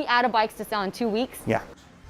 be out of bikes to sell in 2 weeks. Yeah.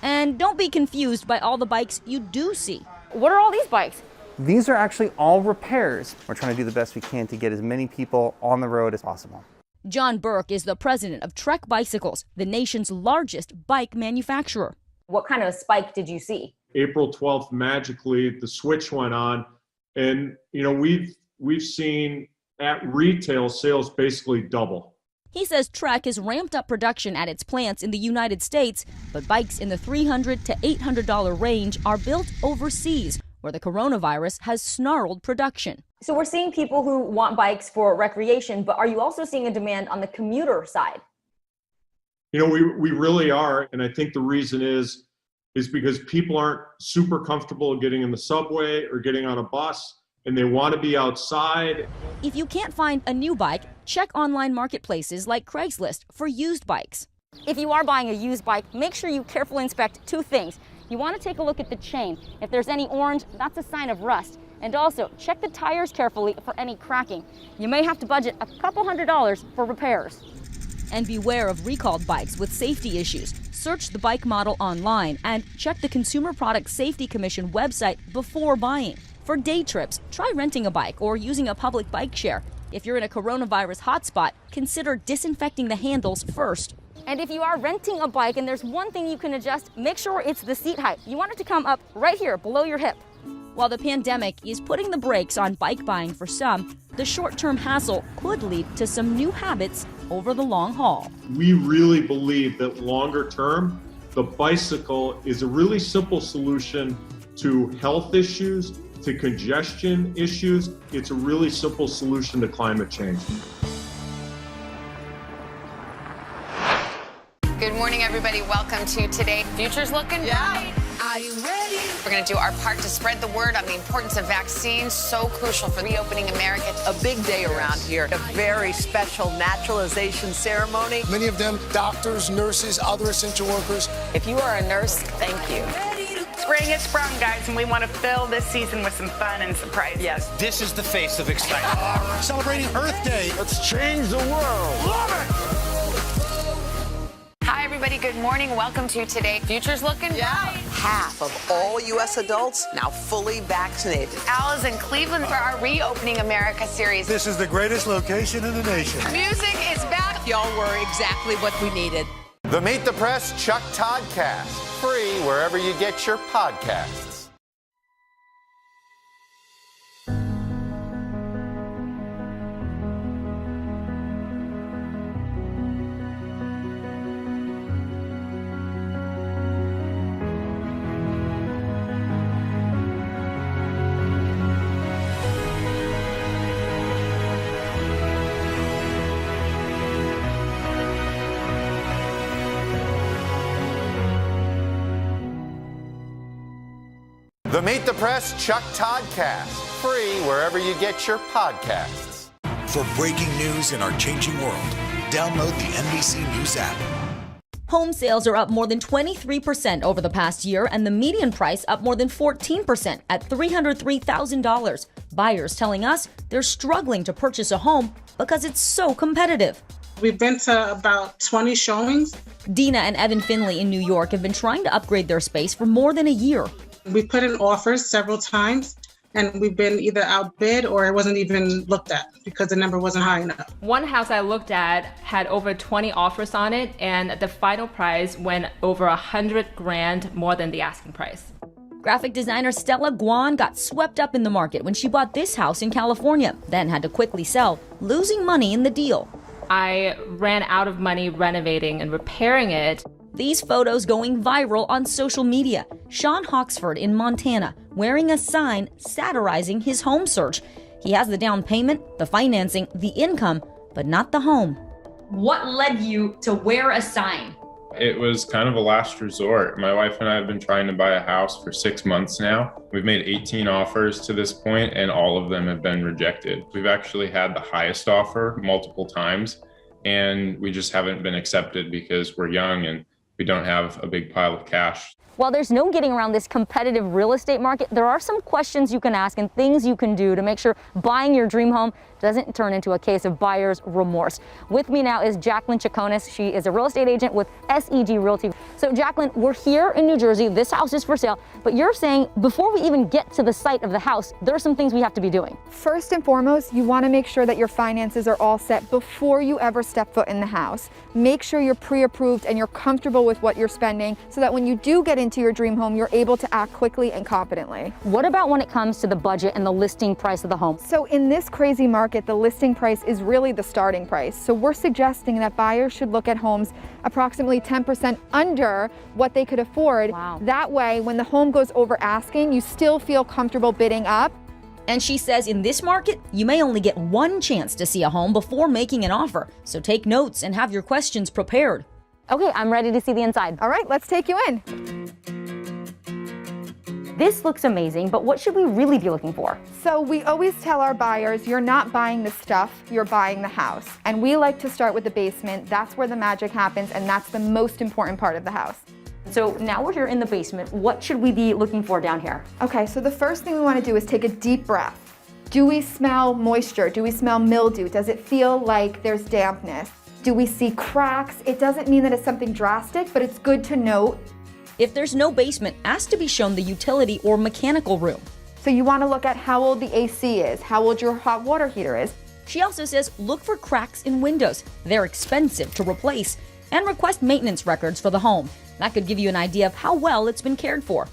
And don't be confused by all the bikes you do see. What are all these bikes? These are actually all repairs. We're trying to do the best we can to get as many people on the road as possible. John Burke is the president of Trek Bicycles, the nation's largest bike manufacturer. What kind of spike did you see? April 12th, magically, the switch went on. And, we've seen at retail sales basically double. He says Trek has ramped up production at its plants in the United States, but bikes in the $300 to $800 range are built overseas, where the coronavirus has snarled production. So we're seeing people who want bikes for recreation, but are you also seeing a demand on the commuter side? We really are. And I think the reason is because people aren't super comfortable getting in the subway or getting on a bus, and they want to be outside. If you can't find a new bike, check online marketplaces like Craigslist for used bikes. If you are buying a used bike, make sure you carefully inspect 2 things. You want to take a look at the chain. If there's any orange, that's a sign of rust. And also, check the tires carefully for any cracking. You may have to budget a couple $100s for repairs. And beware of recalled bikes with safety issues. Search the bike model online and check the Consumer Product Safety Commission website before buying. For day trips, try renting a bike or using a public bike share. If you're in a coronavirus hotspot, consider disinfecting the handles first. And if you are renting a bike and there's one thing you can adjust, make sure it's the seat height. You want it to come up right here, below your hip. While the pandemic is putting the brakes on bike buying for some, the short-term hassle could lead to some new habits over the long haul. We really believe that longer term, the bicycle is a really simple solution to health issues, to congestion issues. It's a really simple solution to climate change. Good morning, everybody. Welcome to Today. Future's looking bright. Are you ready? We're going to do our part to spread the word on the importance of vaccines, so crucial for reopening America. A big day around here, a very special naturalization ceremony. Many of them doctors, nurses, other essential workers. If you are a nurse, thank you. Spring has sprung, guys, and we want to fill this season with some fun and surprises. Yes. This is the face of excitement. Celebrating Earth Day. Let's change the world. Love it! Hi, everybody. Good morning. Welcome to Today. Future's looking bright. Half of all U.S. adults now fully vaccinated. Al is in Cleveland for our Reopening America series. This is the greatest location in the nation. Music is back. Y'all were exactly what we needed. The Meet the Press Chuck Toddcast, free wherever you get your podcasts. The Meet the Press Chuck Toddcast, free wherever you get your podcasts. For breaking news in our changing world, download the NBC News app. Home sales are up more than 23% over the past year, and the median price up more than 14% at $303,000. Buyers telling us they're struggling to purchase a home because it's so competitive. We've been to about 20 showings. Dina and Evan Finley in New York have been trying to upgrade their space for more than a year. We've put in offers several times, and we've been either outbid or it wasn't even looked at because the number wasn't high enough. One house I looked at had over 20 offers on it, and the final price went over $100,000 more than the asking price. Graphic designer Stella Guan got swept up in the market when she bought this house in California, then had to quickly sell, losing money in the deal. I ran out of money renovating and repairing it. These photos going viral on social media. Sean Hawksford in Montana wearing a sign satirizing his home search. He has the down payment, the financing, the income, but not the home. What led you to wear a sign? It was kind of a last resort. My wife and I have been trying to buy a house for 6 months now. We've made 18 offers to this point, and all of them have been rejected. We've actually had the highest offer multiple times, and we just haven't been accepted because we're young and we don't have a big pile of cash. While there's no getting around this competitive real estate market, there are some questions you can ask and things you can do to make sure buying your dream home doesn't turn into a case of buyer's remorse. With me now is Jacqueline Chaconis. She is a real estate agent with SEG Realty. So Jacqueline, we're here in New Jersey. This house is for sale, but you're saying before we even get to the site of the house, there are some things we have to be doing. First and foremost, you want to make sure that your finances are all set before you ever step foot in the house. Make sure you're pre-approved and you're comfortable with what you're spending so that when you do get into your dream home, you're able to act quickly and confidently. What about when it comes to the budget and the listing price of the home? So in this crazy market, the listing price is really the starting price. So we're suggesting that buyers should look at homes approximately 10% under what they could afford. Wow. That way, when the home goes over asking, you still feel comfortable bidding up. And she says in this market, you may only get one chance to see a home before making an offer. So take notes and have your questions prepared. Okay, I'm ready to see the inside. All right, let's take you in. This looks amazing, but what should we really be looking for? So we always tell our buyers, you're not buying the stuff, you're buying the house. And we like to start with the basement. That's where the magic happens, and that's the most important part of the house. So now we're here in the basement. What should we be looking for down here? Okay, so the first thing we want to do is take a deep breath. Do we smell moisture? Do we smell mildew? Does it feel like there's dampness? Do we see cracks? It doesn't mean that it's something drastic, but it's good to note. If there's no basement, ask to be shown the utility or mechanical room. So you want to look at how old the AC is, how old your hot water heater is. She also says look for cracks in windows. They're expensive to replace. And request maintenance records for the home. That could give you an idea of how well it's been cared for.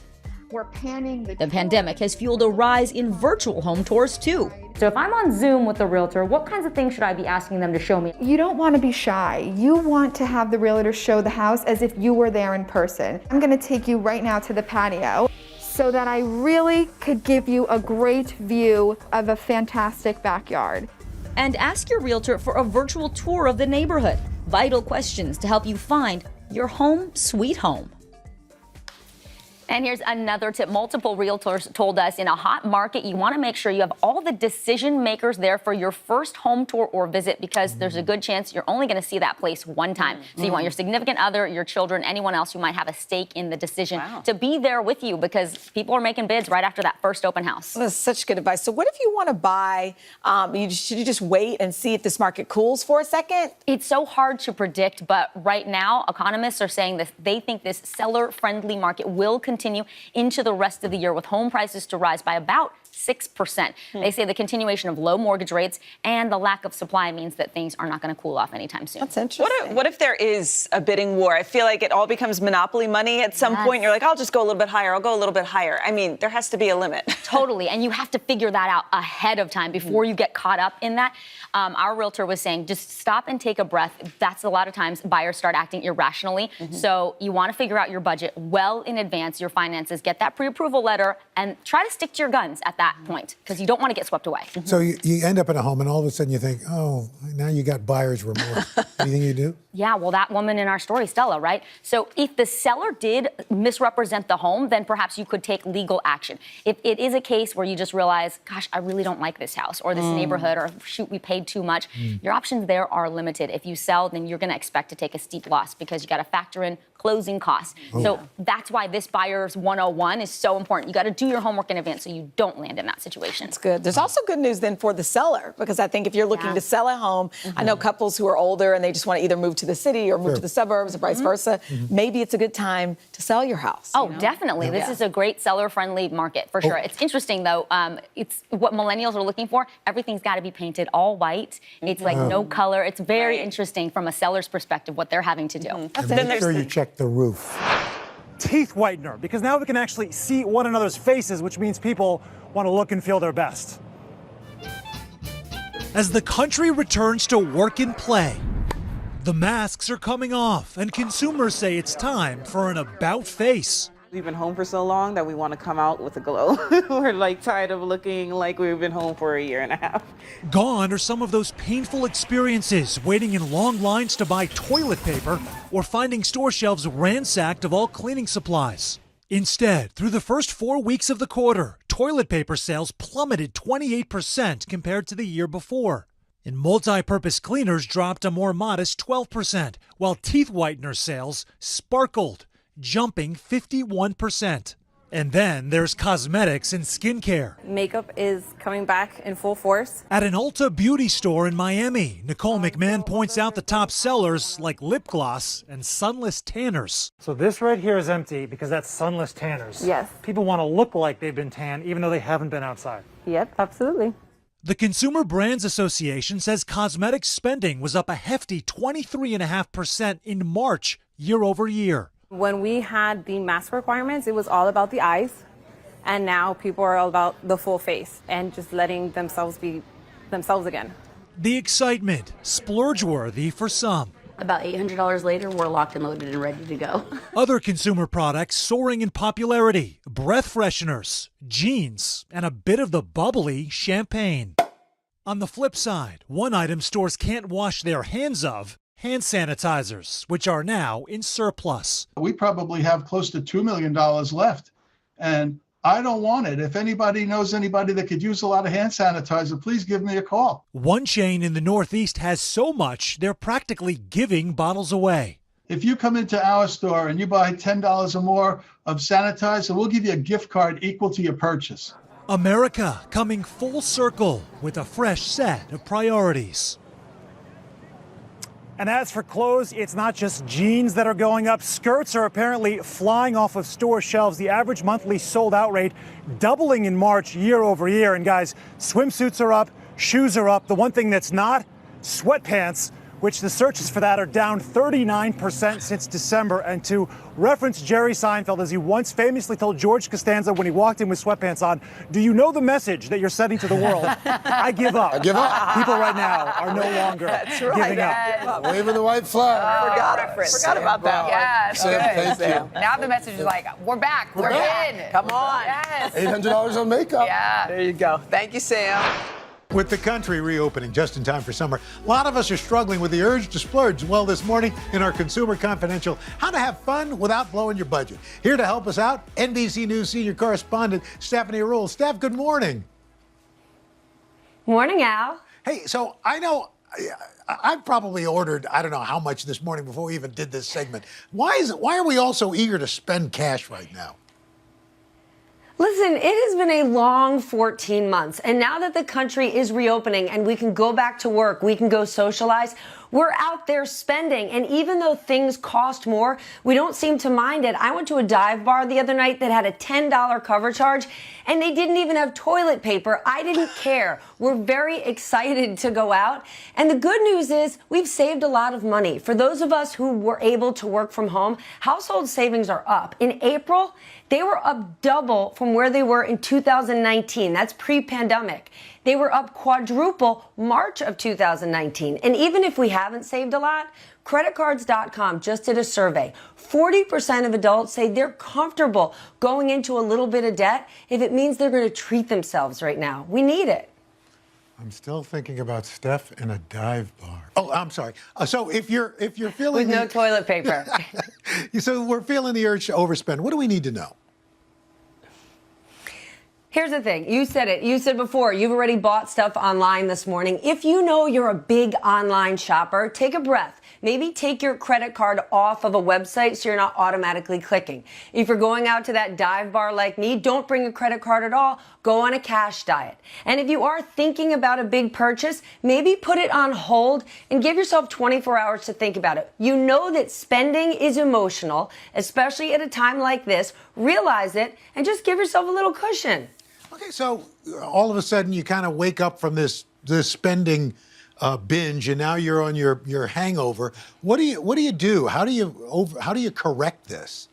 We're panning The pandemic has fueled a rise in virtual home tours too. So if I'm on Zoom with a realtor, what kinds of things should I be asking them to show me? You don't want to be shy. You want to have the realtor show the house as if you were there in person. I'm going to take you right now to the patio so that I really could give you a great view of a fantastic backyard. And ask your realtor for a virtual tour of the neighborhood. Vital questions to help you find your home sweet home. And here's another tip. Multiple realtors told us in a hot market, you want to make sure you have all the decision makers there for your first home tour or visit, because there's a good chance you're only going to see that place one time. So you want your significant other, your children, anyone else who might have a stake in the decision to be there with you, because people are making bids right after that first open house. That's such good advice. So what if you want to buy, should you just wait and see if this market cools for a second? It's so hard to predict, but right now, economists are saying that they think this seller-friendly market will continue into the rest of the year, with home prices to rise by about 6%. They say the continuation of low mortgage rates and the lack of supply means that things are not going to cool off anytime soon. That's interesting. What if there is a bidding war? I feel like it all becomes monopoly money at some point. You're like, I'll just go a little bit higher. I'll go a little bit higher. I mean, there has to be a limit. Totally. And you have to figure that out ahead of time before you get caught up in that. Our realtor was saying, just stop and take a breath. That's a lot of times buyers start acting irrationally. So you want to figure out your budget well in advance, your finances, get that pre-approval letter, and try to stick to your guns at that point, because you don't want to get swept away. So you end up in a home and all of a sudden you think, oh, now you got buyer's remorse. Anything you do? Yeah, well, that woman in our story, Stella, right? So if the seller did misrepresent the home, then perhaps you could take legal action. If it is a case where you just realize, gosh, I really don't like this house or this neighborhood, or shoot, we paid too much, your options there are limited. If you sell, then you're going to expect to take a steep loss, because you got to factor in closing costs. So that's why this buyer's 101 is so important. You got to do your homework in advance so you don't land in that situation. That's good. There's also good news then for the seller, because I think if you're looking to sell a home, I know couples who are older and they just want to either move to the city or move to the suburbs or vice versa. Maybe it's a good time to sell your house. Oh, definitely. This is a great seller-friendly market for sure. It's interesting though. It's what millennials are looking for. Everything's got to be painted all white. It's like no color. It's very interesting from a seller's perspective what they're having to do. And make sure you check the roof. Teeth whitener, because now we can actually see one another's faces, which means people want to look and feel their best. As the country returns to work and play, the masks are coming off, and consumers say it's time for an about face. We've been home for so long that we want to come out with a glow. We're like tired of looking like we've been home for a year and a half. Gone are some of those painful experiences, waiting in long lines to buy toilet paper or finding store shelves ransacked of all cleaning supplies. Instead, through the first 4 weeks of the quarter, toilet paper sales plummeted 28% compared to the year before. And multi-purpose cleaners dropped a more modest 12%, while teeth whitener sales sparkled, jumping 51%. And then there's cosmetics and skincare. Makeup is coming back in full force. At an Ulta beauty store in Miami, Nicole McMahon points out the top sellers like lip gloss and sunless tanners. So this right here is empty because that's sunless tanners. Yes. People want to look like they've been tanned even though they haven't been outside. Yep, absolutely. The Consumer Brands Association says cosmetic spending was up a hefty 23.5% in March year over year. When we had the mask requirements, it was all about the eyes. And now people are all about the full face and just letting themselves be themselves again. The excitement, splurge-worthy for some. About $800 later, we're locked and loaded and ready to go. Other consumer products soaring in popularity, breath fresheners, jeans, and a bit of the bubbly champagne. On the flip side, one item stores can't wash their hands of, hand sanitizers, which are now in surplus. We probably have close to $2 million left, and I don't want it. If anybody knows anybody that could use a lot of hand sanitizer, please give me a call. One chain in the Northeast has so much, they're practically giving bottles away. If you come into our store and you buy $10 or more of sanitizer, we'll give you a gift card equal to your purchase. America coming full circle with a fresh set of priorities. And as for clothes, it's not just jeans that are going up. Skirts are apparently flying off of store shelves. The average monthly sold out rate doubling in March year over year. And guys, swimsuits are up, shoes are up. The one thing that's not, sweatpants, which the searches for that are down 39% since December. And to reference Jerry Seinfeld, as he once famously told George Costanza when he walked in with sweatpants on, do you know the message that you're sending to the world? I give up. I give up. People right now are no longer giving up. Waving the white flag. Forgot about that one. Yes, Sam, good. thank you. Now the message is like, we're back. We're in. Come on. Yes. $800 on makeup. Yeah. There you go. Thank you, Sam. With the country reopening just in time for summer, a lot of us are struggling with the urge to splurge. Well, this morning in our Consumer Confidential, how to have fun without blowing your budget. Here to help us out, NBC News senior correspondent Stephanie Ruhle. Steph, good morning. Morning, Al. Hey, so I know I've probably ordered, I don't know how much this morning before we even did this segment. Why are we all so eager to spend cash right now? Listen, it has been a long 14 months, and now that the country is reopening and we can go back to work, we can go socialize, we're out there spending. And even though things cost more, we don't seem to mind it. I went to a dive bar the other night that had a $10 cover charge, and they didn't even have toilet paper. I didn't care. We're very excited to go out. And the good news is we've saved a lot of money. For those of us who were able to work from home, household savings are up. In April, they were up double from where they were in 2019. That's pre-pandemic. They were up quadruple March of 2019. And even if we haven't saved a lot, creditcards.com just did a survey. 40% of adults say they're comfortable going into a little bit of debt if it means they're going to treat themselves right now. We need it. I'm still thinking about Steph in a dive bar. Oh, I'm sorry. So if you're feeling with no toilet paper. So we're feeling the urge to overspend. What do we need to know? Here's the thing. You said it. You said before, you've already bought stuff online this morning. If you know you're a big online shopper, take a breath. Maybe take your credit card off of a website so you're not automatically clicking. If you're going out to that dive bar like me, don't bring a credit card at all. Go on a cash diet. And if you are thinking about a big purchase, maybe put it on hold and give yourself 24 hours to think about it. You know that spending is emotional, especially at a time like this. Realize it and just give yourself a little cushion. Okay, so all of a sudden you kind of wake up from this spending binge, and now you're on your hangover. What do you do? How do you correct this?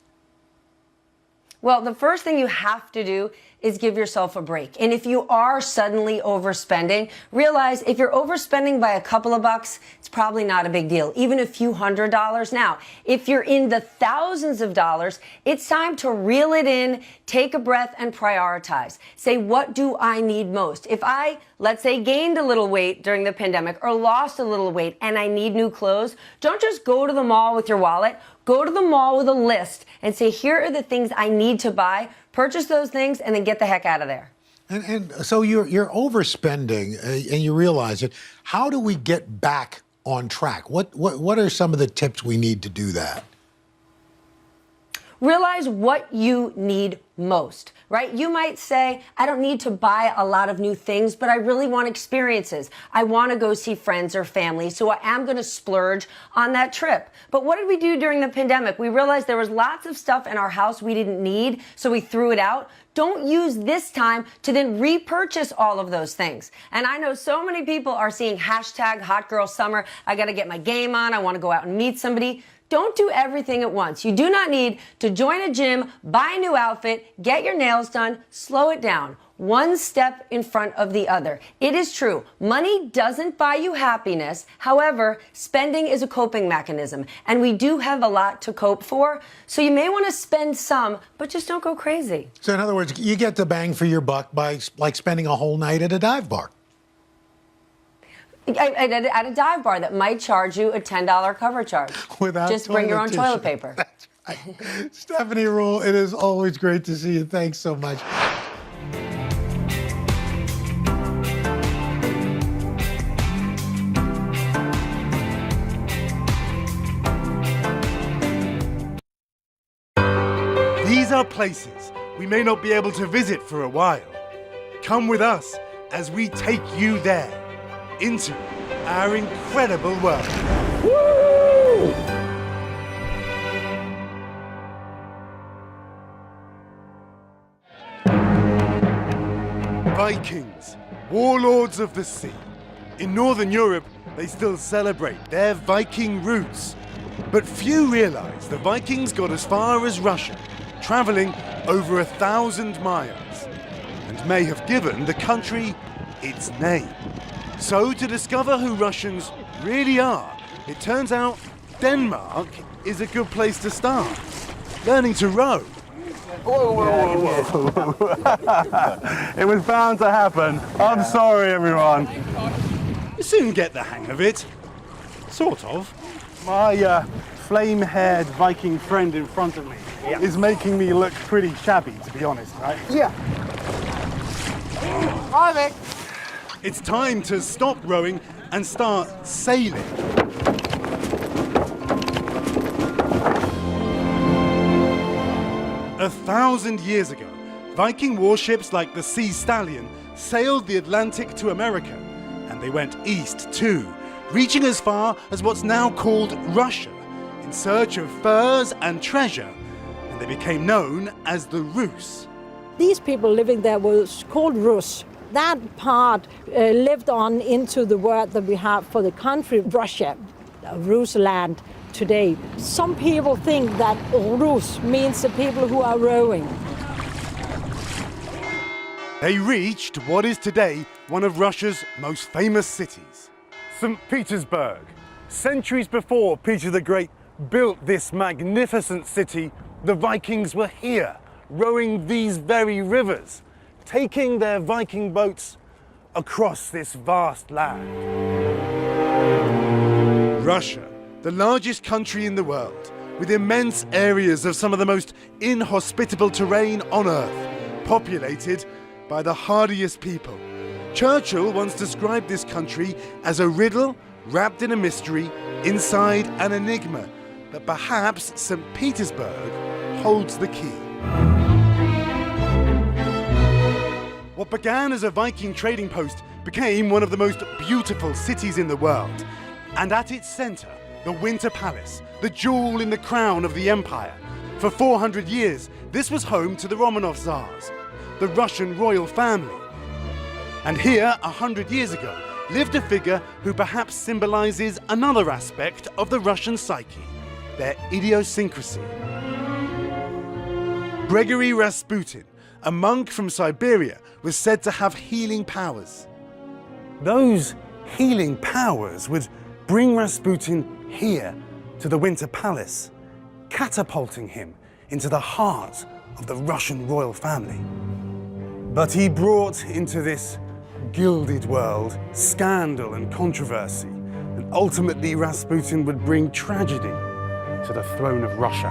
Well, the first thing you have to do is give yourself a break. And if you are suddenly overspending, realize if you're overspending by a couple of bucks, it's probably not a big deal, even a few $100s. Now, if you're in the thousands of dollars, it's time to reel it in, take a breath, and prioritize. Say, what do I need most? If I, let's say, gained a little weight during the pandemic or lost a little weight and I need new clothes, don't just go to the mall with your wallet. Go to the mall with a list and say, here are the things I need to buy. Purchase those things and then get the heck out of there. And so you're overspending, and you realize it. How do we get back on track? What are some of the tips we need to do that? Realize what you need most, right? You might say, I don't need to buy a lot of new things, but I really want experiences. I want to go see friends or family, so I am going to splurge on that trip. But what did we do during the pandemic? We realized there was lots of stuff in our house we didn't need, so we threw it out. Don't use this time to then repurchase all of those things. And I know so many people are seeing hashtag Hot Girl Summer. I got to get my game on. I want to go out and meet somebody. Don't do everything at once. You do not need to join a gym, buy a new outfit, get your nails done. Slow it down. One step in front of the other. It is true. Money doesn't buy you happiness. However, spending is a coping mechanism, and we do have a lot to cope for. So you may want to spend some, but just don't go crazy. So in other words, you get the bang for your buck by like spending a whole night at a dive bar. At a dive bar that might charge you a $10 cover charge. Without just bring your own tissue. toilet paper. That's right. Stephanie Ruhle, it is always great to see you. Thanks so much. These are places we may not be able to visit for a while. Come with us as we take you there, into our incredible world. Woo! Vikings, warlords of the sea. In Northern Europe, they still celebrate their Viking roots. But few realize the Vikings got as far as Russia, traveling over 1,000 miles, and may have given the country its name. So to discover who Russians really are, it turns out Denmark is a good place to start. Learning to row. Whoa, whoa, whoa, whoa. It was bound to happen. I'm sorry, everyone. You soon get the hang of it. Sort of. My flame-haired Viking friend in front of me is making me look pretty shabby, to be honest, right? Yeah. Hi, Vic. It's time to stop rowing and start sailing. A 1,000 years ago, Viking warships like the Sea Stallion sailed the Atlantic to America, and they went east too, reaching as far as what's now called Russia, in search of furs and treasure, and they became known as the Rus. These people living there was called Rus. That part lived on into the word that we have for the country, Russia, Rusland today. Some people think that Rus means the people who are rowing. They reached what is today one of Russia's most famous cities. St. Petersburg. Centuries before Peter the Great built this magnificent city, the Vikings were here, rowing these very rivers, taking their Viking boats across this vast land. Russia, the largest country in the world, with immense areas of some of the most inhospitable terrain on Earth, populated by the hardiest people. Churchill once described this country as a riddle wrapped in a mystery, inside an enigma, but perhaps St. Petersburg holds the key. What began as a Viking trading post became one of the most beautiful cities in the world. And at its center, the Winter Palace, the jewel in the crown of the empire. For 400 years, this was home to the Romanov Tsars, the Russian royal family. And here, 100 years ago, lived a figure who perhaps symbolizes another aspect of the Russian psyche, their idiosyncrasy. Gregory Rasputin, a monk from Siberia, was said to have healing powers. Those healing powers would bring Rasputin here to the Winter Palace, catapulting him into the heart of the Russian royal family. But he brought into this gilded world scandal and controversy, and ultimately Rasputin would bring tragedy to the throne of Russia.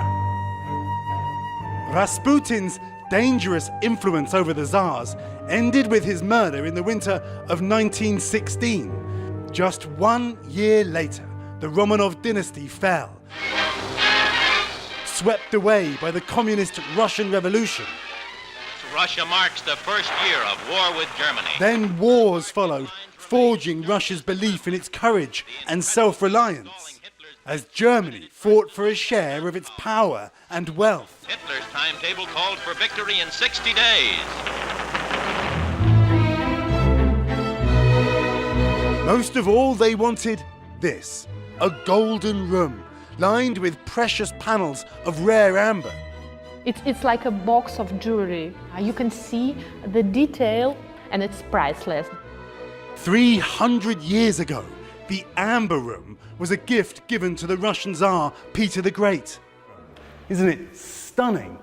Rasputin's dangerous influence over the Tsars ended with his murder in the winter of 1916. Just 1 year later, the Romanov dynasty fell, swept away by the communist Russian Revolution. Russia marks the first year of war with Germany. Then wars followed, forging Russia's belief in its courage and self-reliance, as Germany fought for a share of its power and wealth. Hitler's timetable called for victory in 60 days. Most of all, they wanted this, a golden room, lined with precious panels of rare amber. It's like a box of jewelry. You can see the detail and it's priceless. 300 years ago, the Amber Room was a gift given to the Russian Tsar Peter the Great. Isn't it stunning?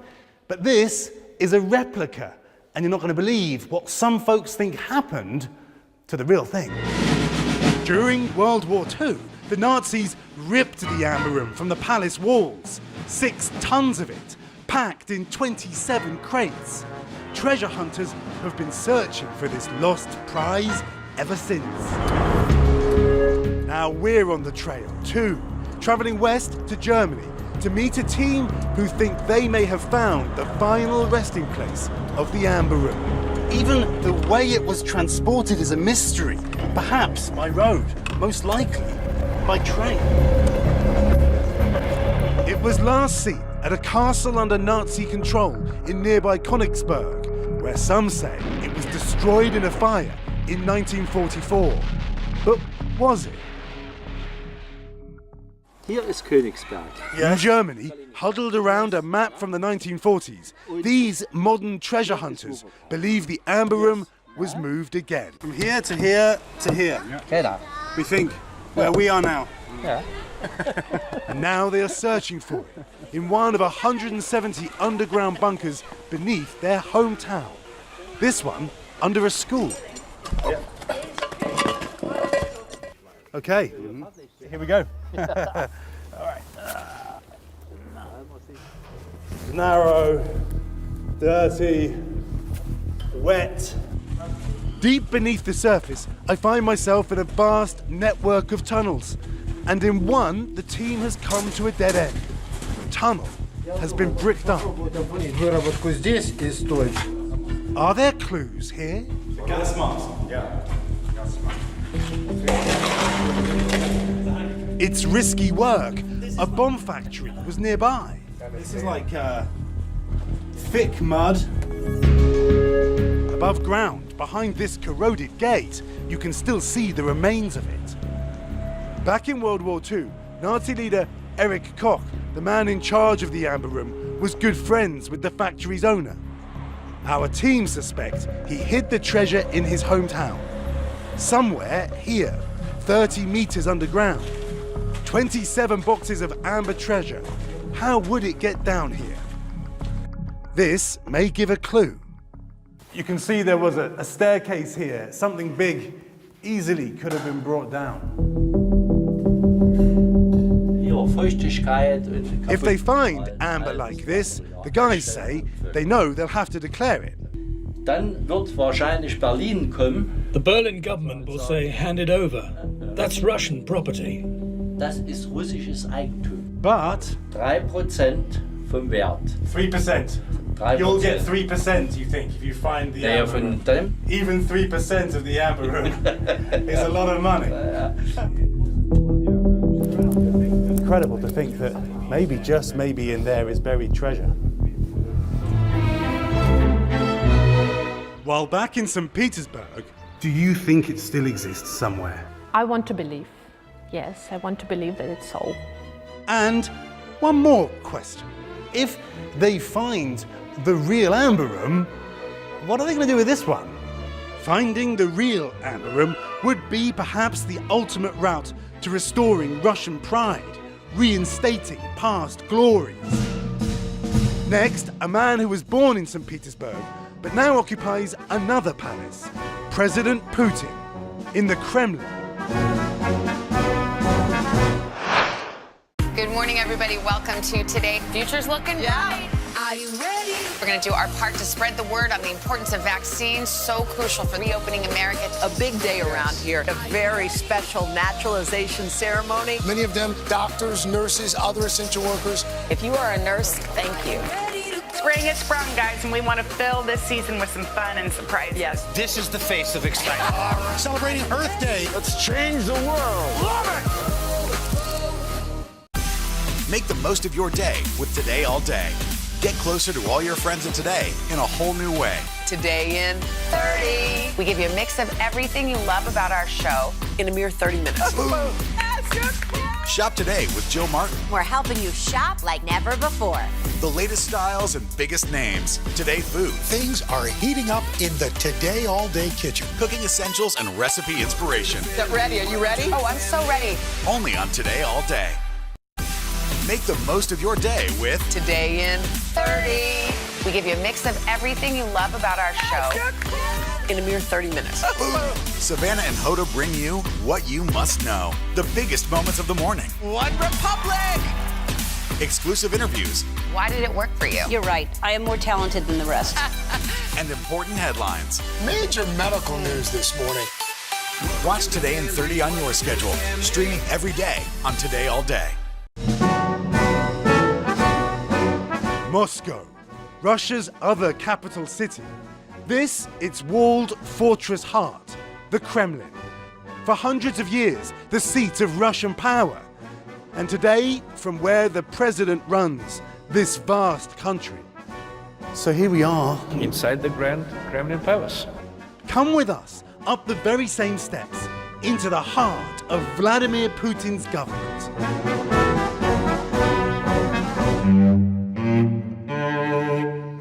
But this is a replica, and you're not going to believe what some folks think happened to the real thing. During World War II, the Nazis ripped the Amber Room from the palace walls, 6 tons of it, packed in 27 crates. Treasure hunters have been searching for this lost prize ever since. Now we're on the trail too, traveling west to Germany to meet a team who think they may have found the final resting place of the Amber Room. Even the way it was transported is a mystery. Perhaps by road, most likely by train. It was last seen at a castle under Nazi control in nearby Königsberg, where some say it was destroyed in a fire in 1944. But was it? Here is Königsberg. In Germany, huddled around a map from the 1940s, these modern treasure hunters believe the Amber Room was moved again. From here to here to here. We think where we are now. And now they are searching for it in one of 170 underground bunkers beneath their hometown. This one under a school. Okay, here we go. All right. Narrow, dirty, wet. Deep beneath the surface, I find myself in a vast network of tunnels. And in one, the team has come to a dead end. The tunnel has been bricked up. Are there clues here? Gas mask. Yeah. It's risky work. A bomb factory was nearby. This is like thick mud. Above ground, behind this corroded gate, you can still see the remains of it. Back in World War II, Nazi leader Erich Koch, the man in charge of the Amber Room, was good friends with the factory's owner. Our team suspect he hid the treasure in his hometown. Somewhere here, 30 meters underground. 27 boxes of amber treasure. How would it get down here? This may give a clue. You can see there was a staircase here. Something big easily could have been brought down. If they find amber like this, the guys say they know they'll have to declare it. The Berlin government will say, hand it over. That's Russian property. Das ist russisches Eigentum. But 3% vom Wert. 3%. 3%. You'll get 3%, you think, if you find the Amber Room. Even 3% of the Amber Room is a lot of money. Incredible to think that maybe, just maybe, in there is buried treasure. While back in St. Petersburg, do you think it still exists somewhere? I want to believe. Yes, I want to believe that it's so. And one more question. If they find the real Amber Room, what are they going to do with this one? Finding the real Amber Room would be perhaps the ultimate route to restoring Russian pride, reinstating past glories. Next, a man who was born in St. Petersburg, but now occupies another palace, President Putin, in the Kremlin. Good morning, everybody. Welcome to Today. Future's looking bright. Are you ready? We're going to do our part to spread the word on the importance of vaccines, so crucial for reopening America. A big day around here, a very special naturalization ceremony. Many of them doctors, nurses, other essential workers. If you are a nurse, thank you. Spring has sprung, guys, and we want to fill this season with some fun and surprises. Yes. This is the face of excitement. Celebrating Earth Day. Let's change the world. Love it! Make the most of your day with Today All Day. Get closer to all your friends at Today in a whole new way. Today in 30. We give you a mix of everything you love about our show in a mere 30 minutes. Shop today with Jill Martin. We're helping you shop like never before. The latest styles and biggest names. Today Food. Things are heating up in the Today All Day kitchen. Cooking essentials and recipe inspiration. Get ready. Are you ready? Oh, I'm so ready. Only on Today All Day. Make the most of your day with Today in 30. We give you a mix of everything you love about our show in a mere 30 minutes. Savannah and Hoda bring you what you must know. The biggest moments of the morning. One Republic! Exclusive interviews. Why did it work for you? You're right. I am more talented than the rest. And important headlines. Major medical news this morning. Watch Today in 30 on your schedule. Streaming every day on Today All Day. Moscow, Russia's other capital city. This, its walled fortress heart, the Kremlin. For hundreds of years, the seat of Russian power. And today, from where the president runs this vast country. So here we are. Inside the Grand Kremlin Palace. Come with us up the very same steps into the heart of Vladimir Putin's government.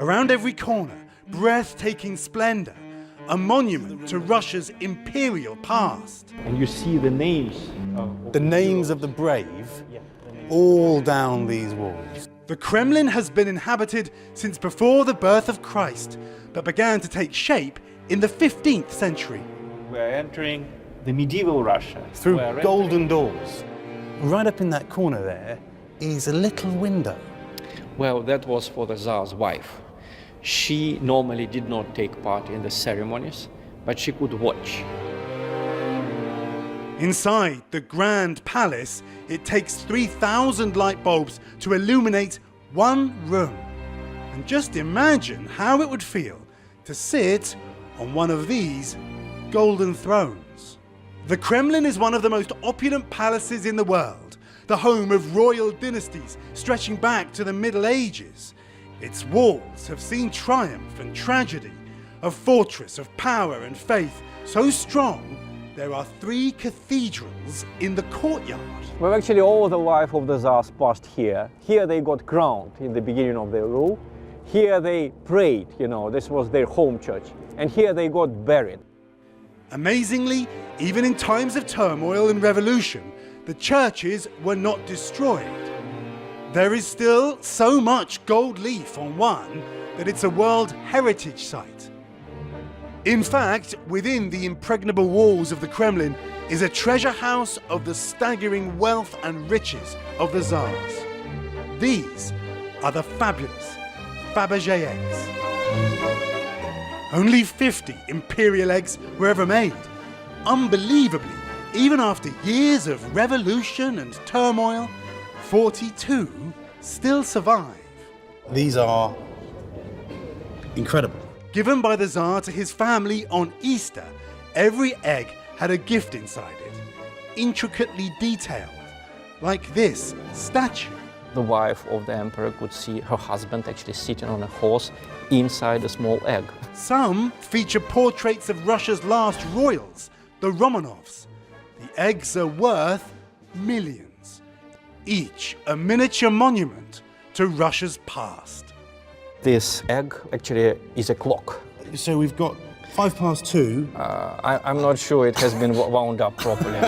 Around every corner, breathtaking splendor, a monument to Russia's imperial past. And you see the names. The names of the brave all down these walls. The Kremlin has been inhabited since before the birth of Christ, but began to take shape in the 15th century. We're entering the medieval Russia. Through golden doors. Right up in that corner there is a little window. Well, that was for the Tsar's wife. She normally did not take part in the ceremonies, but she could watch. Inside the Grand Palace, it takes 3,000 light bulbs to illuminate one room. And just imagine how it would feel to sit on one of these golden thrones. The Kremlin is one of the most opulent palaces in the world, the home of royal dynasties stretching back to the Middle Ages. Its walls have seen triumph and tragedy, a fortress of power and faith so strong there are 3 cathedrals in the courtyard. Well, actually, all the life of the Tsars passed here. Here they got crowned in the beginning of their rule. Here they prayed, this was their home church. And here they got buried. Amazingly, even in times of turmoil and revolution, the churches were not destroyed. There is still so much gold leaf on one that it's a World Heritage Site. In fact, within the impregnable walls of the Kremlin is a treasure house of the staggering wealth and riches of the Tsars. These are the fabulous Fabergé eggs. Only 50 imperial eggs were ever made. Unbelievably, even after years of revolution and turmoil, 42 still survive. These are incredible. Given by the Tsar to his family on Easter, every egg had a gift inside it, intricately detailed, like this statue. The wife of the emperor could see her husband actually sitting on a horse inside a small egg. Some feature portraits of Russia's last royals, the Romanovs. The eggs are worth millions, each a miniature monument to Russia's past. This egg actually is a clock. So we've got 2:05. I'm not sure it has been wound up properly.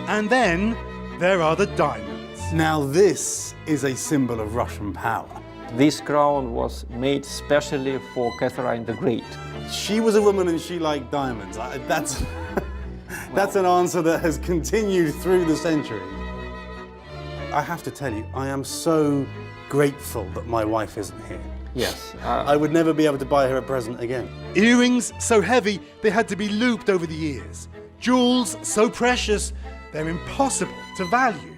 And then there are the diamonds. Now this is a symbol of Russian power. This crown was made specially for Catherine the Great. She was a woman and she liked diamonds. That's an answer that has continued through the centuries. I have to tell you, I am so grateful that my wife isn't here. Yes. I would never be able to buy her a present again. Earrings so heavy they had to be looped over the ears. Jewels so precious they're impossible to value.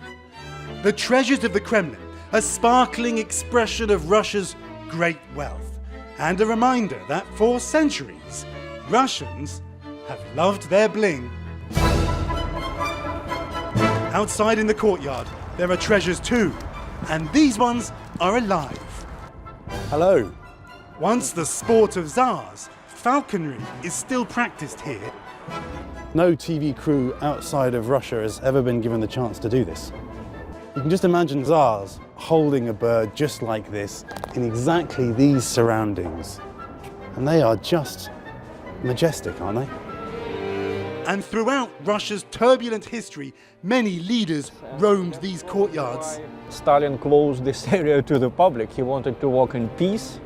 The treasures of the Kremlin, a sparkling expression of Russia's great wealth, and a reminder that for centuries, Russians have loved their bling. Outside in the courtyard, there are treasures too, and these ones are alive. Hello. Once the sport of Tsars, falconry is still practiced here. No TV crew outside of Russia has ever been given the chance to do this. You can just imagine Tsars holding a bird just like this in exactly these surroundings. And they are just majestic, aren't they? And throughout Russia's turbulent history, many leaders roamed these courtyards. Stalin closed this area to the public. He wanted to walk in peace.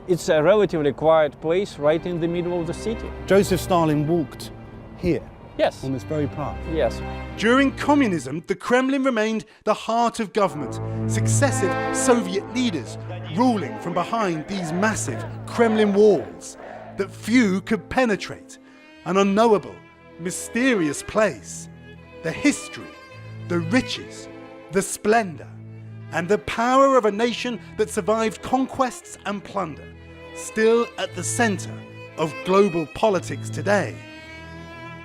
It's a relatively quiet place right in the middle of the city. Joseph Stalin walked here. Yes. On this very path. Yes. During communism, the Kremlin remained the heart of government. Successive Soviet leaders ruling from behind these massive Kremlin walls that few could penetrate. An unknowable, mysterious place. The history, the riches, the splendor, and the power of a nation that survived conquests and plunder, still at the center of global politics today.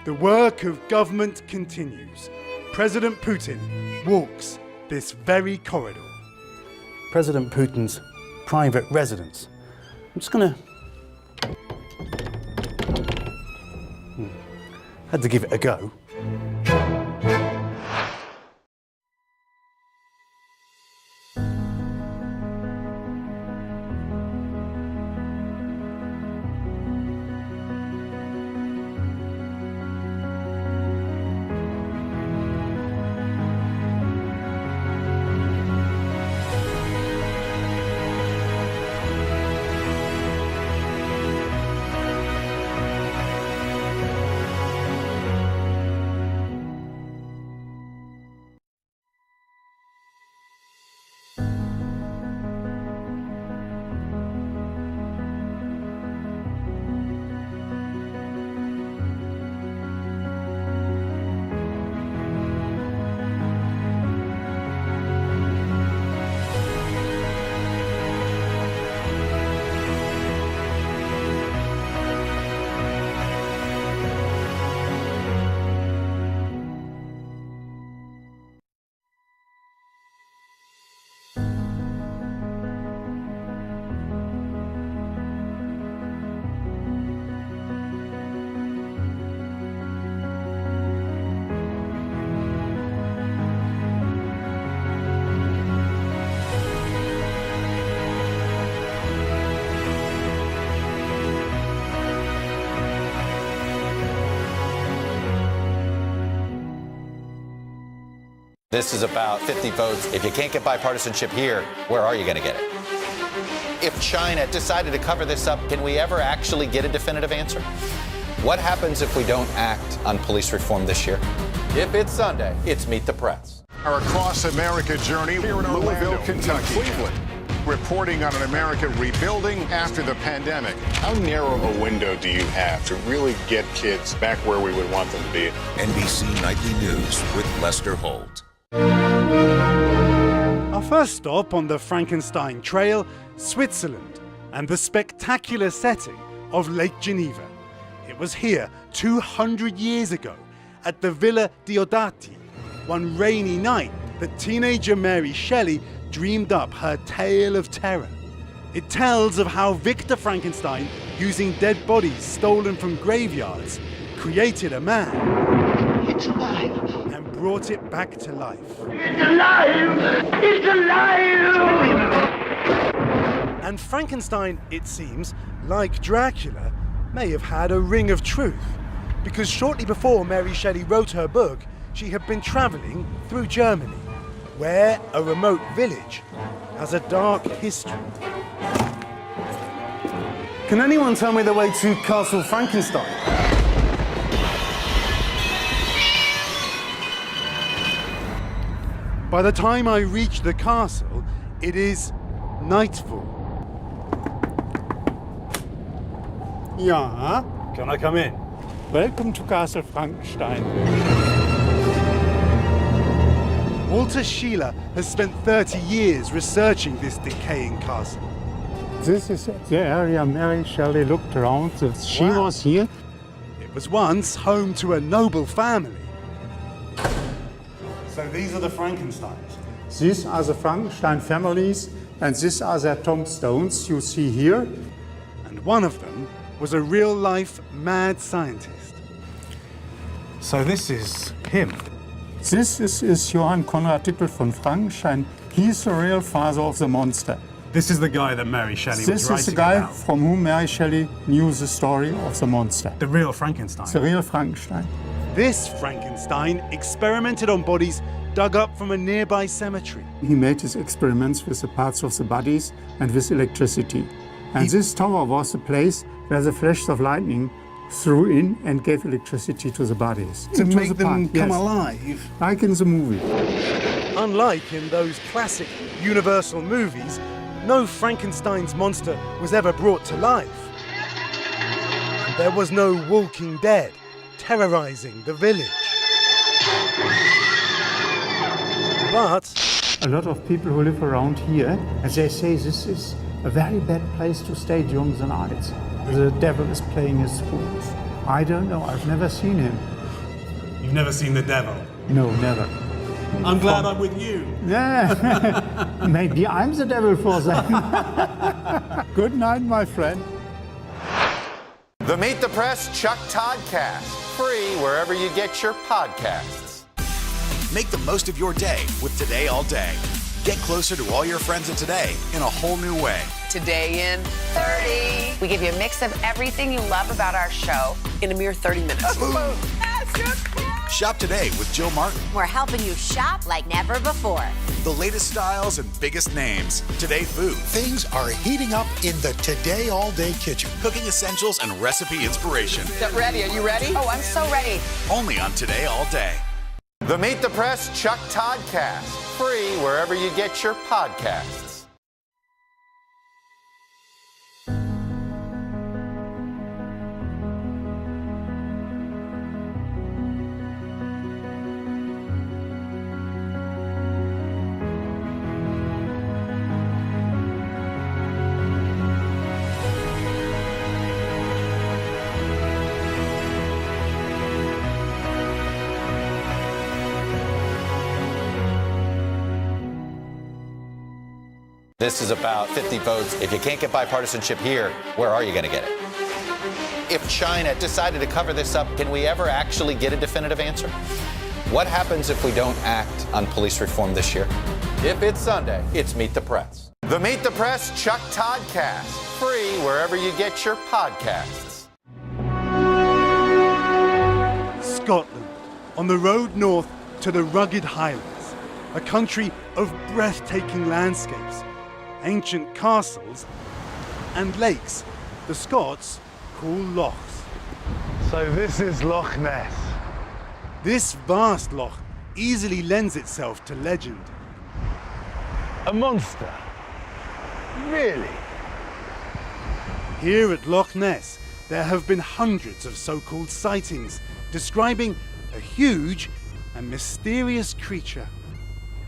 The work of government continues. President Putin walks this very corridor. President Putin's private residence. I'm just gonna... Had to give it a go. This is about 50 votes. If you can't get bipartisanship here, where are you going to get it? If China decided to cover this up, can we ever actually get a definitive answer? What happens if we don't act on police reform this year? If it's Sunday, it's Meet the Press. Our Across America journey here in Louisville, Kentucky. Cleveland, reporting on an America rebuilding after the pandemic. How narrow of a window do you have to really get kids back where we would want them to be? NBC Nightly News with Lester Holt. Our first stop on the Frankenstein Trail, Switzerland, and the spectacular setting of Lake Geneva. It was here 200 years ago at the Villa Diodati, one rainy night that teenager Mary Shelley dreamed up her tale of terror. It tells of how Victor Frankenstein, using dead bodies stolen from graveyards, created a man. It's alive. And brought it back to life. It's alive! It's alive! And Frankenstein, it seems, like Dracula, may have had a ring of truth. Because shortly before Mary Shelley wrote her book, she had been travelling through Germany, where a remote village has a dark history. Can anyone tell me the way to Castle Frankenstein? By the time I reached the castle, It is nightfall. Yeah. Can I come in? Welcome to Castle Frankenstein. Walter Sheeler has spent 30 years researching this decaying castle. This is the area Mary Shelley looked around. She was here. It was once home to a noble family. So these are the Frankensteins. These are the Frankenstein families, and these are their tombstones you see here. And one of them was a real-life mad scientist. So this is him. This is Johann Conrad Dippel von Frankenstein. He's the real father of the monster. This is the guy that Mary Shelley was writing about. This is the guy from whom Mary Shelley knew the story of the monster. The real Frankenstein. The real Frankenstein. This Frankenstein experimented on bodies dug up from a nearby cemetery. He made his experiments with the parts of the bodies and with electricity. And this tower was the place where the flashes of lightning threw in and gave electricity to the bodies. To make them come alive? Like in the movie. Unlike in those classic Universal movies, no Frankenstein's monster was ever brought to life. And there was no Walking Dead terrorizing the village. But a lot of people who live around here, and they say this is a very bad place to stay during the night. The devil is playing his fool. I don't know, I've never seen him. You've never seen the devil? No, never. I'm glad I'm with you. Yeah, maybe I'm the devil for them. Good night, my friend. The Meet the Press Chuck Toddcast, free wherever you get your podcasts. Make the most of your day with Today All Day. Get closer to all your friends in today in a whole new way. Today in 30. We give you a mix of everything you love about our show in a mere 30 minutes. Shop today with Jill Martin. We're helping you shop like never before. The latest styles and biggest names. Today food. Things are heating up in the Today All Day kitchen. Cooking essentials and recipe inspiration. Get ready. Are you ready? Oh, I'm so ready. Only on Today All Day. The Meet the Press Chuck Toddcast, free wherever you get your podcasts. This is about 50 votes. If you can't get bipartisanship here, where are you going to get it? If China decided to cover this up, can we ever actually get a definitive answer? What happens if we don't act on police reform this year? If it's Sunday, it's Meet the Press. The Meet the Press Chuck Toddcast, free wherever you get your podcasts. Scotland, on the road north to the rugged Highlands, a country of breathtaking landscapes, ancient castles and lakes the Scots call lochs. So this is Loch Ness. This vast loch easily lends itself to legend. A monster? Really? Here at Loch Ness, there have been hundreds of so-called sightings describing a huge and mysterious creature.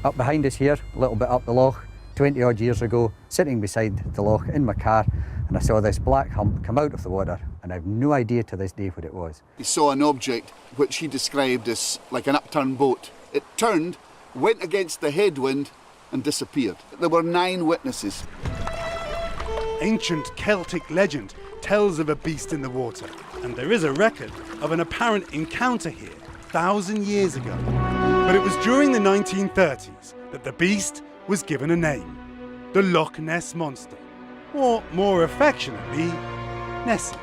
Up behind us here, a little bit up the loch, 20 odd years ago, sitting beside the loch in my car, and I saw this black hump come out of the water, and I've no idea to this day what it was. He saw an object which he described as like an upturned boat. It turned, went against the headwind and disappeared. There were 9 witnesses. Ancient Celtic legend tells of a beast in the water, and there is a record of an apparent encounter here 1,000 years ago. But it was during the 1930s that the beast was given a name, the Loch Ness Monster, or more affectionately, Nessie.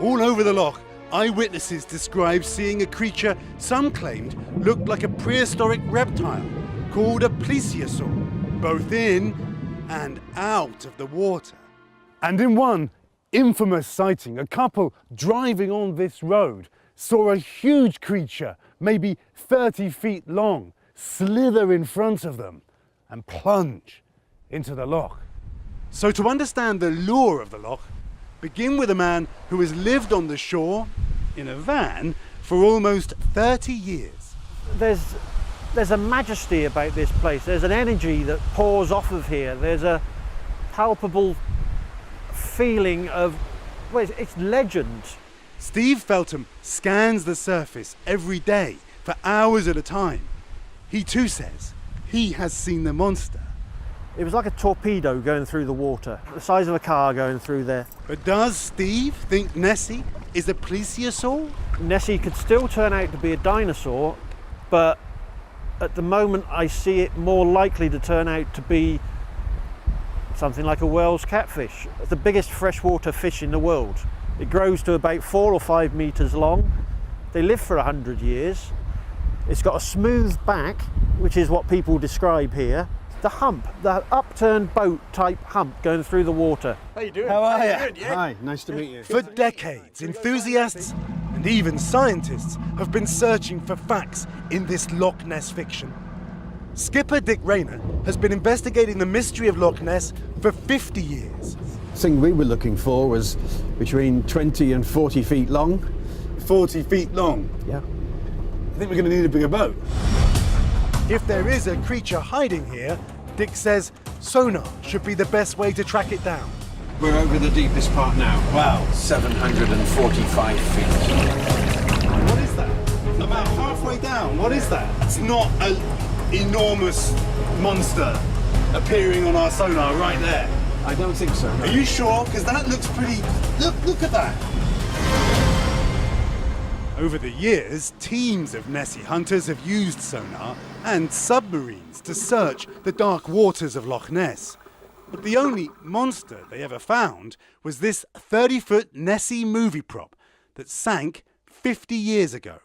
All over the loch, eyewitnesses described seeing a creature some claimed looked like a prehistoric reptile called a plesiosaur, both in and out of the water. And in one infamous sighting, a couple driving on this road saw a huge creature, maybe 30 feet long, slither in front of them and plunge into the loch. So to understand the lure of the loch, begin with a man who has lived on the shore in a van for almost 30 years. There's a majesty about this place. There's an energy that pours off of here. There's a palpable feeling of, well, it's legend. Steve Feltham scans the surface every day for hours at a time. He too says he has seen the monster. It was like a torpedo going through the water, the size of a car going through there. But does Steve think Nessie is a plesiosaur? Nessie could still turn out to be a dinosaur, but at the moment I see it more likely to turn out to be something like a Wells catfish, the biggest freshwater fish in the world. It grows to about 4 or 5 meters long. They live for 100 years. It's got a smooth back, which is what people describe here. The hump, the upturned boat type hump going through the water. How you doing? How are you? Good, yeah? Hi, nice to meet you. For decades, enthusiasts and even scientists have been searching for facts in this Loch Ness fiction. Skipper Dick Rayner has been investigating the mystery of Loch Ness for 50 years. The thing we were looking for was between 20 and 40 feet long. 40 feet long? Yeah. I think we're going to need a bigger boat. If there is a creature hiding here, Dick says sonar should be the best way to track it down. We're over the deepest part now. Wow. 745 feet. What is that? About halfway down. What is that? It's not an enormous monster appearing on our sonar right there. I don't think so. No. Are you sure? Because that looks pretty... Look at that. Over the years, teams of Nessie hunters have used sonar and submarines to search the dark waters of Loch Ness. But the only monster they ever found was this 30-foot Nessie movie prop that sank 50 years ago.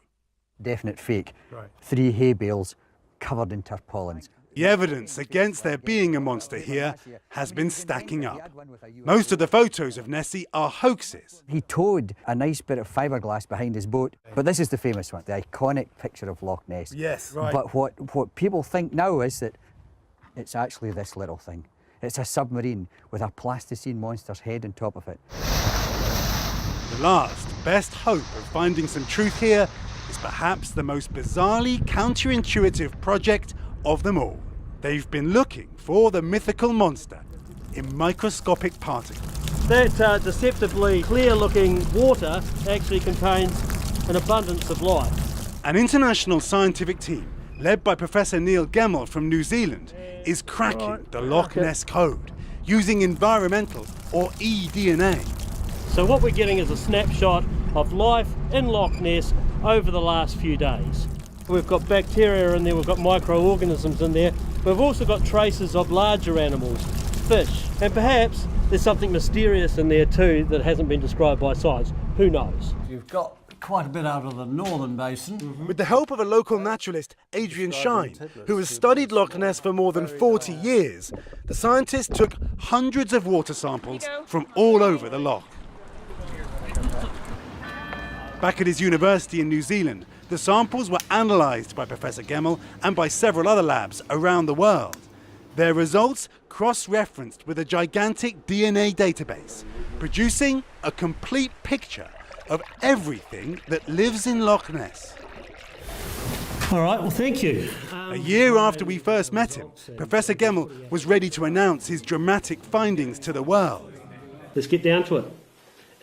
Definite fake. Right. 3 hay bales covered in tarpaulins. The evidence against there being a monster here has been stacking up. Most of the photos of Nessie are hoaxes. He towed a nice bit of fiberglass behind his boat, but this is the famous one, the iconic picture of Loch Ness. Yes, right. But what people think now is that it's actually this little thing. It's a submarine with a plasticine monster's head on top of it. The last best hope of finding some truth here is perhaps the most bizarrely counterintuitive project of them all. They've been looking for the mythical monster in microscopic particles. That deceptively clear-looking water actually contains an abundance of life. An international scientific team, led by Professor Neil Gemmell from New Zealand, is cracking the Loch Ness code using environmental or eDNA. So what we're getting is a snapshot of life in Loch Ness over the last few days. We've got bacteria in there, we've got microorganisms in there. We've also got traces of larger animals, fish, and perhaps there's something mysterious in there too that hasn't been described by science. Who knows? You've got quite a bit out of the northern basin. With the help of a local naturalist, Adrian Shine, who has studied Loch Ness for more than 40 years, the scientist took hundreds of water samples from all over the loch. Back at his university in New Zealand, the samples were analysed by Professor Gemmell and by several other labs around the world. Their results cross-referenced with a gigantic DNA database, producing a complete picture of everything that lives in Loch Ness. All right, well, thank you. A year after we first met him, Professor Gemmell was ready to announce his dramatic findings to the world. Let's get down to it.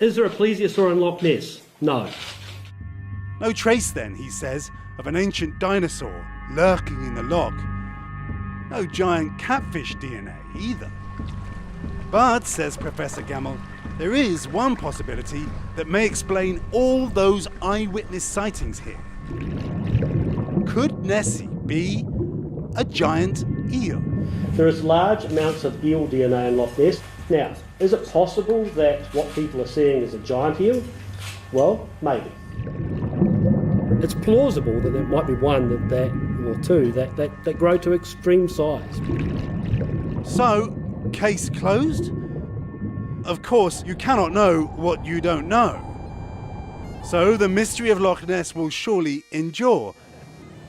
Is there a plesiosaur in Loch Ness? No. No trace then, he says, of an ancient dinosaur lurking in the loch. No giant catfish DNA either. But, says Professor Gemmell, there is one possibility that may explain all those eyewitness sightings here. Could Nessie be a giant eel? There is large amounts of eel DNA in Loch Ness. Now, is it possible that what people are seeing is a giant eel? Well, maybe. It's plausible that there might be one or two that grow to extreme size. So, case closed? Of course, you cannot know what you don't know. So the mystery of Loch Ness will surely endure,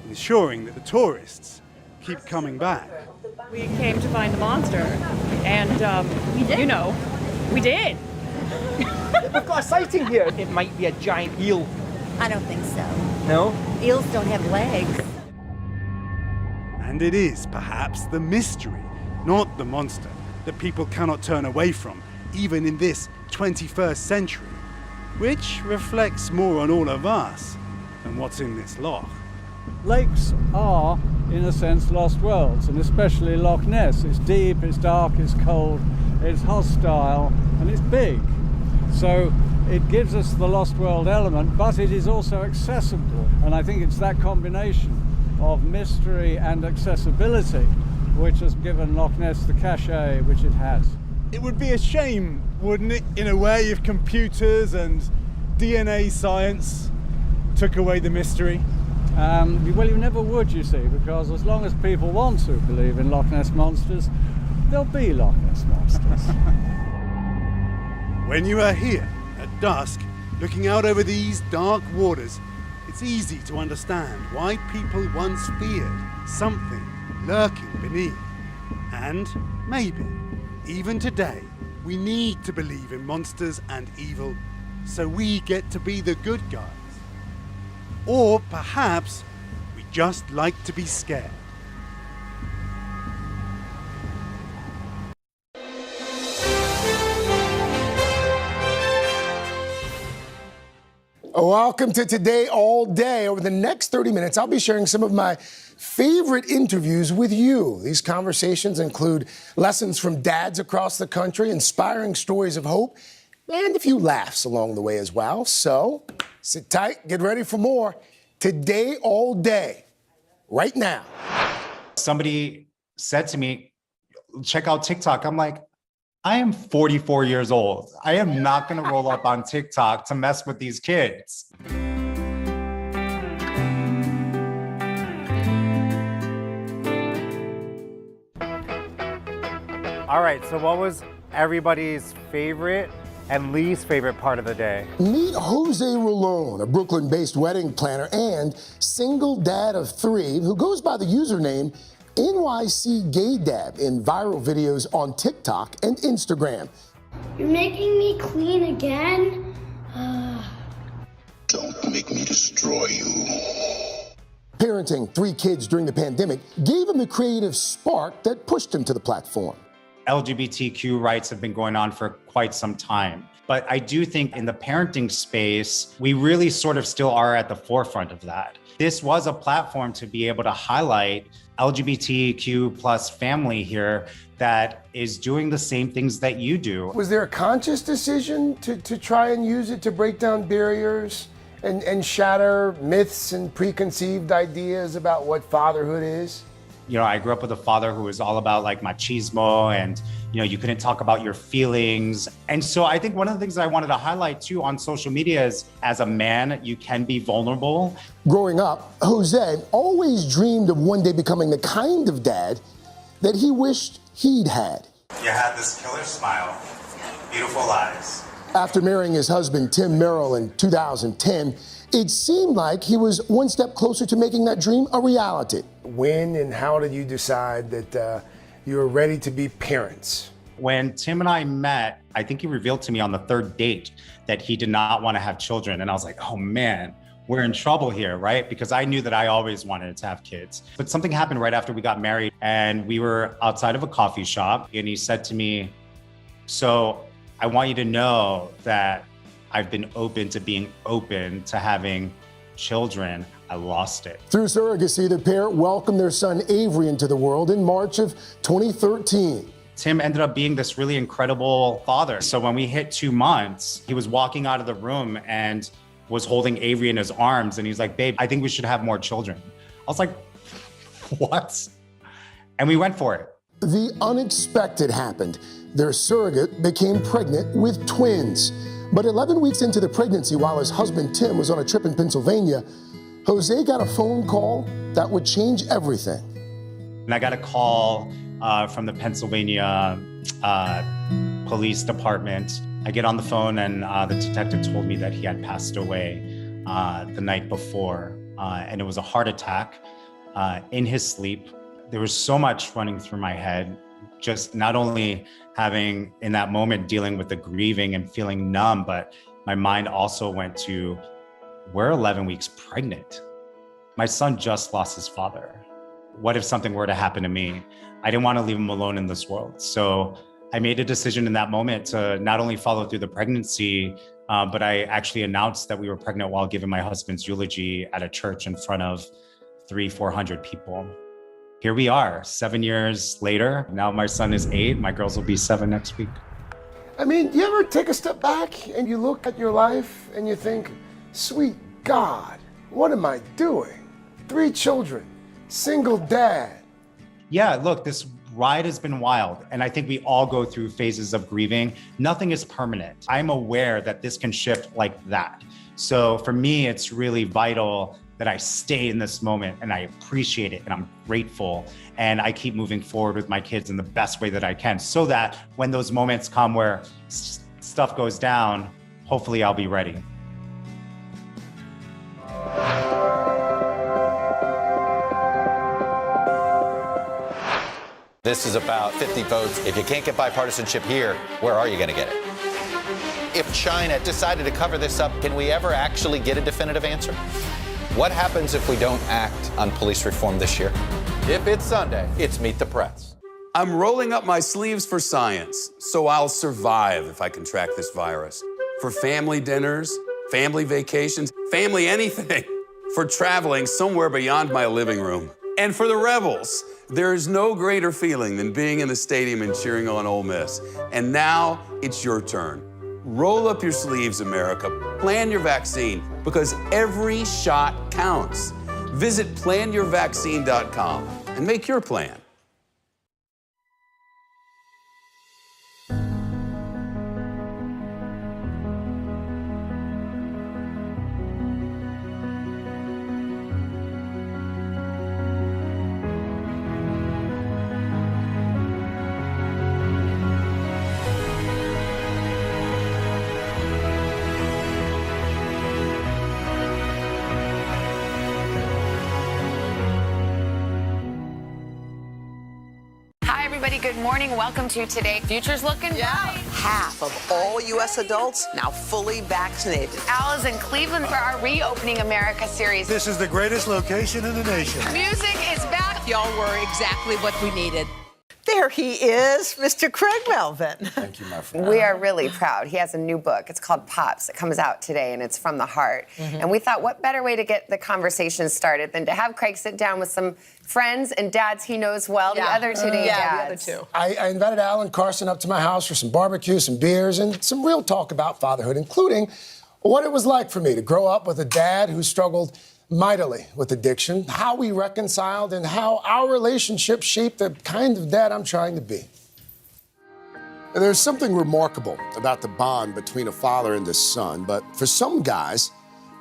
ensuring that the tourists keep coming back. We came to find the monster, and we did. You know, we did. We've got a sighting here. It might be a giant eel. I don't think so. No? Eels don't have legs. And it is perhaps the mystery, not the monster, that people cannot turn away from, even in this 21st century, which reflects more on all of us than what's in this loch. Lakes are, in a sense, lost worlds, and especially Loch Ness. It's deep, it's dark, it's cold, it's hostile, and it's big. So it gives us the lost world element, but it is also accessible. And I think it's that combination of mystery and accessibility which has given Loch Ness the cachet which it has. It would be a shame, wouldn't it, in a way, if computers and DNA science took away the mystery? Well, you never would, you see, because as long as people want to believe in Loch Ness monsters, there'll be Loch Ness monsters. When you are here at dusk, looking out over these dark waters, it's easy to understand why people once feared something lurking beneath. And maybe, even today, we need to believe in monsters and evil so we get to be the good guys. Or perhaps we just like to be scared. Welcome to Today All Day. Over the next 30 minutes, I'll be sharing some of my favorite interviews with you. These conversations include lessons from dads across the country, inspiring stories of hope, and a few laughs along the way as well. So sit tight, get ready for more Today All Day, right now. Somebody said to me, check out TikTok. I'm like, I am 44 years old. I am not gonna roll up on TikTok to mess with these kids. All right, so what was everybody's favorite and least favorite part of the day? Meet Jose Rolón, a Brooklyn-based wedding planner and single dad of 3 who goes by the username NYC Gay Dad in viral videos on TikTok and Instagram. You're making me clean again? Don't make me destroy you. Parenting 3 kids during the pandemic gave him the creative spark that pushed him to the platform. LGBTQ rights have been going on for quite some time. But I do think in the parenting space, we really sort of still are at the forefront of that. This was a platform to be able to highlight LGBTQ plus family here that is doing the same things that you do. Was there a conscious decision to try and use it to break down barriers and shatter myths and preconceived ideas about what fatherhood is? You know, I grew up with a father who was all about like machismo and, you know, you couldn't talk about your feelings. And so I think one of the things that I wanted to highlight too on social media is as a man, you can be vulnerable. Growing up, Jose always dreamed of one day becoming the kind of dad that he wished he'd had. You had this killer smile, beautiful eyes. After marrying his husband, Tim Merrill, in 2010, it seemed like he was one step closer to making that dream a reality. When and how did you decide that you were ready to be parents? When Tim and I met, I think he revealed to me on the 3rd date that he did not want to have children. And I was like, oh man, we're in trouble here, right? Because I knew that I always wanted to have kids. But something happened right after we got married and we were outside of a coffee shop and he said to me, so I want you to know that I've been open to being open to having children. I lost it. Through surrogacy, the pair welcomed their son Avery into the world in March of 2013. Tim ended up being this really incredible father. So when we hit 2 months, he was walking out of the room and was holding Avery in his arms. And he's like, babe, I think we should have more children. I was like, what? And we went for it. The unexpected happened. Their surrogate became pregnant with twins. But 11 weeks into the pregnancy, while his husband Tim was on a trip in Pennsylvania, Jose got a phone call that would change everything. And I got a call from the Pennsylvania police department. I get on the phone and the detective told me that he had passed away the night before. And it was a heart attack in his sleep. There was so much running through my head, just not only having in that moment dealing with the grieving and feeling numb, but my mind also went to, we're 11 weeks pregnant. My son just lost his father. What if something were to happen to me? I didn't want to leave him alone in this world. So I made a decision in that moment to not only follow through the pregnancy, but I actually announced that we were pregnant while giving my husband's eulogy at a church in front of 300-400 people. Here we are, 7 years later. Now my son is 8, my girls will be 7 next week. I mean, you ever take a step back and you look at your life and you think, sweet God, what am I doing? 3 children, single dad. Yeah, look, this ride has been wild. And I think we all go through phases of grieving. Nothing is permanent. I'm aware that this can shift like that. So for me, it's really vital that I stay in this moment and I appreciate it and I'm grateful and I keep moving forward with my kids in the best way that I can so that when those moments come where stuff goes down, hopefully I'll be ready. This is about 50 votes. If you can't get bipartisanship here, where are you going to get it? If China decided to cover this up, can we ever actually get a definitive answer? What happens if we don't act on police reform this year? If it's Sunday, it's Meet the Press. I'm rolling up my sleeves for science, so I'll survive if I can track this virus. For family dinners, family vacations, family anything. For traveling somewhere beyond my living room. And for the Rebels, there is no greater feeling than being in the stadium and cheering on Ole Miss. And now it's your turn. Roll up your sleeves, America. Plan your vaccine, because every shot counts. Visit planyourvaccine.com and make your plan. Good morning. Welcome to Today. Future's looking bright. Half of all U.S. adults now fully vaccinated. Al is in Cleveland for our Reopening America series. This is the greatest location in the nation. Music is back. Y'all were exactly what we needed. There he is, Mr. Craig Melvin. Thank you, my friend. We are really proud. He has a new book. It's called Pops. It comes out today, and it's from the heart. And we thought, what better way to get the conversation started than to have Craig sit down with some friends and dads he knows well, the other two dads. The other two. I invited Al and Carson up to my house for some barbecue, some beers, and some real talk about fatherhood, including what it was like for me to grow up with a dad who struggled mightily with addiction, how we reconciled, and how our relationship shaped the kind of dad I'm trying to be. There's something remarkable about the bond between a father and his son, but for some guys,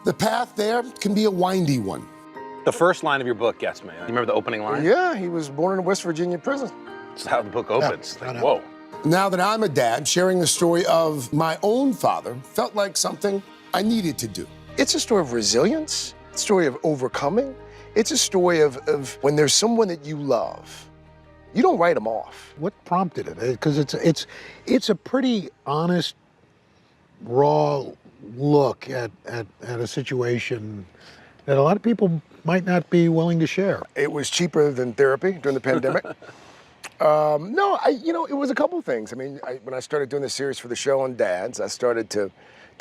the path there can be a windy one. The first line of your book gets me. You remember the opening line? Yeah, he was born in a West Virginia prison. That's how the book opens. Yeah, whoa. Now that I'm a dad, sharing the story of my own father felt like something I needed to do. It's a story of resilience. Story of overcoming. It's a story of when there's someone that you love, you don't write them off. What prompted it? Because it's a pretty honest, raw look at a situation that a lot of people might not be willing to share. It was cheaper than therapy during the pandemic. No, it was a couple of things. I mean, when I started doing this series for the show on dads, I started to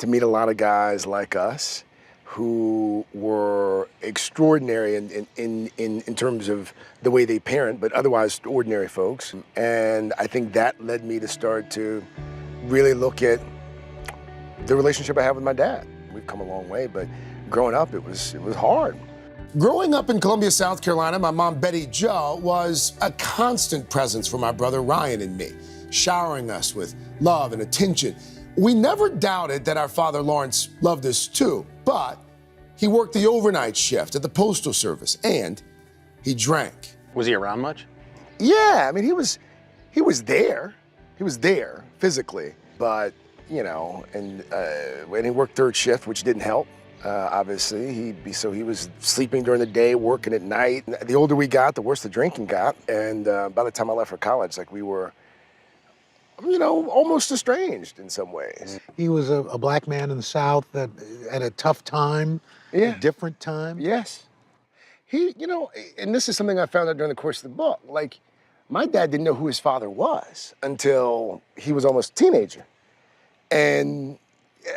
meet a lot of guys like us who were extraordinary in terms of the way they parent, but otherwise ordinary folks. And I think that led me to start to really look at the relationship I have with my dad. We've come a long way, but growing up, it was hard. Growing up in Columbia, South Carolina, my mom, Betty Jo, was a constant presence for my brother Ryan and me, showering us with love and attention. We never doubted that our father Lawrence loved us too, but he worked the overnight shift at the Postal Service and he drank. Was he around much? Yeah, I mean, he was there. He was there physically, but, and when he worked third shift, which didn't help, Obviously, he was sleeping during the day, working at night. The older we got, the worse the drinking got. And by the time I left for college, like we were, almost estranged in some ways. He was a black man in the South that at a tough time, a different time. Yes. He, and this is something I found out during the course of the book. Like, my dad didn't know who his father was until he was almost a teenager. And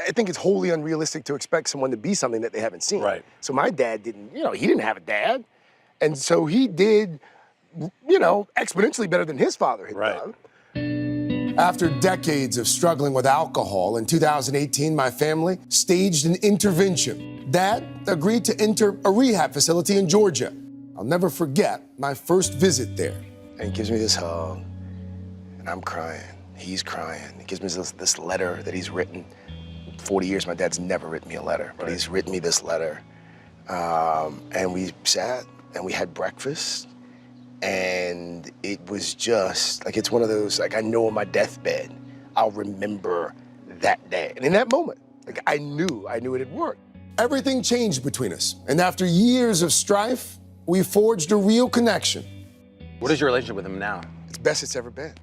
I think it's wholly unrealistic to expect someone to be something that they haven't seen. Right. So my dad didn't, he didn't have a dad. And so he did, exponentially better than his father had done. After decades of struggling with alcohol, in 2018, my family staged an intervention. Dad agreed to enter a rehab facility in Georgia. I'll never forget my first visit there. And he gives me this hug, and I'm crying. He's crying. He gives me this letter that he's written. 40 years, my dad's never written me a letter, but he's written me this letter. And we sat, and we had breakfast, and it was just, like, it's one of those, like, I know on my deathbed, I'll remember that day. And in that moment, like, I knew it had worked. Everything changed between us, and after years of strife, we forged a real connection. What is your relationship with him now? It's the best it's ever been.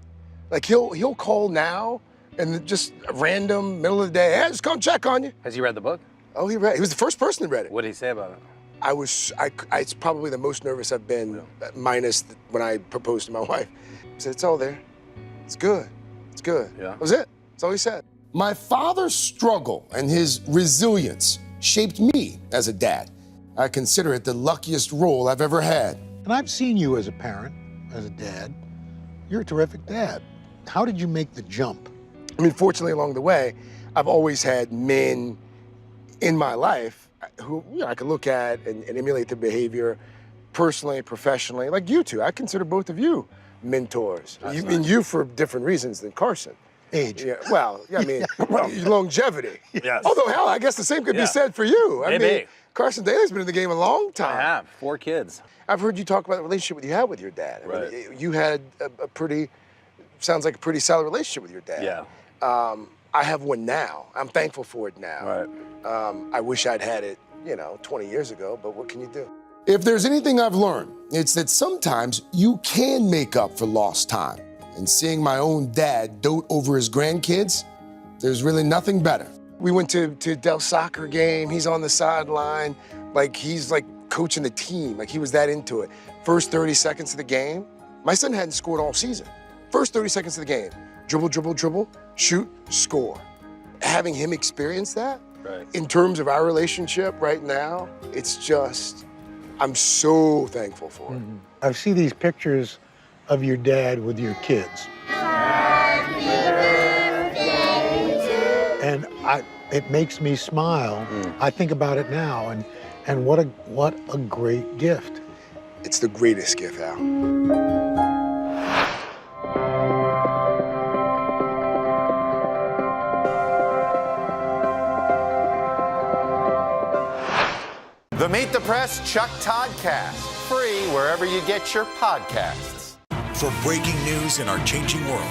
Like, he'll call now, and just a random, middle of the day, hey, just come check on you. Has he read the book? Oh, he was the first person that read it. What did he say about it? It's probably the most nervous I've been, minus when I proposed to my wife. He said, it's all there. It's good. It's good. Yeah. That was it. That's all he said. My father's struggle and his resilience shaped me as a dad. I consider it the luckiest role I've ever had. And I've seen you as a parent, as a dad. You're a terrific dad. How did you make the jump? I mean, fortunately, along the way, I've always had men in my life who I could look at and emulate their behavior personally, professionally, like you two. I consider both of you mentors. You for different reasons than Carson. Age. Yeah, well, I mean, longevity. Yes. Although, hell, I guess the same could be said for you. I mean, Carson Daly's been in the game a long time. I have 4 kids. I've heard you talk about the relationship you had with your dad. I mean, you had a pretty, sounds like a pretty solid relationship with your dad. Yeah. I have one now. I'm thankful for it now. Right. I wish I'd had it, 20 years ago, but what can you do? If there's anything I've learned, it's that sometimes you can make up for lost time. And seeing my own dad dote over his grandkids, there's really nothing better. We went to Dell's soccer game. He's on the sideline. Like, he's like coaching the team. Like, he was that into it. First 30 seconds of the game, my son hadn't scored all season. First 30 seconds of the game, dribble, dribble, dribble, shoot, score. Having him experience that, in terms of our relationship right now, it's just, I'm so thankful for it. I see these pictures of your dad with your kids. And it makes me smile. I think about it now, and what a great gift. It's the greatest gift, Al. The Meet the Press Chuck Todd Cast, free wherever you get your podcasts. For breaking news in our changing world,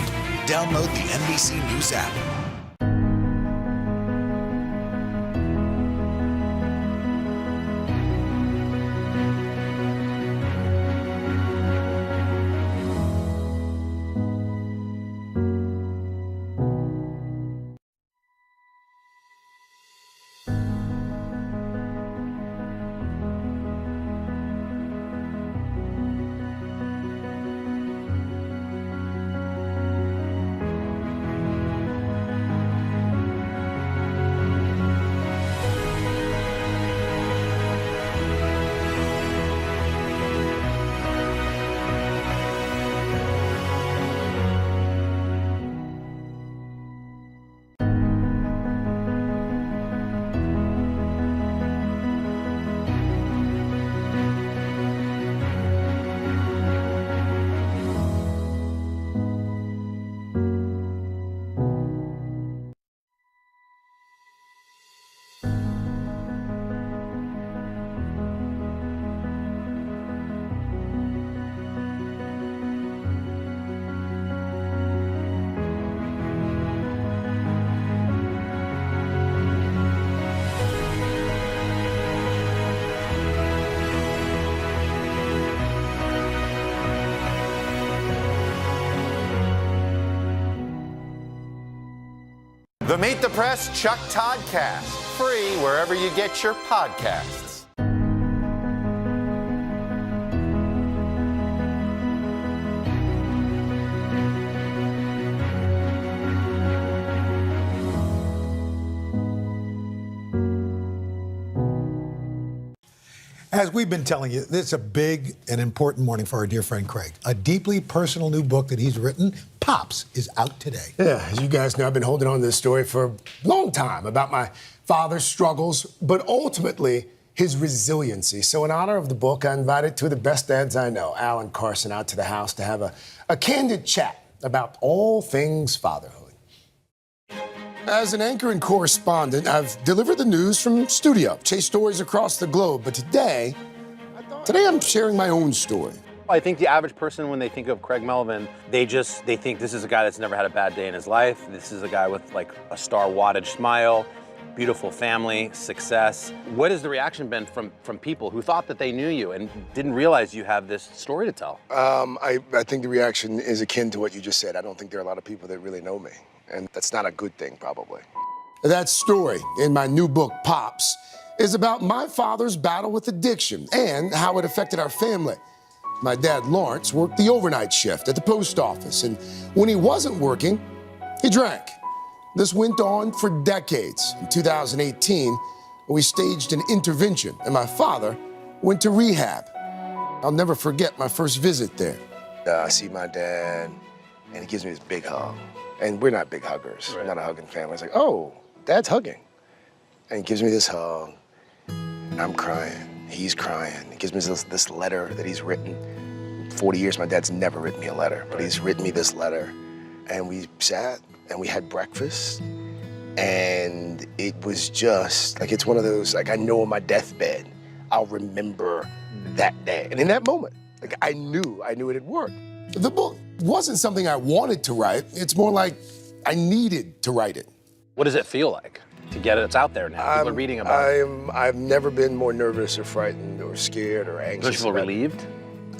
download the NBC News app. The Meet the Press Chuck Toddcast, free wherever you get your podcasts. As we've been telling you, this is a big and important morning for our dear friend Craig. A deeply personal new book that he's written, Pops, is out today. Yeah, as you guys know, I've been holding on to this story for a long time about my father's struggles, but ultimately his resiliency. So in honor of the book, I invited two of the best dads I know, Al and Carson, out to the house to have a candid chat about all things fatherhood. As an anchor and correspondent, I've delivered the news from studio, chased stories across the globe, but today I'm sharing my own story. I think the average person, when they think of Craig Melvin, they think this is a guy that's never had a bad day in his life. This is a guy with like a star wattage smile, beautiful family, success. What has the reaction been from people who thought that they knew you and didn't realize you have this story to tell? I think the reaction is akin to what you just said. I don't think there are a lot of people that really know me, and that's not a good thing, probably. That story in my new book, Pops, is about my father's battle with addiction and how it affected our family. My dad, Lawrence, worked the overnight shift at the post office, and when he wasn't working, he drank. This went on for decades. In 2018, we staged an intervention, and my father went to rehab. I'll never forget my first visit there. I see my dad, and he gives me this big hug. And we're not big huggers. We're not a hugging family. It's like, oh, Dad's hugging. And he gives me this hug, and I'm crying. He's crying. He gives me this letter that he's written. 40 years, my dad's never written me a letter, but he's written me this letter. And we sat, and we had breakfast, and it was just, like, it's one of those, like, I know on my deathbed, I'll remember that day. And in that moment, like, I knew it had worked. The book wasn't something I wanted to write. It's more like I needed to write it. What does it feel like to get it? It's out there now. People are reading about it. I've never been more nervous or frightened or scared or anxious. Don't you feel relieved?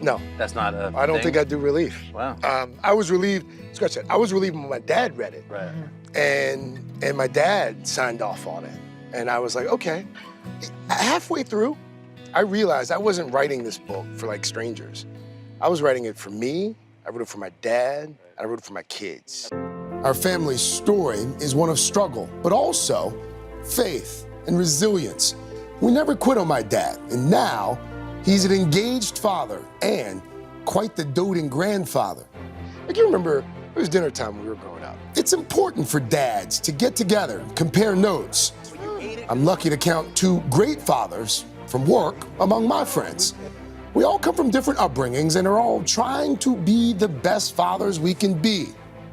No. That's not a I don't thing? think I do relief. Wow. I was relieved, scratch that, I was relieved when my dad read it. Right. And my dad signed off on it. And I was like, okay. Halfway through, I realized I wasn't writing this book for like strangers. I was writing it for me, I wrote it for my dad, I wrote it for my kids. Our family's story is one of struggle, but also faith and resilience. We never quit on my dad, and now he's an engaged father and quite the doting grandfather. Like, you remember, it was dinner time when we were growing up. It's important for dads to get together and compare notes. I'm lucky to count two great fathers from work among my friends. We all come from different upbringings and are all trying to be the best fathers we can be.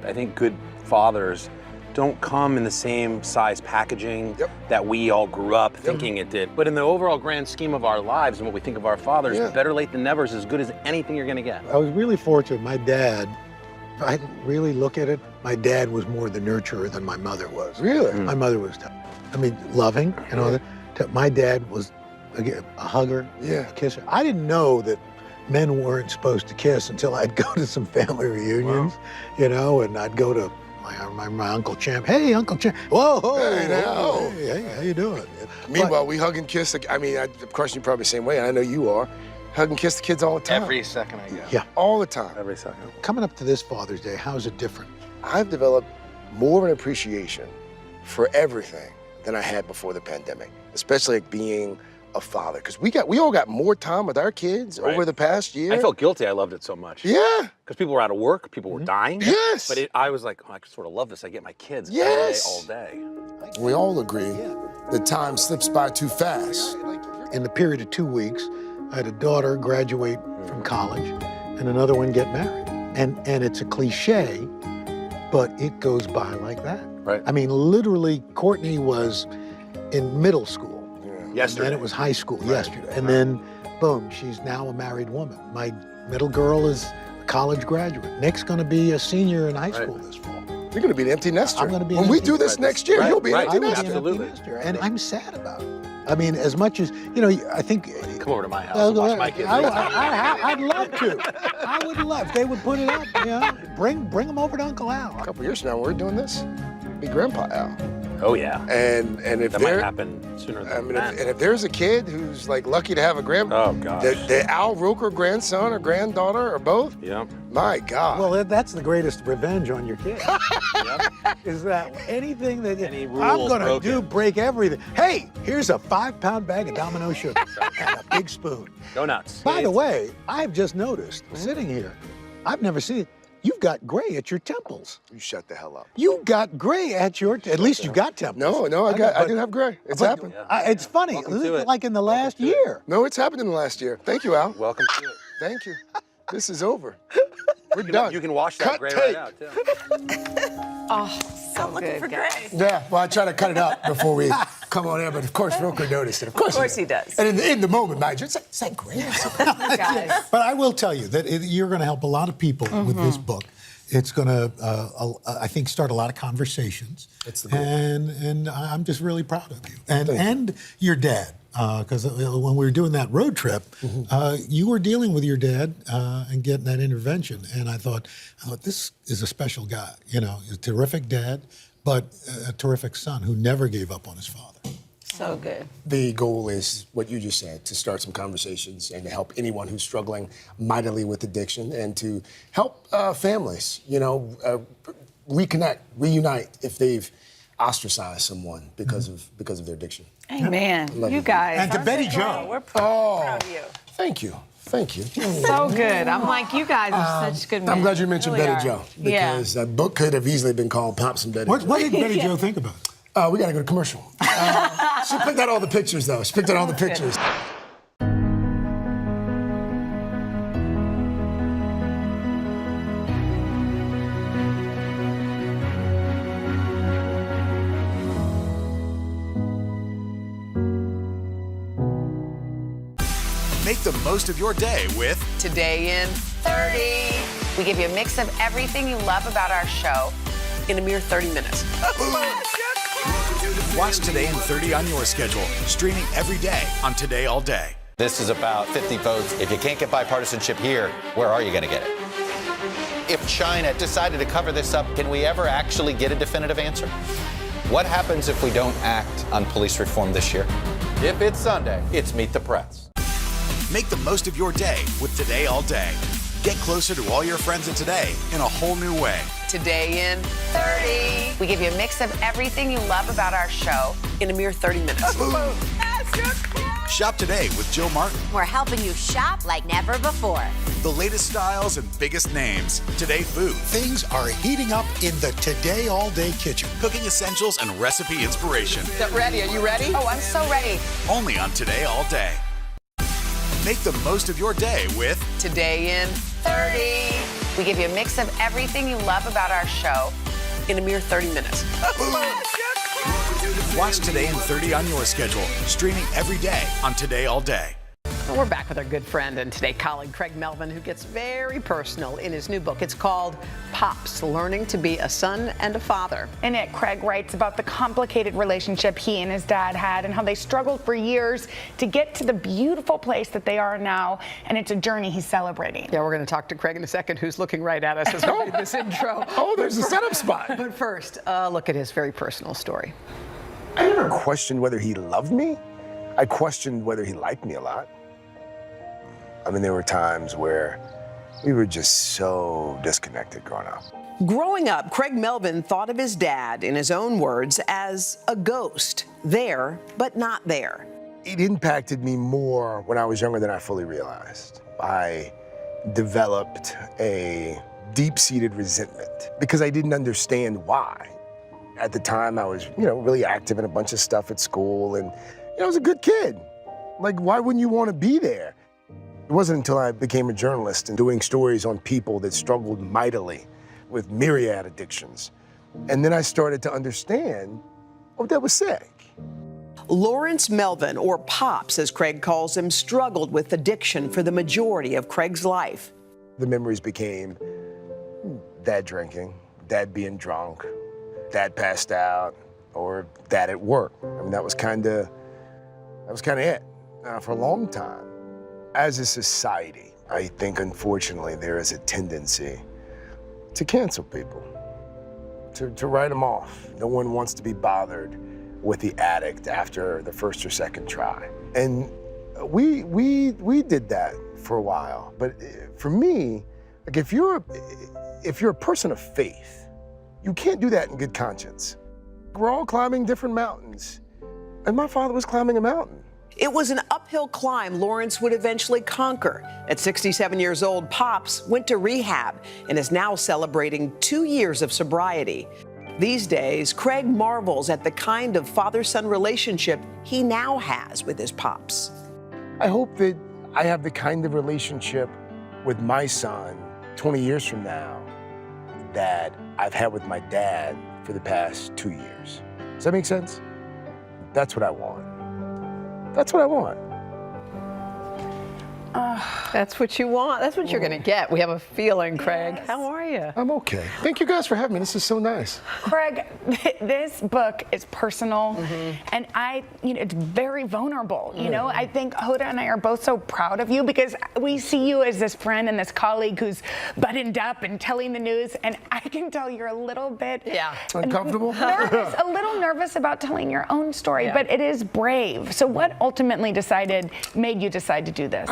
I think good fathers don't come in the same size packaging that we all grew up thinking it did. But in the overall grand scheme of our lives and what we think of our fathers, better late than never is as good as anything you're gonna get. I was really fortunate. My dad, if I really look at it, my dad was more the nurturer than my mother was. Really? My mother was tough. I mean, loving and all that. My dad was, again, a hugger, a kisser. I didn't know that men weren't supposed to kiss until I'd go to some family reunions, you know, and I'd go to my Uncle Champ. Hey, Uncle Champ. Whoa, Hey, now. Hey, how you doing? Meanwhile, we hug and kiss. I mean, of course, you're probably the same way, and I know you are. Hug and kiss the kids all the time. Every second I get. Yeah. All the time. Every second. Coming up to this Father's Day, how is it different? I've developed more of an appreciation for everything than I had before the pandemic, especially like being a father, because we all got more time with our kids over the past year. I felt guilty. I loved it so much. Yeah. Because people were out of work, people were dying. Yes. But I was like, oh, I sort of love this. I get my kids all day. We all agree that time slips by too fast. In the period of 2 weeks, I had a daughter graduate from college and another one get married. And it's a cliche, but it goes by like that. Right. I mean, literally, Courtney was in middle school. Yesterday. And then it was high school yesterday. And then, boom, she's now a married woman. My middle girl is a college graduate. Nick's going to be a senior in high school this fall. You're going to be an empty nester. I'm going to be when we do this next year, you'll be an empty nester. Absolutely. And I'm sad about it. I mean, as much as, you know, I think... Come over to my house and watch my kids. I'd love to. I would love. They would put it up, you know. Bring them over to Uncle Al. A couple years from now, we're doing this. be Grandpa Al. Oh yeah. And if that might happen sooner than that. And if there's a kid who's like lucky to have a Oh gosh. the Al Roker grandson or granddaughter or both. Yep. My God. Well, that's the greatest revenge on your kid. Is that anything that Any I'm rules going to broken. do, break everything. Hey, here's a 5-pound bag of Domino sugar and a big spoon. Go nuts. By the way, I've just noticed, sitting here, I've never seen it. You've got gray at your temples. You shut the hell up. You've got gray at your, at least you got temples. No, I do have gray. It's happened. It's funny, Welcome to it. like in the last year. No, it's happened in the last year. Thank you, Al. Welcome to it. Thank you. This is over. We're You done. You can wash that Cut gray tape. right out too. Oh, so I'm looking good, for guys. Gray. Yeah, well, I try to cut it out before we come on air, but of course Roker noticed it. Of course he does. And in the moment, mind you, it's like gray. Guys. But I will tell you that you're going to help a lot of people with this book. It's going to, I think, start a lot of conversations. That's the goal. And I'm just really proud of you. And your dad, because when we were doing that road trip, you were dealing with your dad and getting that intervention. And I thought, this is a special guy. You know, a terrific dad, but a terrific son who never gave up on his father. So good. The goal is what you just said, to start some conversations and to help anyone who's struggling mightily with addiction and to help families, reconnect, reunite if they've ostracized someone because of their addiction. Amen. Love You you. guys. And to Betty Jo. We're proud of you. Thank you. Thank you. So good. I'm like, you guys are such good men. I'm glad you mentioned Really Betty are. Jo, because that book could have easily been called Pops and Betty Jo. What did Betty Jo think about it? We got to go to commercial. She picked out all the pictures, though. She picked out all the pictures. Make the most of your day with Today in 30. We give you a mix of everything you love about our show in a mere 30 minutes. Watch Today in 30 on your schedule, streaming every day on Today All Day. This is about 50 votes. If you can't get bipartisanship here, where are you going to get it? If China decided to cover this up, can we ever actually get a definitive answer? What happens if we don't act on police reform this year? If it's Sunday, it's Meet the Press. Make the most of your day with Today All Day. Get closer to all your friends at Today in a whole new way. Today in 30. We give you a mix of everything you love about our show in a mere 30 minutes. Shop today with Jill Martin. We're helping you shop like never before. The latest styles and biggest names. Today Food. Things are heating up in the Today All Day kitchen. Cooking essentials and recipe inspiration. Get ready. Are you ready? Oh, I'm so ready. Only on Today All Day. Make the most of your day with Today in 30. We give you a mix of everything you love about our show in a mere 30 minutes. Watch Today in 30 on your schedule, streaming every day on Today All Day. Well, we're back with our good friend and today colleague Craig Melvin, who gets very personal in his new book. It's called Pops, Learning to be a Son and a Father. In it, Craig writes about the complicated relationship he and his dad had and how they struggled for years to get to the beautiful place that they are now, and it's a journey he's celebrating. Yeah, we're going to talk to Craig in a second, who's looking right at us as we read this intro. Oh, there's a setup spot. But first, look at his very personal story. I never questioned whether he loved me. I questioned whether he liked me a lot. I mean, there were times where we were just so disconnected growing up. Growing up, Craig Melvin thought of his dad, in his own words, as a ghost, there, but not there. It impacted me more when I was younger than I fully realized. I developed a deep-seated resentment because I didn't understand why. At the time, I was, really active in a bunch of stuff at school, and, I was a good kid. Like, why wouldn't you want to be there? It wasn't until I became a journalist and doing stories on people that struggled mightily with myriad addictions. And then I started to understand, that was sick. Lawrence Melvin, or Pops as Craig calls him, struggled with addiction for the majority of Craig's life. The memories became dad drinking, dad being drunk, dad passed out, or dad at work. I mean, that was kind of it for a long time. As a society, I think, unfortunately, there is a tendency to cancel people, to write them off. No one wants to be bothered with the addict after the first or second try. And we did that for a while. But for me, like if you're a person of faith, you can't do that in good conscience. We're all climbing different mountains, and my father was climbing a mountain. It was an uphill climb Lawrence would eventually conquer. At 67 years old, Pops went to rehab and is now celebrating 2 years of sobriety. These days, Craig marvels at the kind of father-son relationship he now has with his Pops. I hope that I have the kind of relationship with my son 20 years from now that I've had with my dad for the past 2 years. Does that make sense? That's what I want. That's what I want. That's what you want. That's what you're going to get. We have a feeling, Craig. Yes. How are you? I'm okay. Thank you guys for having me. This is so nice. Craig, this book is personal, and it's very vulnerable. You know, I think Hoda and I are both so proud of you because we see you as this friend and this colleague who's buttoned up and telling the news, and I can tell you're a little bit uncomfortable, a little nervous about telling your own story, but it is brave. So, what ultimately made you decide to do this?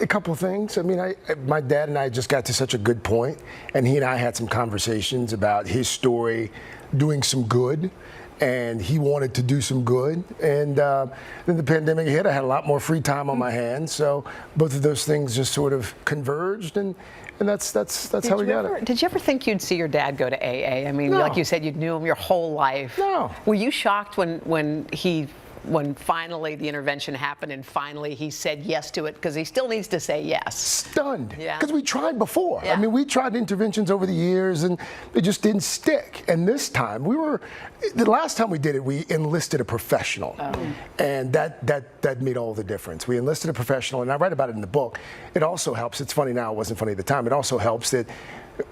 A couple of things. I mean, my dad and I just got to such a good point, and he and I had some conversations about his story doing some good, and he wanted to do some good. And then the pandemic hit. I had a lot more free time on my hands, so both of those things just sort of converged, and that's how we got it. Did you ever think you'd see your dad go to AA? I mean, No. like you said, you knew him your whole life. No. Were you shocked when finally the intervention happened and finally he said yes to it? Because he still needs to say yes. Stunned. Yeah. Because we tried before. Yeah. I mean, we tried interventions over the years and it just didn't stick. And this time, the last time we did it, we enlisted a professional. And that made all the difference. We enlisted a professional, and I write about it in the book. It also helps, it's funny now, it wasn't funny at the time, it also helps that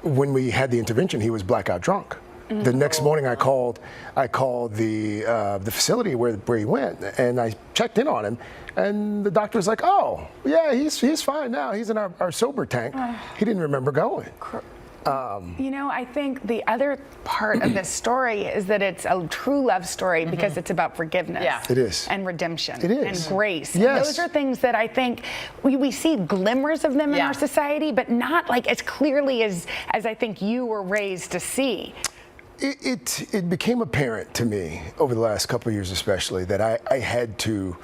when we had the intervention, he was blackout drunk. The next morning, I called the facility where he went, and I checked in on him, and the doctor was like, "Oh, yeah, he's fine now. He's in our sober tank." He didn't remember going. I think the other part of this story is that it's a true love story because it's about forgiveness. Yeah. It is. And redemption. It is. And grace. Yes. Those are things that I think we see glimmers of them in our society, but not like as clearly as I think you were raised to see. It became apparent to me over the last couple of years, especially, that I had to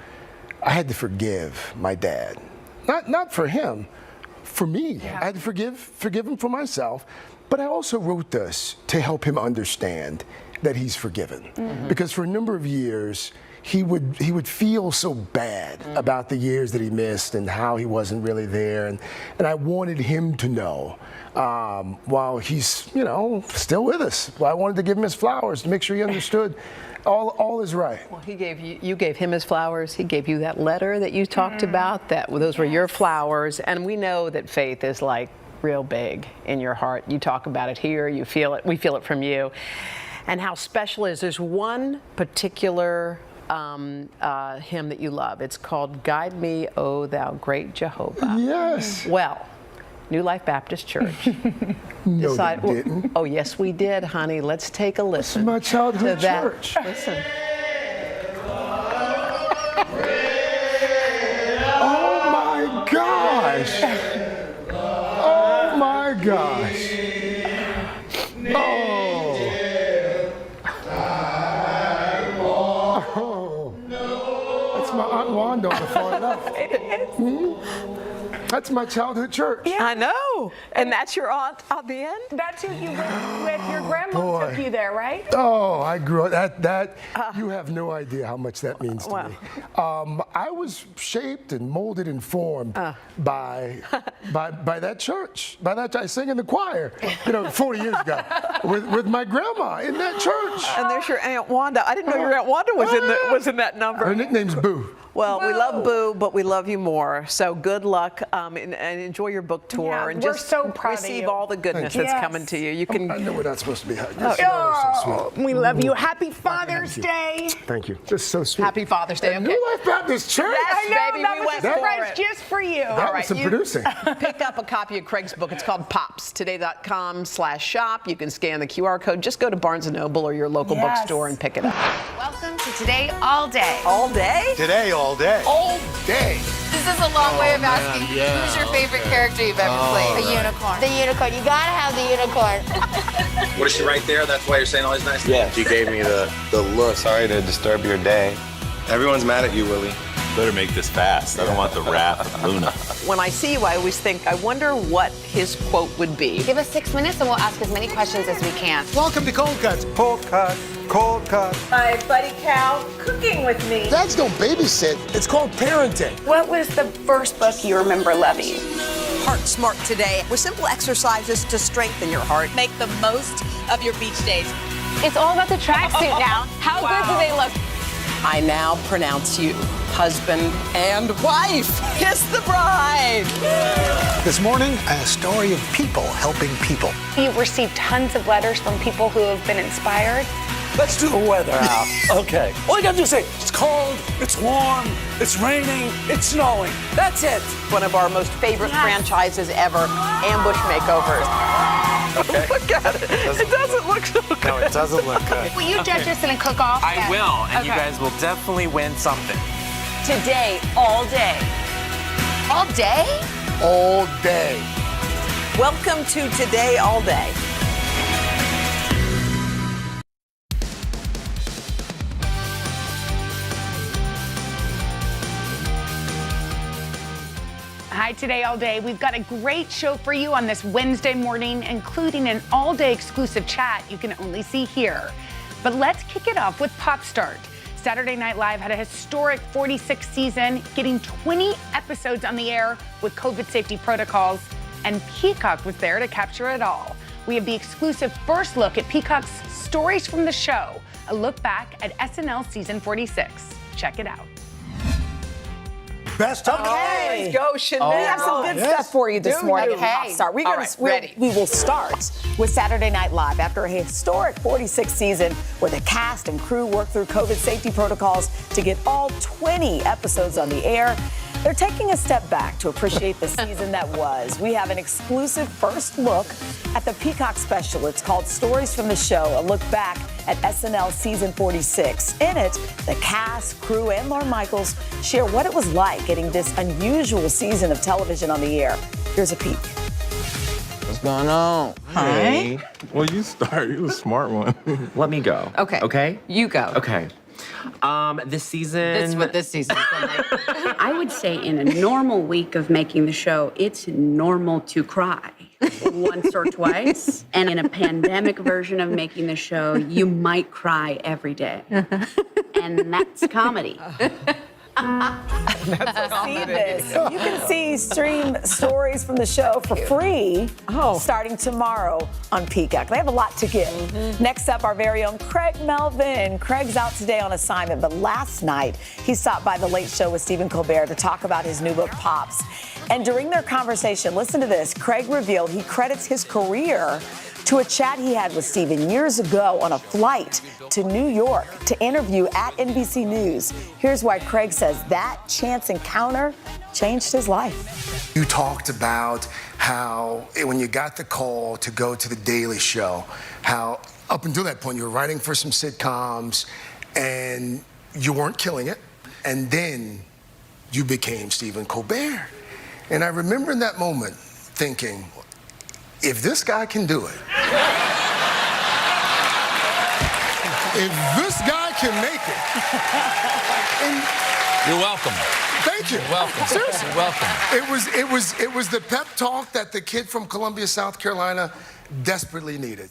forgive my dad, not for him, for me. I had to forgive him for myself, but I also wrote this to help him understand that he's forgiven, because for a number of years he would feel so bad about the years that he missed and how he wasn't really there, and I wanted him to know. While he's, still with us. I wanted to give him his flowers to make sure he understood all is right. Well, you gave him his flowers. He gave you that letter that you talked about. Those were your flowers. And we know that faith is like real big in your heart. You talk about it here. You feel it. We feel it from you. And how special it is. There's one particular hymn that you love. It's called "Guide Me, O Thou Great Jehovah." Yes. Well, New Life Baptist Church. No, they didn't. Oh, yes, we did, honey. Let's take a listen. It's my childhood to that. church. Listen. Oh my gosh! Oh my gosh! That's my Aunt Wanda on the far left. That's my childhood church. Yeah. I know. And that's your aunt at the end? That's who you went with. Your grandma took you there, right? Oh, I grew up. You have no idea how much that means to me. I was shaped and molded and formed by that church. By that, I sang in the choir, 40 years ago with my grandma in that church. And there's your Aunt Wanda. I didn't know your Aunt Wanda was in that number. Her nickname's Boo. Well, we love Boo, but we love you more. So good luck and enjoy your book tour. Yeah, and we're just so proud of receive you. all the goodness Thank you. that's coming to you. You can. I know we're not supposed to be hugging. Oh, we love you. Happy Father's Day. Thank you. Just so sweet. Happy Father's Day. And Okay. New Life Baptist Church. Yes, I know, baby, that we was went a for surprise it. just for you. That was some producing. Pick up a copy of Craig's book. It's called Pops. Today.com/shop. You can scan the QR code. Just go to Barnes & Noble or your local bookstore and pick it up. Welcome to Today All Day. All day? Today, all day. All day. This is a long way of asking who's your favorite character you've ever played. The unicorn. The unicorn. You gotta have the unicorn. What is she right there? That's why you're saying all these nice things? Yeah, she gave me the look. Sorry to disturb your day. Everyone's mad at you, Willie. Better make this fast. I don't want the wrath of Luna. When I see you, I always think, I wonder what his quote would be. Give us 6 minutes and we'll ask as many questions as we can. Welcome to Cold Cuts. Cold Cuts. Cold Cuts. My buddy Cal cooking with me. Dads don't babysit. It's called parenting. What was the first book you remember loving? Heart Smart Today with simple exercises to strengthen your heart. Make the most of your beach days. It's all about the tracksuit now. How good do they look? I now pronounce you husband and wife. Kiss the bride. This morning, a story of people helping people. You've received tons of letters from people who have been inspired. Let's do the weather out. Okay. All you gotta do is say, it's cold, it's warm, it's raining, it's snowing. That's it. One of our most favorite franchises ever, Ambush Makeovers. Okay. Look at it. It doesn't look so good. No, it doesn't look good. Will you judge us in a cook-off? I will, and you Okay. guys will definitely win something. Today, all day. All day? All day. Welcome to Today, all day. Hi, Today All Day. We've got a great show for you on this Wednesday morning, including an all-day exclusive chat you can only see here. But let's kick it off with Pop Start. Saturday Night Live had a historic 46th season, getting 20 episodes on the air with COVID safety protocols, and Peacock was there to capture it all. We have the exclusive first look at Peacock's Stories from the Show, a look back at SNL season 46. Check it out. Best of Okay, let's go, Chanel. We have some good stuff for you this morning in Pop Start. We will start with Saturday Night Live. After a historic 46th season where the cast and crew worked through COVID safety protocols to get all 20 episodes on the air, they're taking a step back to appreciate the season that was. We have an exclusive first look at the Peacock special. It's called Stories from the Show, a look back at SNL season 46. In it, the cast, crew, and Lorne Michaels share what it was like getting this unusual season of television on the air. Here's a peek. What's going on? Hi. Well, you start. You're the smart one. Let me go. Okay. Okay? You go. Okay. This season. This is what this season's been like. I would say in a normal week of making the show, it's normal to cry once or twice. And in a pandemic version of making the show, you might cry every day. And that's comedy. See this. You can see stream Stories from the Show for free starting tomorrow on Peacock. They have a lot to give. Next up, our very own Craig Melvin. Craig's out today on assignment, but last night he stopped by The Late Show with Stephen Colbert to talk about his new book, Pops. And during their conversation, listen to this, Craig revealed he credits his career to a chat he had with Stephen years ago on a flight to New York to interview at NBC News. Here's why Craig says that chance encounter changed his life. You talked about how when you got the call to go to The Daily Show, how up until that point you were writing for some sitcoms and you weren't killing it. And then you became Stephen Colbert. And I remember in that moment thinking, if this guy can do it, if this guy can make it, and You're welcome. thank you. You're welcome. Seriously. You're welcome. It was the pep talk that the kid from Columbia, South Carolina desperately needed.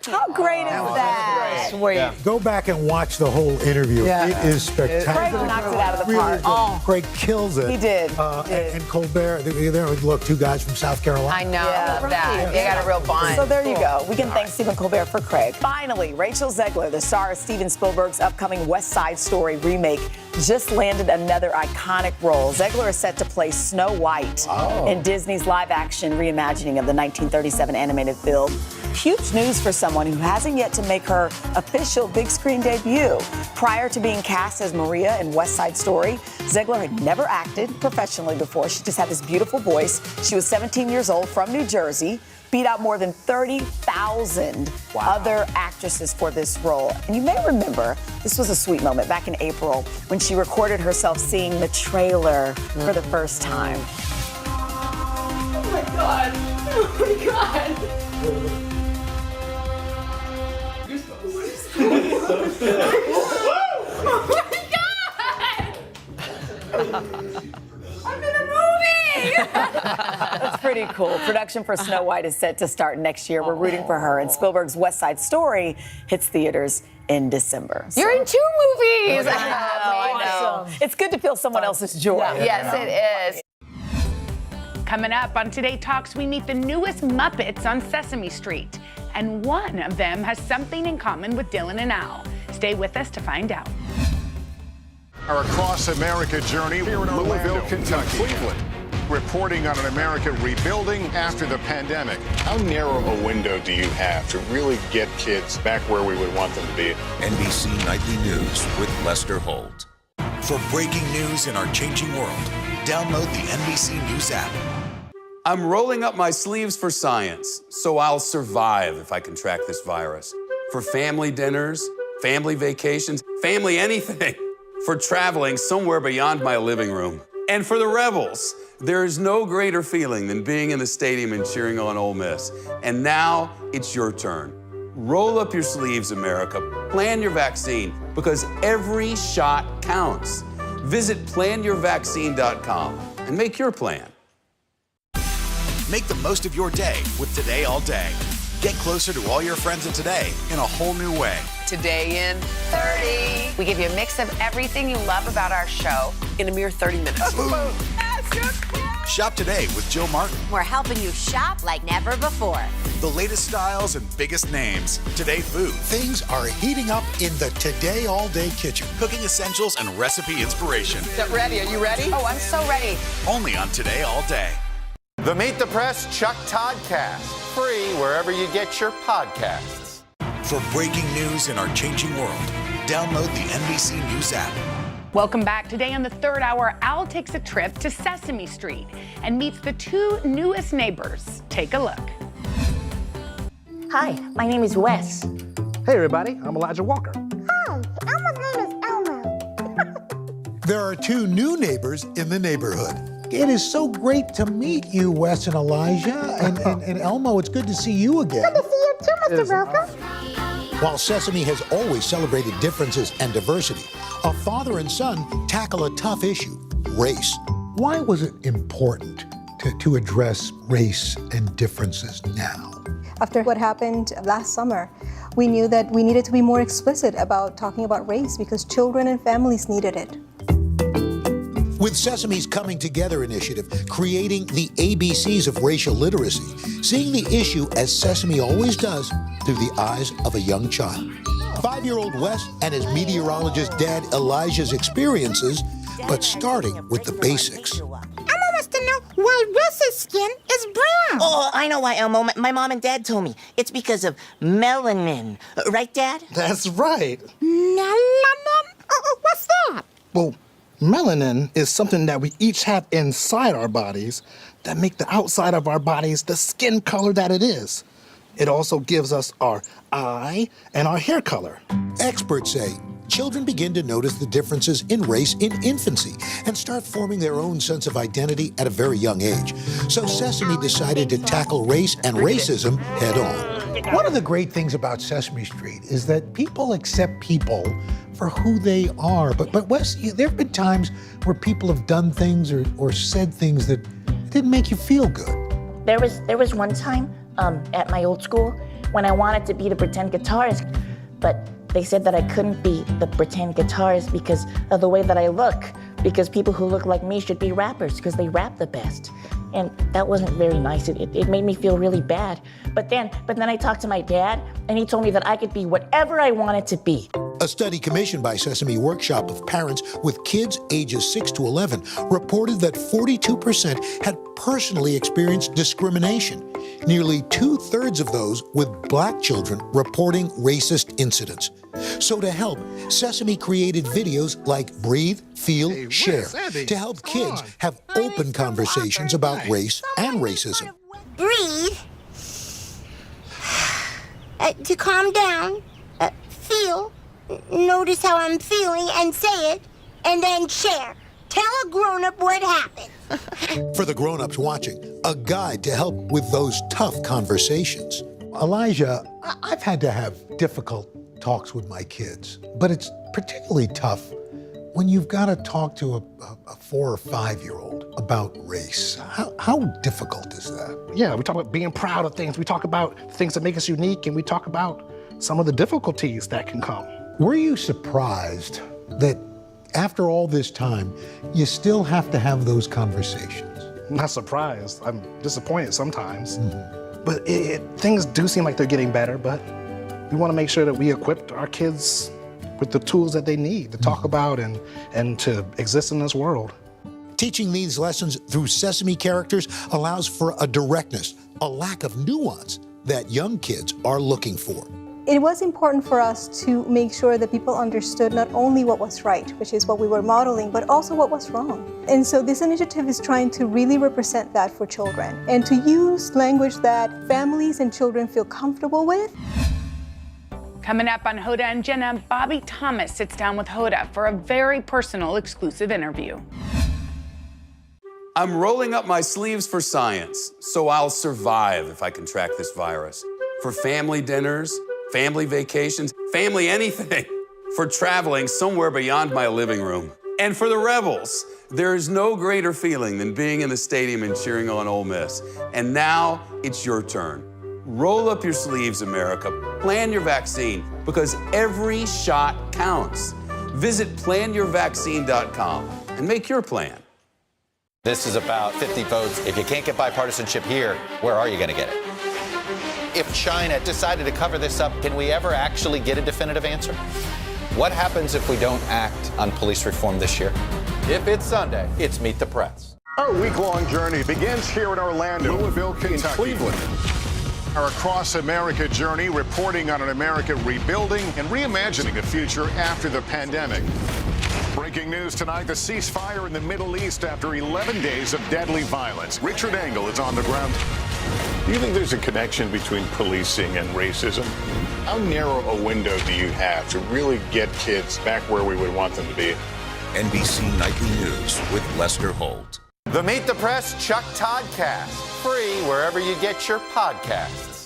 How great is that? Sweet. Go back and watch the whole interview. Yeah. It is spectacular. Craig knocked it out of the Really park. good. Oh. Craig kills it. He did. And Colbert, there look, two guys from South Carolina. I know, I love that. They got a real bond. So there you go. We can thank Stephen Colbert for Craig. Finally, Rachel Zegler, the star of Steven Spielberg's upcoming West Side Story remake, just landed another iconic role. Zegler is set to play Snow White in Disney's live-action reimagining of the 1937 animated film. Huge news for someone who hasn't yet to make her official big screen debut. Prior to being cast as Maria in West Side Story, Zegler had never acted professionally before. She just had this beautiful voice. She was 17 years old from New Jersey, beat out more than 30,000 other actresses for this role. And you may remember, this was a sweet moment back in April when she recorded herself seeing the trailer for the first time. Oh my God. Oh my God. Oh my God! I'm in a movie! That's pretty cool. Production for Snow White is set to start next year. We're rooting for her. And Spielberg's West Side Story hits theaters in December. You're in 2 movies. I know. It's good to feel someone else's joy. Yes, it is. Coming up on Today Talks, we meet the newest Muppets on Sesame Street. And one of them has something in common with Dylan and Al. Stay with us to find out. Our Across America journey here in Louisville, Kentucky. Cleveland, reporting on an America rebuilding after the pandemic. How narrow a window do you have to really get kids back where we would want them to be? NBC Nightly News with Lester Holt. For breaking news in our changing world, download the NBC News app. I'm rolling up my sleeves for science, so I'll survive if I can track this virus. For family dinners, family vacations, family anything. For traveling somewhere beyond my living room. And for the Rebels, there is no greater feeling than being in the stadium and cheering on Ole Miss. And now it's your turn. Roll up your sleeves, America. Plan your vaccine, because every shot counts. Visit planyourvaccine.com and make your plan. Make the most of your day with Today All Day. Get closer to all your friends at Today in a whole new way. Today in 30. We give you a mix of everything you love about our show in a mere 30 minutes. Shop today with Jill Martin. We're helping you shop like never before. The latest styles and biggest names. Today food. Things are heating up in the Today All Day kitchen. Cooking essentials and recipe inspiration. Get ready. Are you ready? Oh, I'm so ready. Only on Today All Day. The Meet the Press Chuck Toddcast. Free wherever you get your podcasts. For breaking news in our changing world, download the NBC News app. Welcome back. Today on the third hour, Al takes a trip to Sesame Street and meets the 2 newest neighbors. Take a look. Hi, my name is Wes. Hey everybody, I'm Elijah Walker. Hi, Elmo's name is Elmo. There are 2 new neighbors in the neighborhood. It is so great to meet you, Wes and Elijah. And Elmo, it's good to see you again. Good to see you too, Mr. Roca. While Sesame has always celebrated differences and diversity, a father and son tackle a tough issue, race. Why was it important to address race and differences now? After what happened last summer, we knew that we needed to be more explicit about talking about race because children and families needed it. With Sesame's Coming Together initiative, creating the ABCs of racial literacy, seeing the issue as Sesame always does through the eyes of a young child. 5-year-old Wes and his meteorologist dad Elijah's experiences, but starting with the basics. Elmo wants to know why Wes's skin is brown. Oh, I know why, Elmo. My mom and dad told me. It's because of melanin. Right, Dad? That's right. Melanin? What's that? Well, melanin is something that we each have inside our bodies that make the outside of our bodies the skin color that it is. It also gives us our eye and our hair color. Experts say children begin to notice the differences in race in infancy and start forming their own sense of identity at a very young age. So Sesame decided to tackle race and racism head on. One of the great things about Sesame Street is that people accept people for who they are. But Wes, there have been times where people have done things or said things that didn't make you feel good. There was one time at my old school when I wanted to be the pretend guitarist. But they said that I couldn't be the pretend guitarist because of the way that I look, because people who look like me should be rappers because they rap the best. And that wasn't very nice. It made me feel really bad. But then I talked to my dad, and he told me that I could be whatever I wanted to be. A study commissioned by Sesame Workshop of parents with kids ages 6 to 11 reported that 42% had personally experienced discrimination. Nearly 2/3 of those with black children reporting racist incidents. So to help, Sesame created videos like Breathe, Feel, Share to help kids have open conversations about race and racism. Breathe. To calm down. Feel. Notice how I'm feeling and say it. And then share. Tell a grown-up what happened. For the grown-ups watching, a guide to help with those tough conversations. Elijah, I've had to have difficult talks with my kids, but it's particularly tough when you've got to talk to a 4 or 5-year-old about race. How difficult is that? Yeah, we talk about being proud of things. We talk about things that make us unique, and we talk about some of the difficulties that can come. Were you surprised that after all this time, you still have to have those conversations? I'm not surprised. I'm disappointed sometimes. But things do seem like they're getting better, but we want to make sure that we equip our kids with the tools that they need to talk about and to exist in this world. Teaching these lessons through Sesame characters allows for a directness, a lack of nuance that young kids are looking for. It was important for us to make sure that people understood not only what was right, which is what we were modeling, but also what was wrong. And so this initiative is trying to really represent that for children and to use language that families and children feel comfortable with. Coming up on Hoda and Jenna, Bobby Thomas sits down with Hoda for a very personal, exclusive interview. I'm rolling up my sleeves for science, so I'll survive if I can track this virus. For family dinners, family vacations, family anything. For traveling somewhere beyond my living room. And for the Rebels, there is no greater feeling than being in the stadium and cheering on Ole Miss. And now it's your turn. Roll up your sleeves, America. Plan your vaccine, because every shot counts. Visit planyourvaccine.com and make your plan. This is about 50 votes. If you can't get bipartisanship here, where are you going to get it? If China decided to cover this up, can we ever actually get a definitive answer? What happens if we don't act on police reform this year? If it's Sunday, it's Meet the Press. Our week-long journey begins here in Orlando, Louisville, Kentucky, Cleveland. Our Across America journey reporting on an America rebuilding and reimagining a future after the pandemic. Breaking news tonight, the ceasefire in the Middle East after 11 days of deadly violence. Richard Engel is on the ground. Do you think there's a connection between policing and racism? How narrow a window do you have to really get kids back where we would want them to be? NBC Nightly News with Lester Holt. The Meet the Press Chuck Todd Cast, free wherever you get your podcasts.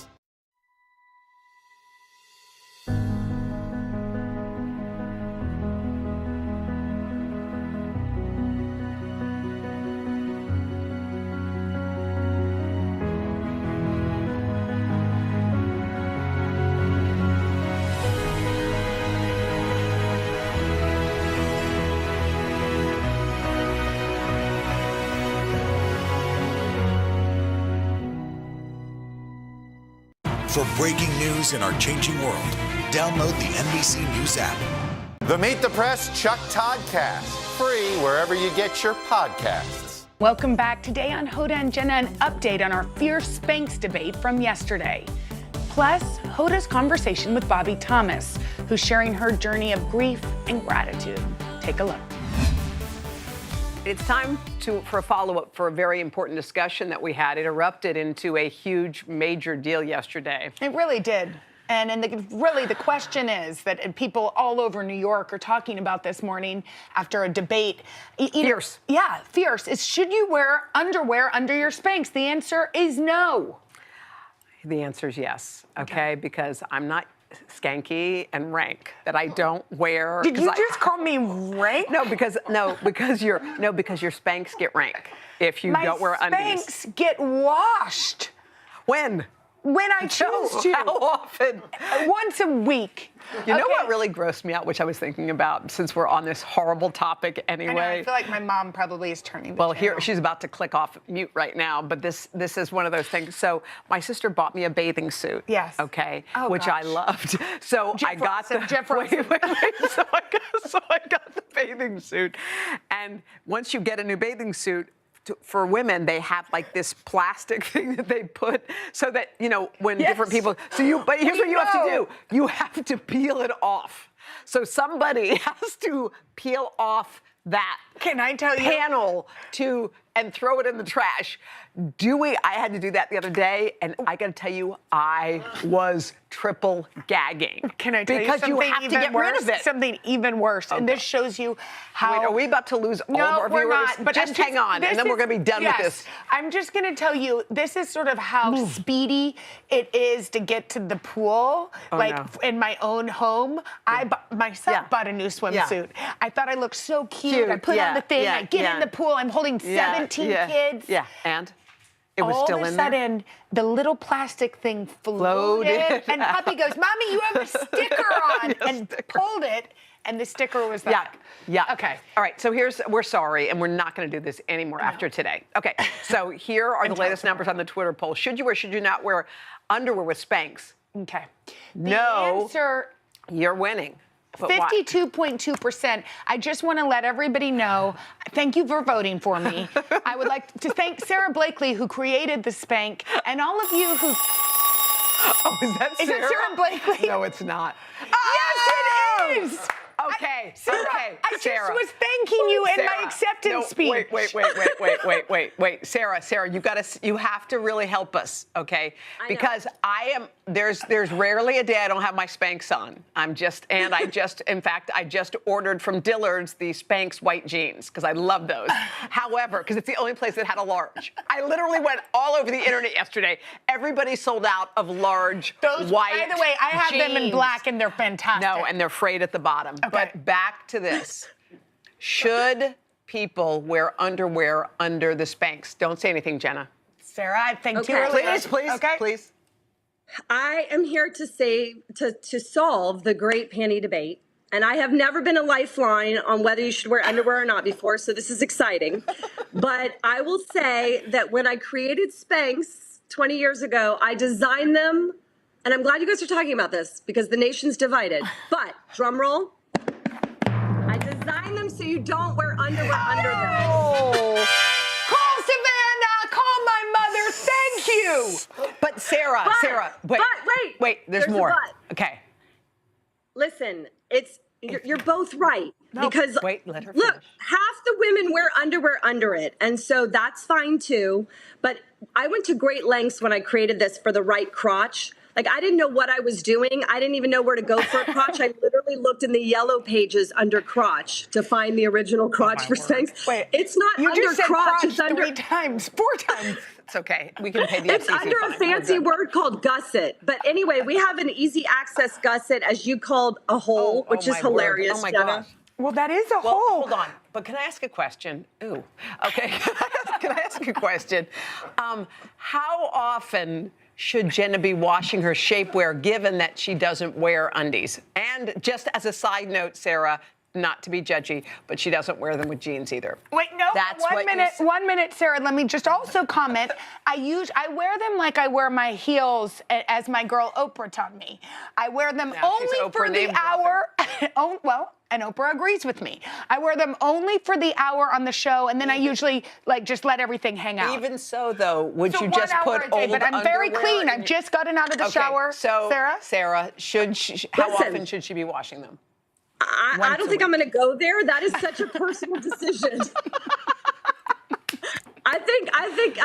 For breaking news in our changing world, download the NBC News app. The Meet the Press Chuck Todd Cast, free wherever you get your podcasts. Welcome back. Today on Hoda and Jenna, an update on our fierce Spanx debate from yesterday. Plus, Hoda's conversation with Bobby Thomas, who's sharing her journey of grief and gratitude. Take a look. It's time for a follow-up for a very important discussion that we had. It erupted into a huge, major deal yesterday. It really did. And the question is that people all over New York are talking about this morning after a debate. Fierce. Yeah, fierce. Should you wear underwear under your Spanx? The answer is no. The answer is yes, okay? Because I'm not skanky and rank, that I don't wear. Did you just call me rank? No, because your Spanx get rank if you don't wear undies. My Spanx get washed. When? When I choose to. How often? Once a week. You know what really grossed me out, which I was thinking about, since we're on this horrible topic anyway. I know, I feel like my mom probably is turning the Well, channel. here she's about to click off mute right now, but this is one of those things. So my sister bought me a bathing suit. Yes. Okay. Oh, which I gosh. loved. So I got the Jeff wait. So I got the bathing suit, and once you get a new bathing suit. For women, they have like this plastic thing that they put so that, you know, when different people. But here's what you have to do. You have to peel it off. So somebody has to peel off that Can I tell you? panel and throw it in the trash. I had to do that the other day, and I got to tell you, I was triple gagging. Can I tell because you something have to even get worse? rid of it. Something even worse. And this shows you how. Wait, are we about to lose all of our we're viewers? not. But just hang on, and then we're going to be done with this. I'm just going to tell you, this is sort of how speedy it is to get to the pool. In my own home, I myself bought a new swimsuit. I thought I looked so cute. I put on the thing. I get in the pool. I'm holding 17 kids. Yeah, and? It was all still of a in there? sudden, the little plastic thing floated. And Puppy goes, Mommy, you have a sticker on. And pulled it, and the sticker was there. Yeah. Okay. All right, so we're sorry, and we're not going to do this anymore after today. Okay, so here are the latest numbers on the Twitter poll. Should you or should you not wear underwear with Spanx? Okay. No. The answer... You're winning. But why? 52.2%. I just want to let everybody know, thank you for voting for me. I would like to thank Sarah Blakely, who created the Spank, and all of you who... Oh, is that Sarah? Is it Sarah Blakely? No, it's not. Yes, it is! Okay, Sarah, okay, I Sarah. just was thanking you in my Sarah. acceptance speech. Wait. Sarah, you have to really help us, okay? Because there's rarely a day I don't have my Spanx on. In fact, I just ordered from Dillard's the Spanx white jeans because I love those. However, because it's the only place that had a large. I literally went all over the internet yesterday. Everybody sold out of large white By the way, I have them in jeans. black and they're fantastic. No, and they're frayed at the bottom. Okay. But back to this. Should people wear underwear under the Spanx? Don't say anything, Jenna. Sarah, I thanked you earlier. Please. I am here to say, to solve the great panty debate. And I have never been a lifeline on whether you should wear underwear or not before, so this is exciting. But I will say that when I created Spanx 20 years ago, I designed them, and I'm glad you guys are talking about this because the nation's divided. But, drum roll, I designed them so you don't wear underwear under them. Call Savannah! Call my mother! Thank you! But Sarah, wait, there's more. Okay. Listen, you're both right. No, because wait, let her look, finish. half the women wear underwear under it, and so that's fine too. But I went to great lengths when I created this for the right crotch. Like, I didn't know what I was doing. I didn't even know where to go for a crotch. I literally looked in the yellow pages under crotch to find the original crotch for Spanx. Wait, it's not you under just said crotch. It's under 4 times. It's okay. We can pay the It's FCC under a fine. fancy word called gusset. But anyway, we have an easy access gusset, as you called a hole, which is my word. hilarious. Oh my Jenna. gosh. Well, that is a Well, hole. hold on. But can I ask a question? Ooh. Okay. Can I ask a question? How often should Jenna be washing her shapewear, given that she doesn't wear undies? And just as a side note, Sarah, not to be judgy, but she doesn't wear them with jeans either. Wait, no, That's one what minute, 1 minute, Sarah. Let me just also comment. I wear them like I wear my heels, as my girl Oprah taught me. I wear them Now she's only Oprah for the name hour. And Oprah agrees with me. I wear them only for the hour on the show, and then I usually just let everything hang out. Even so, though, would So you 1 just hour put a day, old but I'm very underwear clean. in I've just gotten out of the Okay, shower. So, Sarah, how Listen. often should she be washing them? I don't think I'm going to go there. That is such a personal decision. I think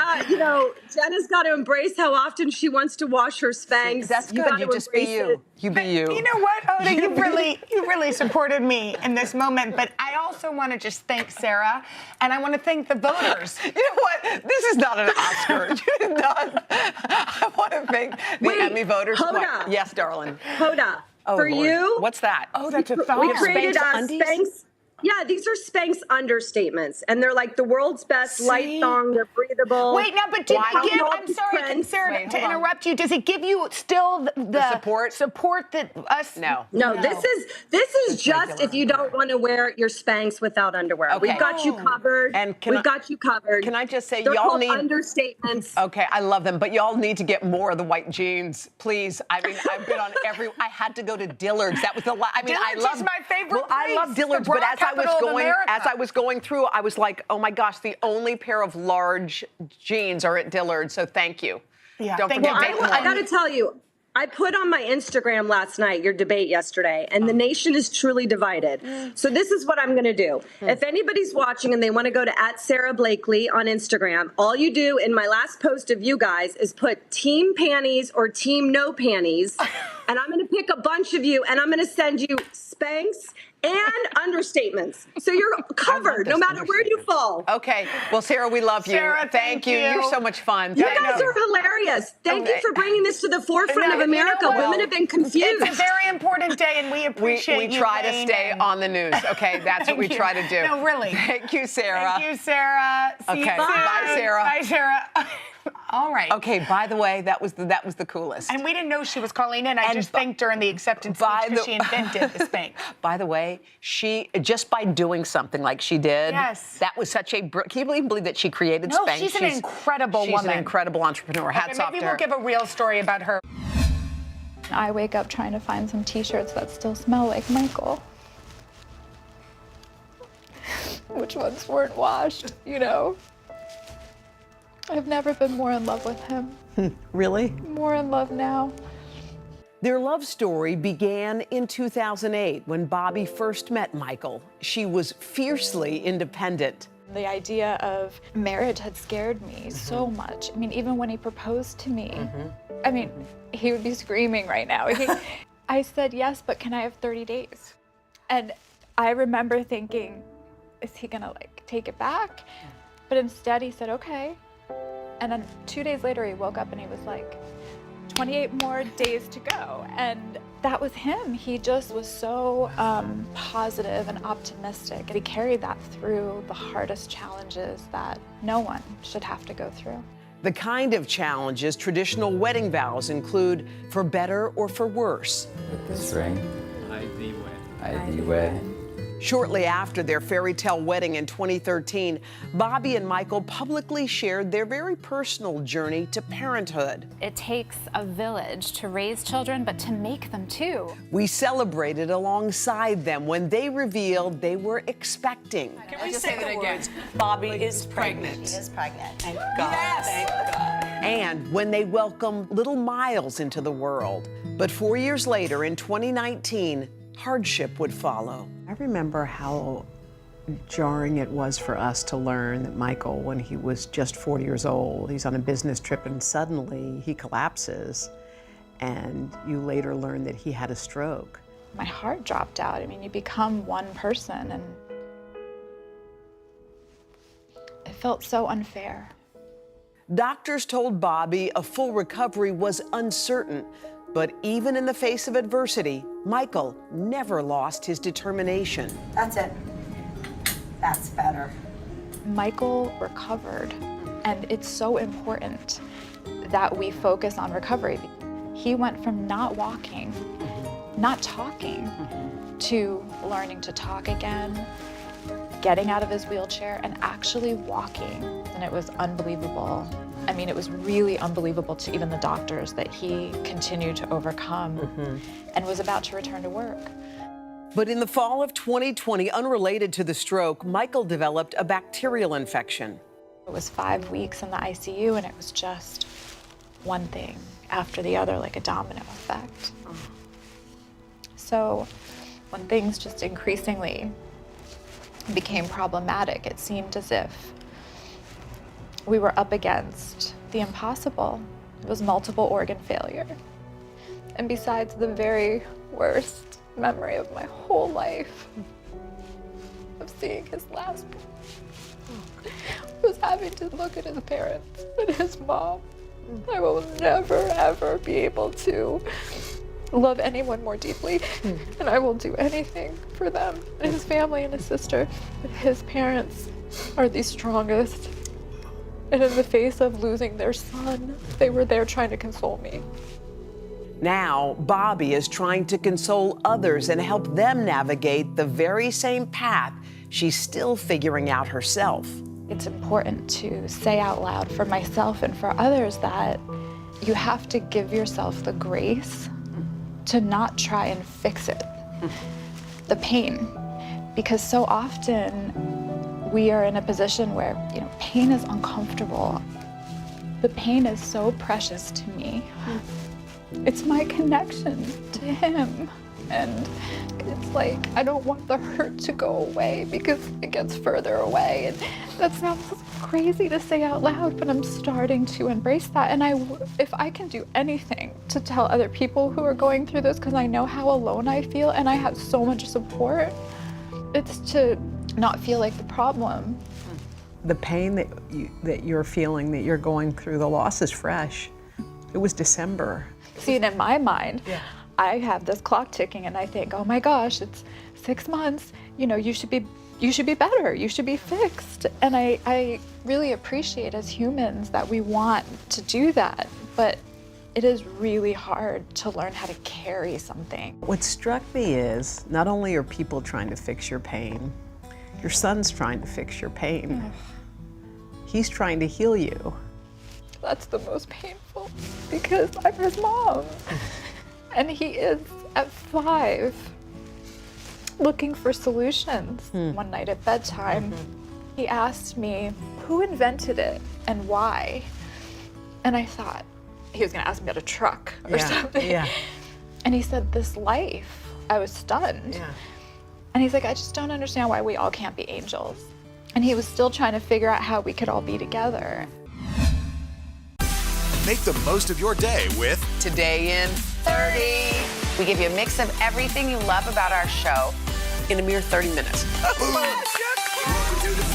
Jenna's got to embrace how often she wants to wash her Spanx. That's You good. gotta You just be embrace you. it. You be you. You know what, Hoda? You really supported me in this moment. But I also want to just thank Sarah, and I want to thank the voters. You know what? This is not an Oscar. You did not. I want to thank the Emmy voters. Hoda. What? Yes, darling. Hoda, Oh, for Lord. you. What's that? Oh, that's a thought. We created Spanx undies? Spanx Yeah, these are Spanx understatements, and they're like the world's best light thong. They're breathable. Wait, now, but did he give? I'm sorry, Prince. Sarah, to interrupt you. Does he give you still the support that us? No, this is just if you don't want to wear your Spanx without underwear. Okay. We've got you covered. And we've got you covered. Can I just say, They're y'all called need understatements. Okay, I love them, but y'all need to get more of the white jeans, please. I mean, I've been on every. I had to go to Dillard's. That was the. I mean, Dillard's I love is my favorite Well, I love place, Dillard's, the but bra as I was capital of going, America. as I was going through, I was like, oh my gosh, the only pair of large jeans are at Dillard's. So thank you. Yeah, Don't thank forget. you. I got to tell you, I put on my Instagram last night your debate yesterday, and the nation is truly divided. So this is what I'm going to do. If anybody's watching and they want to go to @SarahBlakely on Instagram, all you do in my last post of you guys is put team panties or team no panties, and I'm going to pick a bunch of you, and I'm going to send you Spanx and understatements. So you're covered no matter where you fall. Okay. Well, Sarah, we love you. Sarah, thank you. You're so much fun. You guys are hilarious. Thank you for bringing this to the forefront of America. Women have been confused. It's a very important day, and we appreciate we try to stay on the news. Okay, that's what we try to do. No, really. Thank you, Sarah. Thank you, Sarah. See you Okay. soon. Bye, Sarah. Bye, Sarah. All right. Okay. By the way, that was the coolest. And we didn't know she was calling in. I just thanked her in the acceptance speech because she invented the Spanx. By the way, she just by doing something like she did. Yes. That was such a. Can you believe that she created No, Spanx? she's an incredible She's woman. an incredible entrepreneur. Hats off maybe to her. we'll give a real story about her. I wake up trying to find some t-shirts that still smell like Michael. Which ones weren't washed, you know? I've never been more in love with him. Really? More in love now. Their love story began in 2008 when Bobby first met Michael. She was fiercely independent. The idea of marriage had scared me so much. I mean, even when he proposed to me, I mean, he would be screaming right now. I said, yes, but can I have 30 days? And I remember thinking, is he gonna like take it back? But instead he said, okay. And then 2 days later he woke up and he was like, 28 more days to go. And that was him. He just was so positive and optimistic. He carried that through the hardest challenges that no one should have to go through. The kind of challenges traditional wedding vows include for better or for worse. With this ring, I thee wed. Shortly after their fairy tale wedding in 2013, Bobby and Michael publicly shared their very personal journey to parenthood. It takes a village to raise children, but to make them too. We celebrated alongside them when they revealed they were expecting. Can we say that again? Bobby is pregnant. She is pregnant. Thank God. Yes. Thank God. And when they welcomed little Miles into the world. But 4 years later, in 2019, hardship would follow. I remember how jarring it was for us to learn that Michael, when he was just 4 years old, he's on a business trip and suddenly he collapses, and you later learn that he had a stroke. My heart dropped out. I mean, you become one person, and it felt so unfair. Doctors told Bobby a full recovery was uncertain, but even in the face of adversity, Michael never lost his determination. That's it. That's better. Michael recovered, and it's so important that we focus on recovery. He went from not walking, not talking, to learning to talk again, getting out of his wheelchair and actually walking, and it was unbelievable. I mean, it was really unbelievable to even the doctors that he continued to overcome and was about to return to work. But in the fall of 2020, unrelated to the stroke, Michael developed a bacterial infection. It was 5 weeks in the ICU, and it was just one thing after the other, like a domino effect. So when things just increasingly became problematic, it seemed as if we were up against the impossible. It was multiple organ failure. And besides the very worst memory of my whole life of seeing his last was having to look at his parents and his mom. I will never, ever be able to love anyone more deeply, and I will do anything for them and his family and his sister. But his parents are the strongest. And in the face of losing their son, they were there trying to console me. Now, Bobby is trying to console others and help them navigate the very same path she's still figuring out herself. It's important to say out loud for myself and for others that you have to give yourself the grace to not try and fix it, the pain. Because so often we are in a position where, pain is uncomfortable. The pain is so precious to me. It's my connection to him. And it's like, I don't want the hurt to go away because it gets further away. And that sounds crazy to say out loud, but I'm starting to embrace that. And if I can do anything to tell other people who are going through this, because I know how alone I feel and I have so much support, it's to not feel like the problem. The pain that you're feeling, that you're going through, the loss is fresh. It was December. See, and in my mind, I have this clock ticking and I think, oh my gosh, it's 6 months. You should be better. You should be fixed. And I really appreciate as humans that we want to do that, but it is really hard to learn how to carry something. What struck me is not only are people trying to fix your pain, your son's trying to fix your pain. He's trying to heal you. That's the most painful because I'm his mom. And he is at 5 looking for solutions. One night at bedtime, he asked me, who invented it and why? And I thought he was gonna ask me about a truck or something. And he said, this life. I was stunned. And he's like, I just don't understand why we all can't be angels. And he was still trying to figure out how we could all be together. Make the most of your day with Today in 30. We give you a mix of everything you love about our show in a mere 30 minutes.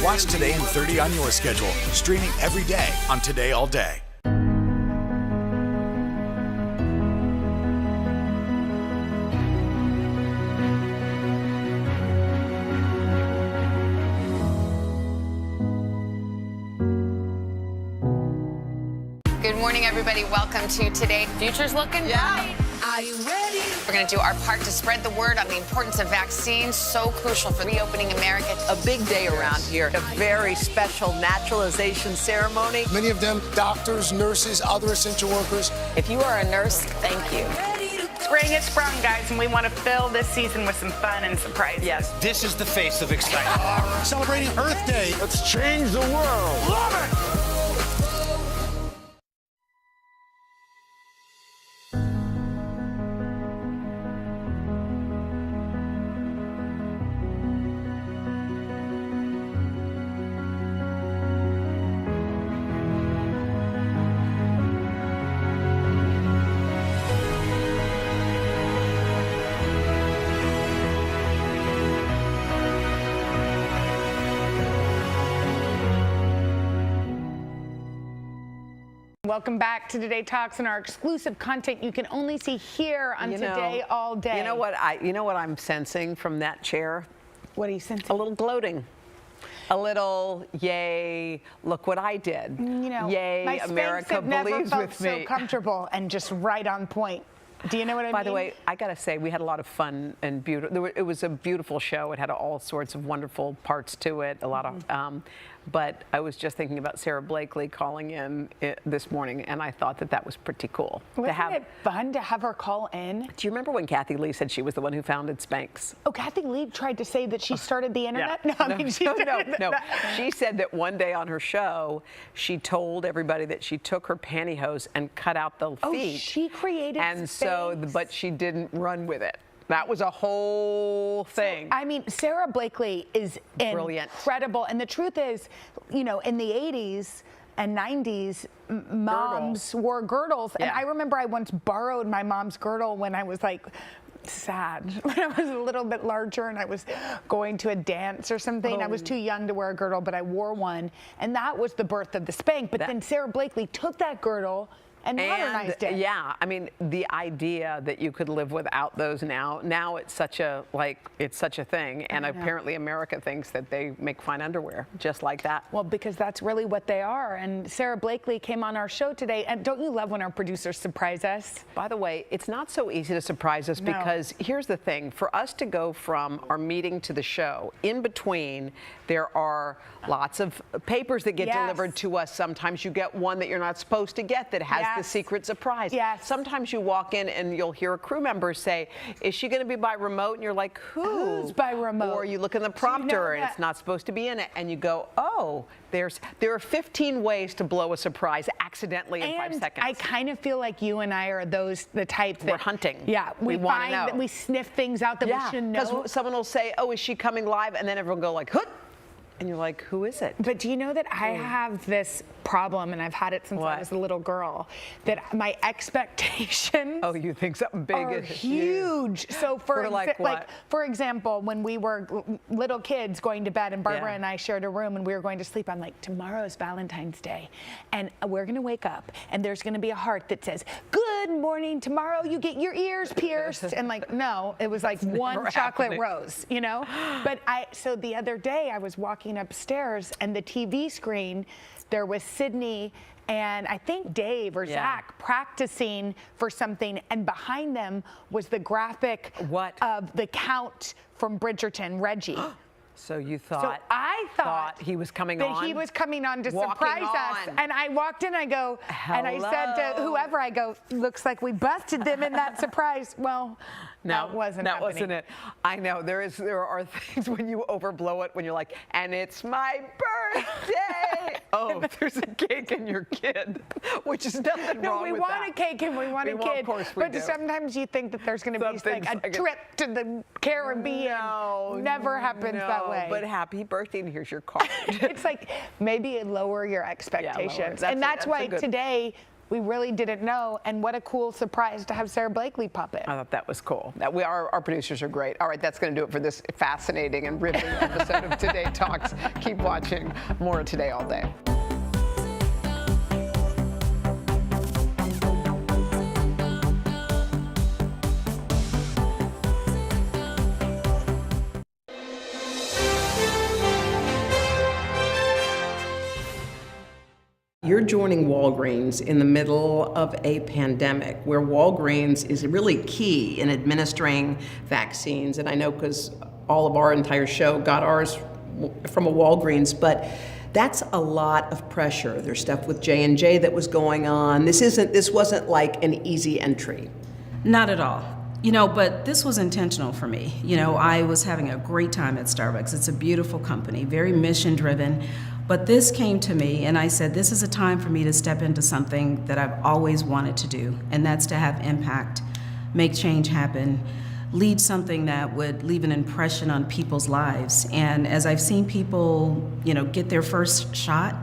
Watch Today in 30 on your schedule, streaming every day on Today All Day. Good morning, everybody. Welcome to Today. Future's looking bright. Are you ready? We're going to do our part to spread the word on the importance of vaccines, so crucial for reopening America. A big day around here, a very special naturalization ceremony. Many of them doctors, nurses, other essential workers. If you are a nurse, thank you. Spring has sprung, guys, and we want to fill this season with some fun and surprises. Yes. This is the face of excitement. Celebrating Earth Day. Let's change the world. Love it! Welcome back to Today Talks and our exclusive content you can only see here on Today All Day. You know what I'm sensing from that chair? What are you sensing? A little gloating. A little, yay, look what I did. Yay, my America Spanx have believes never with felt me. so comfortable and just right on point. Do you know what I mean? By the way, I got to say, we had a lot of fun and beautiful. It was a beautiful show. It had all sorts of wonderful parts to it. A lot of, but I was just thinking about Sarah Blakely calling in this morning, and I thought that was pretty cool. Wasn't it fun to have her call in? Do you remember when Kathy Lee said she was the one who founded Spanx? Oh, Kathy Lee tried to say that she started the internet? Yeah. No. She said that one day on her show, she told everybody that she took her pantyhose and cut out the feet. Oh, she created Spanx. But she didn't run with it. That was a whole thing. I mean, Sarah Blakely is brilliant, incredible. And the truth is, in the 80s and 90s, moms wore girdles. Yeah. And I remember I once borrowed my mom's girdle when I was like sad, when I was a little bit larger and I was going to a dance or something. I was too young to wear a girdle, but I wore one. And that was the birth of the Spanx. But then Sarah Blakely took that girdle and modernized it. Yeah, I mean, the idea that you could live without those now it's such a thing, and apparently America thinks that they make fine underwear just like that. Well, because that's really what they are. And Sarah Blakely came on our show today, and don't you love when our producers surprise us? By the way, it's not so easy to surprise us because here's the thing. For us to go from our meeting to the show, in between, there are lots of papers that get delivered to us. Sometimes you get one that you're not supposed to get that has the secret surprise. Sometimes you walk in and you'll hear a crew member say, is she going to be by remote? And you're like, who's by remote? Or you look in the prompter and it's not supposed to be in it. And you go, oh, there are 15 ways to blow a surprise accidentally in 5 seconds. I kind of feel like you and I are the type that we're hunting. Yeah, we want to find know. that we sniff things out that we should know. Because someone will say, oh, is she coming live? And then everyone will go like, hoot. And you're like, who is it? But do you know that I have this problem, and I've had it since I was a little girl, that my expectations you think something big are is huge. So for for example, when we were little kids going to bed, and Barbara and I shared a room and we were going to sleep, I'm like, tomorrow's Valentine's Day, and we're going to wake up and there's going to be a heart that says, good morning, tomorrow you get your ears pierced. And like, no, it was like one chocolate rose, you know? But so the other day I was walking upstairs, and the TV screen, there was Sydney and I think Dave or Zach practicing for something, and behind them was the graphic of the Count from Bridgerton, Reggie. So you thought? So I thought he was coming that on. he was coming on to surprise us, and I walked in. I go, and I said to whoever, I go, looks like we busted them in that surprise. Well, that wasn't it. I know there are things when you overblow it, when you're like, and it's my birthday. Oh, there's a cake in your kid, which is nothing wrong with that. No, we want a cake and we want a kid. Of course we do. Sometimes you think that there's going to be like a trip to the Caribbean. No, never happens that way. But happy birthday, and here's your card. It's like maybe lower your expectations. And that's why today we really didn't know, and what a cool surprise to have Sarah Blakely pop in. I thought that was cool. Our producers are great. All right, that's going to do it for this fascinating and riveting episode of Today Talks. Keep watching more of Today all day. You're joining Walgreens in the middle of a pandemic where Walgreens is really key in administering vaccines. And I know because all of our entire show got ours from a Walgreens, but that's a lot of pressure. There's stuff with J&J that was going on. This wasn't like an easy entry. Not at all. You know, but this was intentional for me. You know, I was having a great time at Starbucks. It's a beautiful company, very mission driven. But this came to me and I said, this is a time for me to step into something that I've always wanted to do, and that's to have impact, make change happen, lead something that would leave an impression on people's lives. And as I've seen people, you know, get their first shot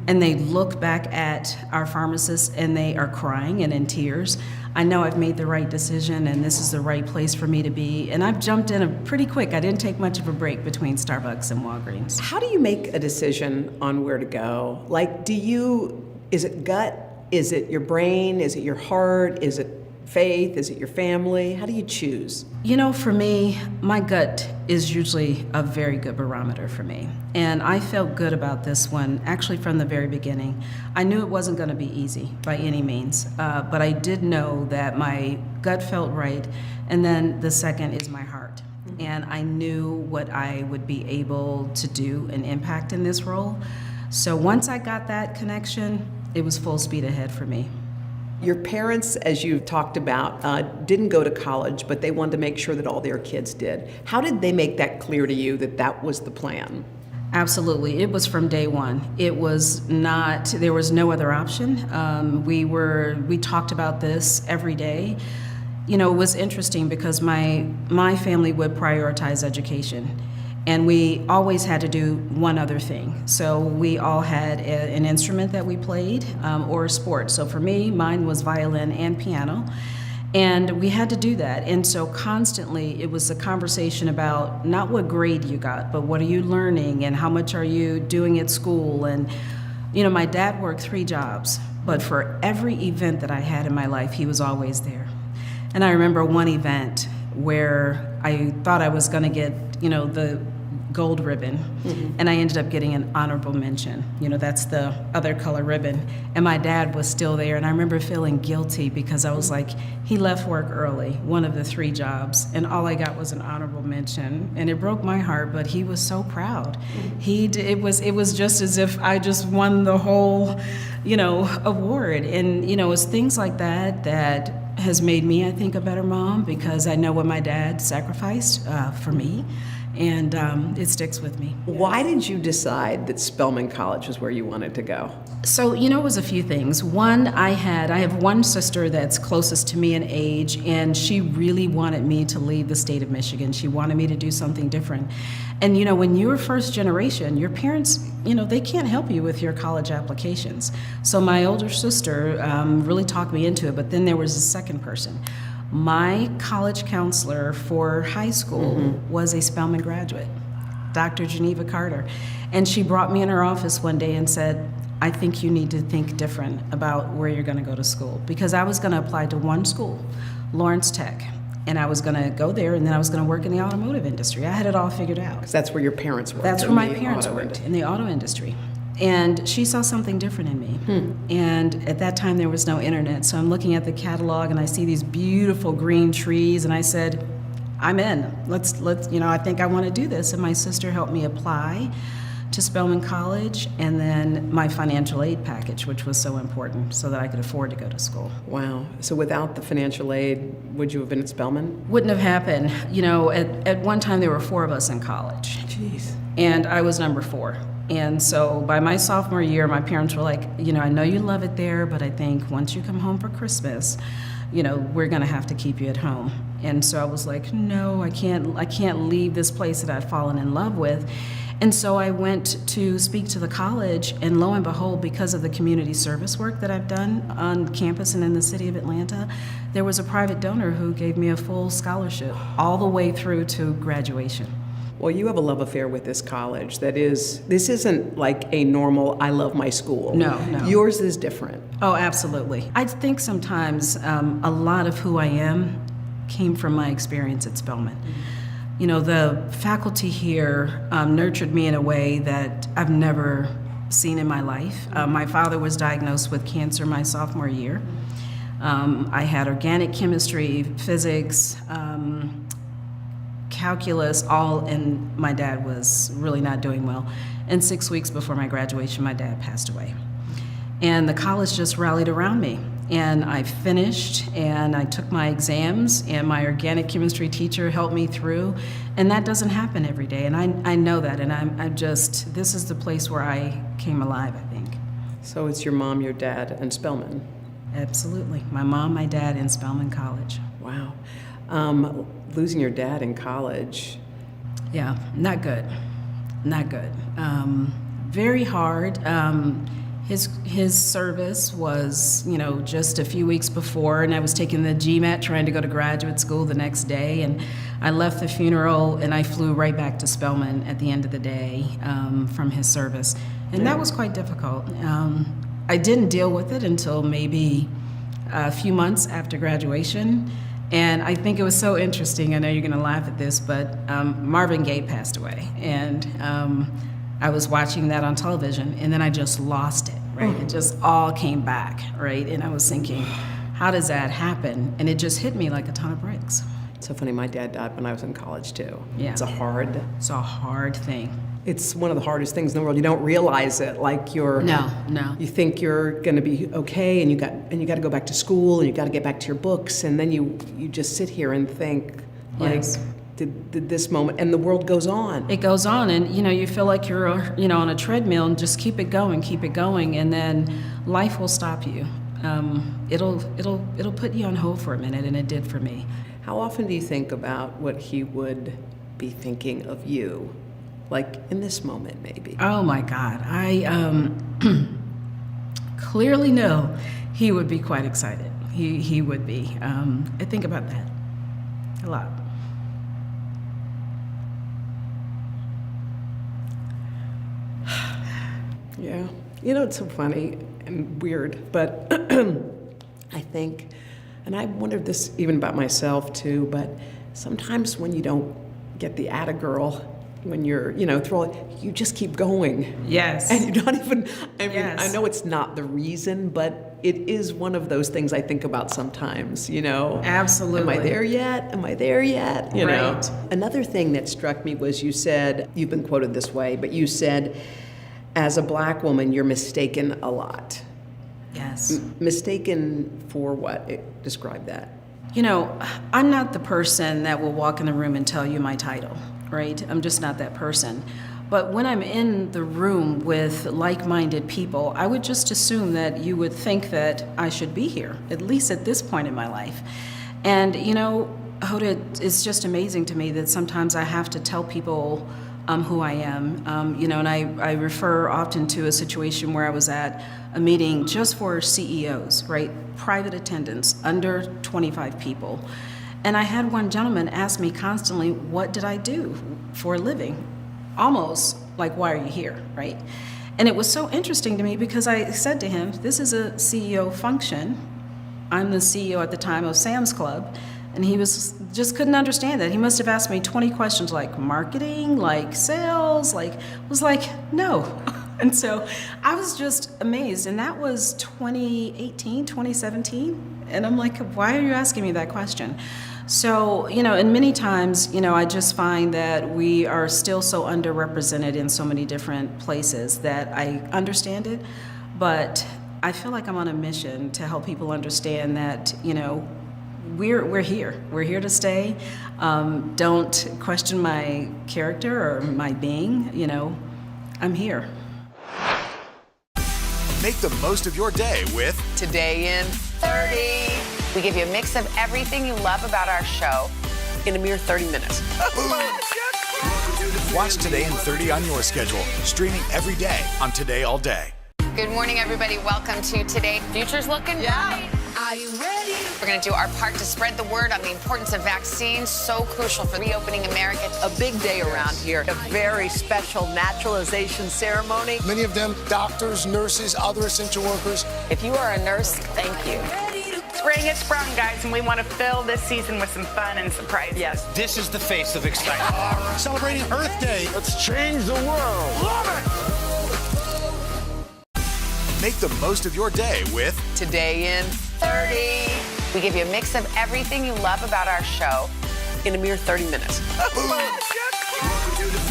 and they look back at our pharmacists and they are crying and in tears, I know I've made the right decision and this is the right place for me to be. And I've jumped in pretty quick. I didn't take much of a break between Starbucks and Walgreens. How do you make a decision on where to go? Like, is it gut? Is it your brain? Is it your heart? Is it faith? Is it your family? How do you choose? You know, for me, my gut is usually a very good barometer for me. And I felt good about this one, actually from the very beginning. I knew it wasn't going to be easy by any means, but I did know that my gut felt right. And then the second is my heart. And I knew what I would be able to do and impact in this role. So once I got that connection, it was full speed ahead for me. Your parents, as you've talked about, didn't go to college, but they wanted to make sure that all their kids did. How did they make that clear to you that that was the plan? Absolutely. It was from day one. It was not, there was no other option. We talked about this every day. You know, it was interesting because my family would prioritize education. And we always had to do one other thing. So we all had an instrument that we played or a sport. So for me, mine was violin and piano. And we had to do that. And so constantly it was a conversation about not what grade you got, but what are you learning and how much are you doing at school? And, you know, my dad worked 3 jobs. but for every event that I had in my life, he was always there. And I remember one event where I thought I was going to get, the gold ribbon, and I ended up getting an honorable mention. That's the other color ribbon. And my dad was still there, and I remember feeling guilty because I was like, he left work early, one of the 3 jobs, and all I got was an honorable mention, and it broke my heart. But he was so proud. It was just as if I just won the whole, award. And it's things like that that has made me, I think, a better mom, because I know what my dad sacrificed for me. And it sticks with me. Why did you decide that Spelman College was where you wanted to go? So, it was a few things. One, I have one sister that's closest to me in age, and she really wanted me to leave the state of Michigan. She wanted me to do something different. And, when you're first generation, your parents, they can't help you with your college applications. So my older sister really talked me into it, but then there was a second person. My college counselor for high school was a Spelman graduate, Dr. Geneva Carter. And she brought me in her office one day and said, I think you need to think different about where you're going to go to school. Because I was going to apply to one school, Lawrence Tech. And I was going to go there, and then I was going to work in the automotive industry. I had it all figured out. 'Cause that's where your parents worked. That's where my parents worked, in the auto industry. And she saw something different in me. And at that time, there was no internet. So I'm looking at the catalog, and I see these beautiful green trees, and I said, I'm in. Let's I think I want to do this. And my sister helped me apply to Spelman College, and then my financial aid package, which was so important so that I could afford to go to school. Wow. So without the financial aid, would you have been at Spelman? Wouldn't have happened. At one time, there were 4 of us in college. Jeez. And I was number 4. And so by my sophomore year, my parents were like, I know you love it there, but I think once you come home for Christmas, we're going to have to keep you at home. And so I was like, no, I can't leave this place that I'd fallen in love with. And so I went to speak to the college, and lo and behold, because of the community service work that I've done on campus and in the city of Atlanta, there was a private donor who gave me a full scholarship all the way through to graduation. Well, you have a love affair with this college. This isn't like a normal, I love my school. No. Yours is different. Oh, absolutely. I think sometimes a lot of who I am came from my experience at Spelman. The faculty here nurtured me in a way that I've never seen in my life. My father was diagnosed with cancer my sophomore year. I had organic chemistry, physics, calculus, and my dad was really not doing well. And 6 weeks before my graduation, my dad passed away. And the college just rallied around me. And I finished, and I took my exams, and my organic chemistry teacher helped me through. And that doesn't happen every day, and I know that. And this is the place where I came alive, I think. So it's your mom, your dad, and Spelman? Absolutely. My mom, my dad, and Spelman College. Wow. Losing your dad in college. Yeah, not good. Not good. Very hard. His service was, just a few weeks before, and I was taking the GMAT trying to go to graduate school the next day, and I left the funeral and I flew right back to Spelman at the end of the day from his service, and that was quite difficult. I didn't deal with it until maybe a few months after graduation, and I think it was so interesting. I know you're going to laugh at this, but Marvin Gaye passed away, and I was watching that on television, and then I just lost it, right? It just all came back, right? And I was thinking, how does that happen? And it just hit me like a ton of bricks. It's so funny, my dad died when I was in college, too. Yeah. It's a hard thing. It's one of the hardest things in the world. You don't realize it, like No. You think you're going to be okay, and you got to go back to school, and you got to get back to your books, and then you just sit here and think, Yes. Did this moment, and the world goes on. It goes on, and you feel like you're on a treadmill, and just keep it going, and then life will stop you. It'll put you on hold for a minute, and it did for me. How often do you think about what he would be thinking of you, like in this moment, maybe? Oh my God, I clearly know he would be quite excited. He would be. I think about that a lot. Yeah. It's so funny. and weird, but I think, and I wondered this even about myself too, but sometimes when you don't get the atta girl, when you're, you just keep going. Yes. And you're not even, Yes. I know it's not the reason, but it is one of those things I think about sometimes, Absolutely. Am I there yet? Am I there yet? You know? Right. Another thing that struck me was you said, you've been quoted this way, but you said, as a Black woman, you're mistaken a lot. Yes. Mistaken for what? Describe that. I'm not the person that will walk in the room and tell you my title, right? I'm just not that person. But when I'm in the room with like-minded people, I would just assume that you would think that I should be here, at least at this point in my life. And, Hoda, it's just amazing to me that sometimes I have to tell people who I am, and I refer often to a situation where I was at a meeting just for CEOs, right? Private attendance, under 25 people. And I had one gentleman ask me constantly, what did I do for a living? Almost like, why are you here, right? And it was so interesting to me because I said to him, this is a CEO function. I'm the CEO at the time of Sam's Club. And he just couldn't understand that. He must have asked me 20 questions like marketing, like sales, was like, no. And so I was just amazed. And that was 2018, 2017. And I'm like, why are you asking me that question? So, and many times, I just find that we are still so underrepresented in so many different places that I understand it. But I feel like I'm on a mission to help people understand that, we're here. We're here to stay. Don't question my character or my being. I'm here. Make the most of your day with Today in 30. We give you a mix of everything you love about our show in a mere 30 minutes. Watch Today in 30 on your schedule, streaming every day on Today All Day. Good morning, everybody. Welcome to Today. Future's looking bright. Are you ready? We're going to do our part to spread the word on the importance of vaccines, so crucial for reopening America. A big day around here, a very special naturalization ceremony. Many of them doctors, nurses, other essential workers. If you are a nurse, thank you. Spring has sprung, guys, and we want to fill this season with some fun and surprises. Yes. This is the face of excitement. Celebrating Earth Day. Let's change the world. Love it! Make the most of your day with Today in 30. We give you a mix of everything you love about our show in a mere 30 minutes.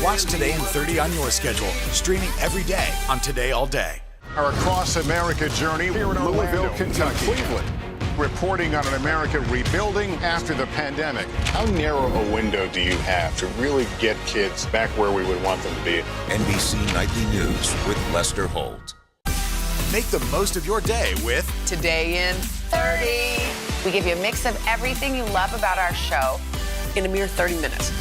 Watch Today in 30 on your schedule, streaming every day on Today All Day. Our Across America journey here in Louisville, Kentucky. Cleveland. Reporting on an America rebuilding after the pandemic. How narrow a window do you have to really get kids back where we would want them to be? NBC Nightly News with Lester Holt. Make the most of your day with Today in 30. We give you a mix of everything you love about our show in a mere 30 minutes.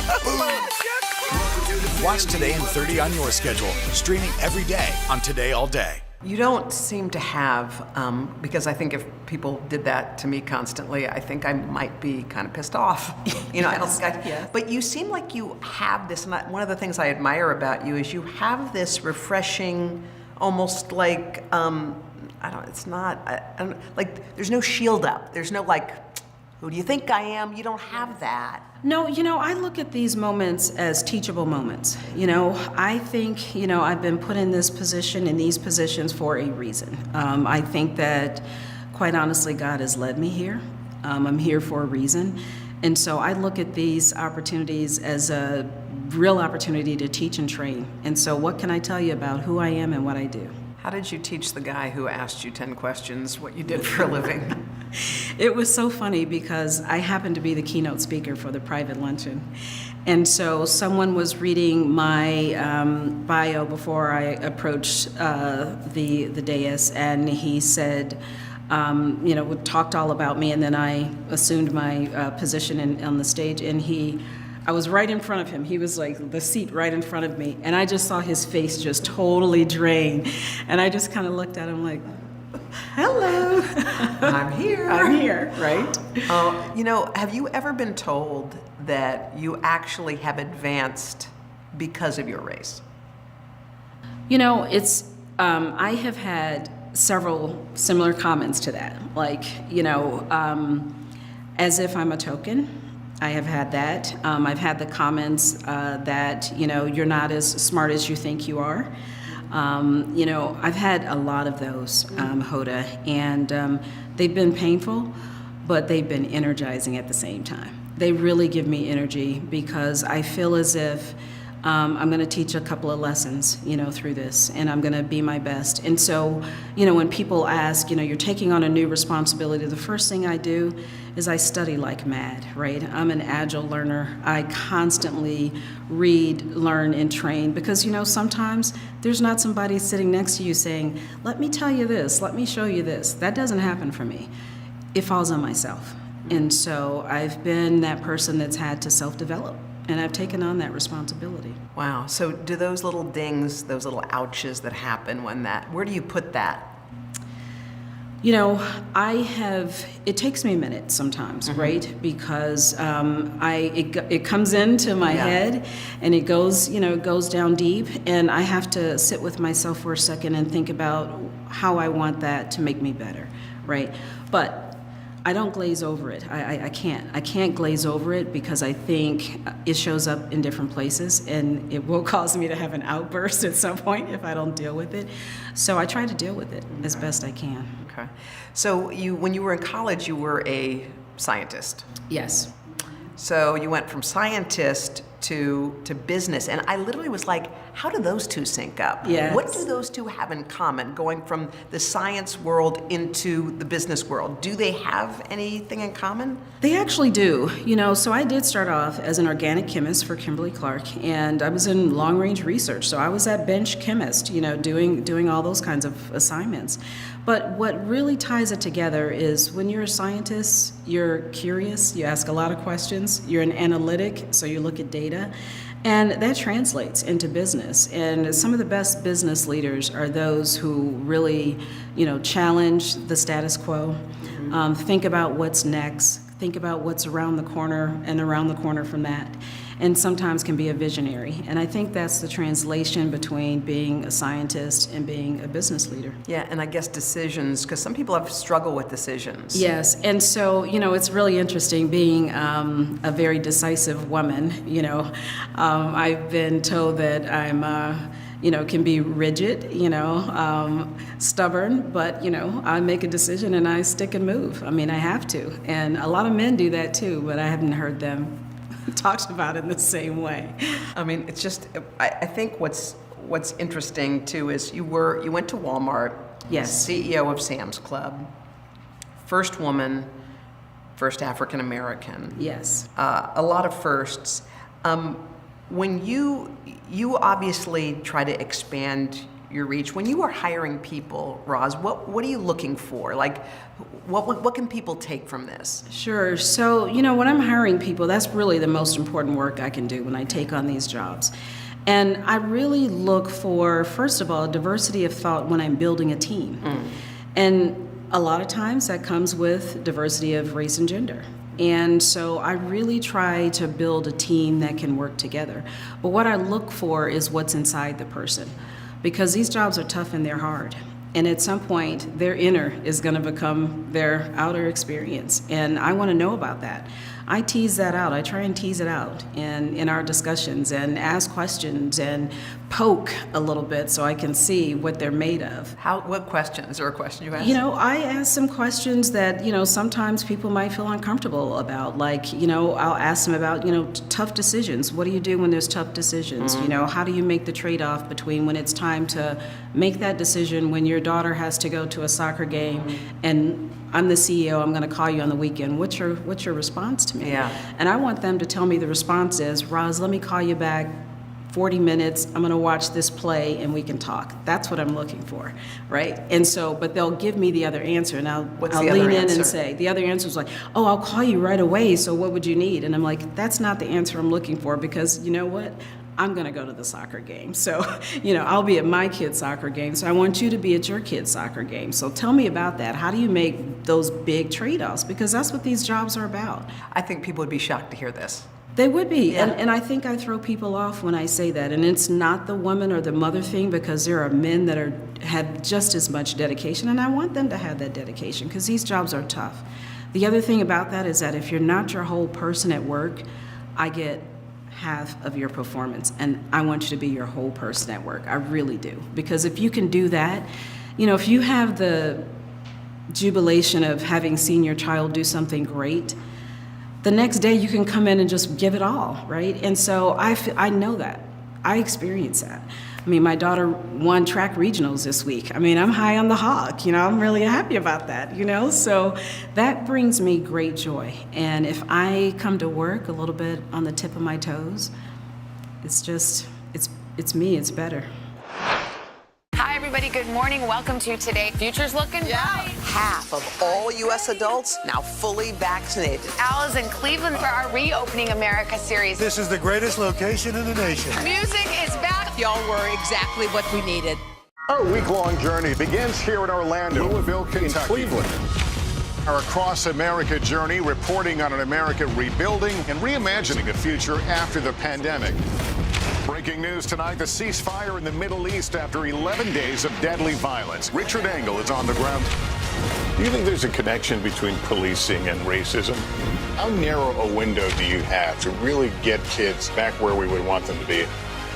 Watch Today in 30 on your schedule, streaming every day on Today All Day. You don't seem to have, because I think if people did that to me constantly, I think I might be kind of pissed off. I don't think But you seem like you have this, and one of the things I admire about you is you have this refreshing, almost like, there's no shield up. There's no who do you think I am? You don't have that. No, I look at these moments as teachable moments. I think, I've been put in this position, in these positions for a reason. I think that, quite honestly, God has led me here. I'm here for a reason. And so I look at these opportunities as a real opportunity to teach and train. And so what can I tell you about who I am and what I do? How did you teach the guy who asked you 10 questions what you did for a living? It was so funny because I happened to be the keynote speaker for the private luncheon. And so someone was reading my bio before I approached the dais, and he said, talked all about me, and then I assumed my position on the stage, and I was right in front of him. He was like the seat right in front of me, and I just saw his face just totally drain, and I just kind of looked at him like, hello. I'm here. I'm here, right? Have you ever been told that you actually have advanced because of your race? I have had several similar comments to that, like, as if I'm a token. I have had that. I've had the comments that, you're not as smart as you think you are. I've had a lot of those, Hoda, and they've been painful, but they've been energizing at the same time. They really give me energy because I feel as if I'm going to teach a couple of lessons, through this, and I'm going to be my best. And so, when people ask, you're taking on a new responsibility, the first thing I do is I study like mad, right? I'm an agile learner. I constantly read, learn, and train because, sometimes there's not somebody sitting next to you saying, let me tell you this, let me show you this. That doesn't happen for me. It falls on myself. And so I've been that person that's had to self-develop. And I've taken on that responsibility. Wow. So do those little dings, those little ouches that happen where do you put that? It takes me a minute sometimes, right? Because it comes into my head and it goes down deep, and I have to sit with myself for a second and think about how I want that to make me better, right? But I don't glaze over it. I can't glaze over it because I think it shows up in different places and it will cause me to have an outburst at some point if I don't deal with it. So I try to deal with it as best I can. Okay. So when you were in college, you were a scientist. Yes. So you went from scientist to business, and I literally was like, how do those two sync up? Yes. What do those two have in common, going from the science world into the business world? Do they have anything in common? They actually do. So I did start off as an organic chemist for Kimberly-Clark, and I was in long-range research. So I was that bench chemist, doing all those kinds of assignments. But what really ties it together is when you're a scientist, you're curious, you ask a lot of questions, you're an analytic, so you look at data, and that translates into business. And some of the best business leaders are those who really, challenge the status quo, think about what's next, think about what's around the corner and around the corner from that, and sometimes can be a visionary. And I think that's the translation between being a scientist and being a business leader. Yeah, and I guess decisions, because some people have struggled with decisions. Yes, and so, it's really interesting being a very decisive woman. I've been told that I'm can be rigid, stubborn, but, I make a decision and I stick and move. I have to. And a lot of men do that too, but I haven't heard them talked about in the same way. It's just, I think what's interesting too is you went to Walmart, yes, CEO of Sam's Club, first woman, first African American. Yes. A lot of firsts. When you obviously try to expand your reach, when you are hiring people, Roz, what are you looking for? Like, what can people take from this? Sure. So, when I'm hiring people, that's really the most important work I can do when I take on these jobs. And I really look for, first of all, diversity of thought when I'm building a team. And a lot of times that comes with diversity of race and gender. And so I really try to build a team that can work together. But what I look for is what's inside the person, because these jobs are tough and they're hard. And at some point, their inner is going to become their outer experience. And I want to know about that. I tease that out. I try and tease it out in our discussions and ask questions and poke a little bit so I can see what they're made of. What questions? Is there a question you ask? I ask some questions that, sometimes people might feel uncomfortable about. Like, I'll ask them about, tough decisions. What do you do when there's tough decisions? How do you make the trade-off between when it's time to make that decision when your daughter has to go to a soccer game and I'm the CEO, I'm going to call you on the weekend. What's your response to me? Yeah. And I want them to tell me the response is, Roz, let me call you back 40 minutes, I'm going to watch this play and we can talk. That's what I'm looking for, right? And so, but they'll give me the other answer and I'll lean in and say, the other answer is like, oh, I'll call you right away, so what would you need? And I'm like, that's not the answer I'm looking for, because you know what? I'm going to go to the soccer game. So, I'll be at my kid's soccer game. So I want you to be at your kid's soccer game. So tell me about that. How do you make those big trade-offs? Because that's what these jobs are about. I think people would be shocked to hear this. They would be, and I think I throw people off when I say that, and it's not the woman or the mother thing, because there are men that have just as much dedication, and I want them to have that dedication because these jobs are tough. The other thing about that is that if you're not your whole person at work, I get half of your performance, and I want you to be your whole person at work. I really do, because if you can do that, if you have the jubilation of having seen your child do something great, the next day you can come in and just give it all, right? And so I know that. I experience that. I mean, my daughter won track regionals this week. I mean, I'm high on the hog, I'm really happy about that, So that brings me great joy. And if I come to work a little bit on the tip of my toes, it's me, it's better. Hi, everybody. Good morning. Welcome to Today. Future's looking bright. Half of all U.S. adults now fully vaccinated. Al is in Cleveland for our Reopening America series. This is the greatest location in the nation. Music is back. Y'all were exactly what we needed. Our week-long journey begins here in Orlando, Louisville, Kentucky, Cleveland. Our Across America journey reporting on an America rebuilding and reimagining a future after the pandemic. Breaking news tonight, the ceasefire in the Middle East after 11 days of deadly violence. Richard Engel is on the ground. Do you think there's a connection between policing and racism? How narrow a window do you have to really get kids back where we would want them to be?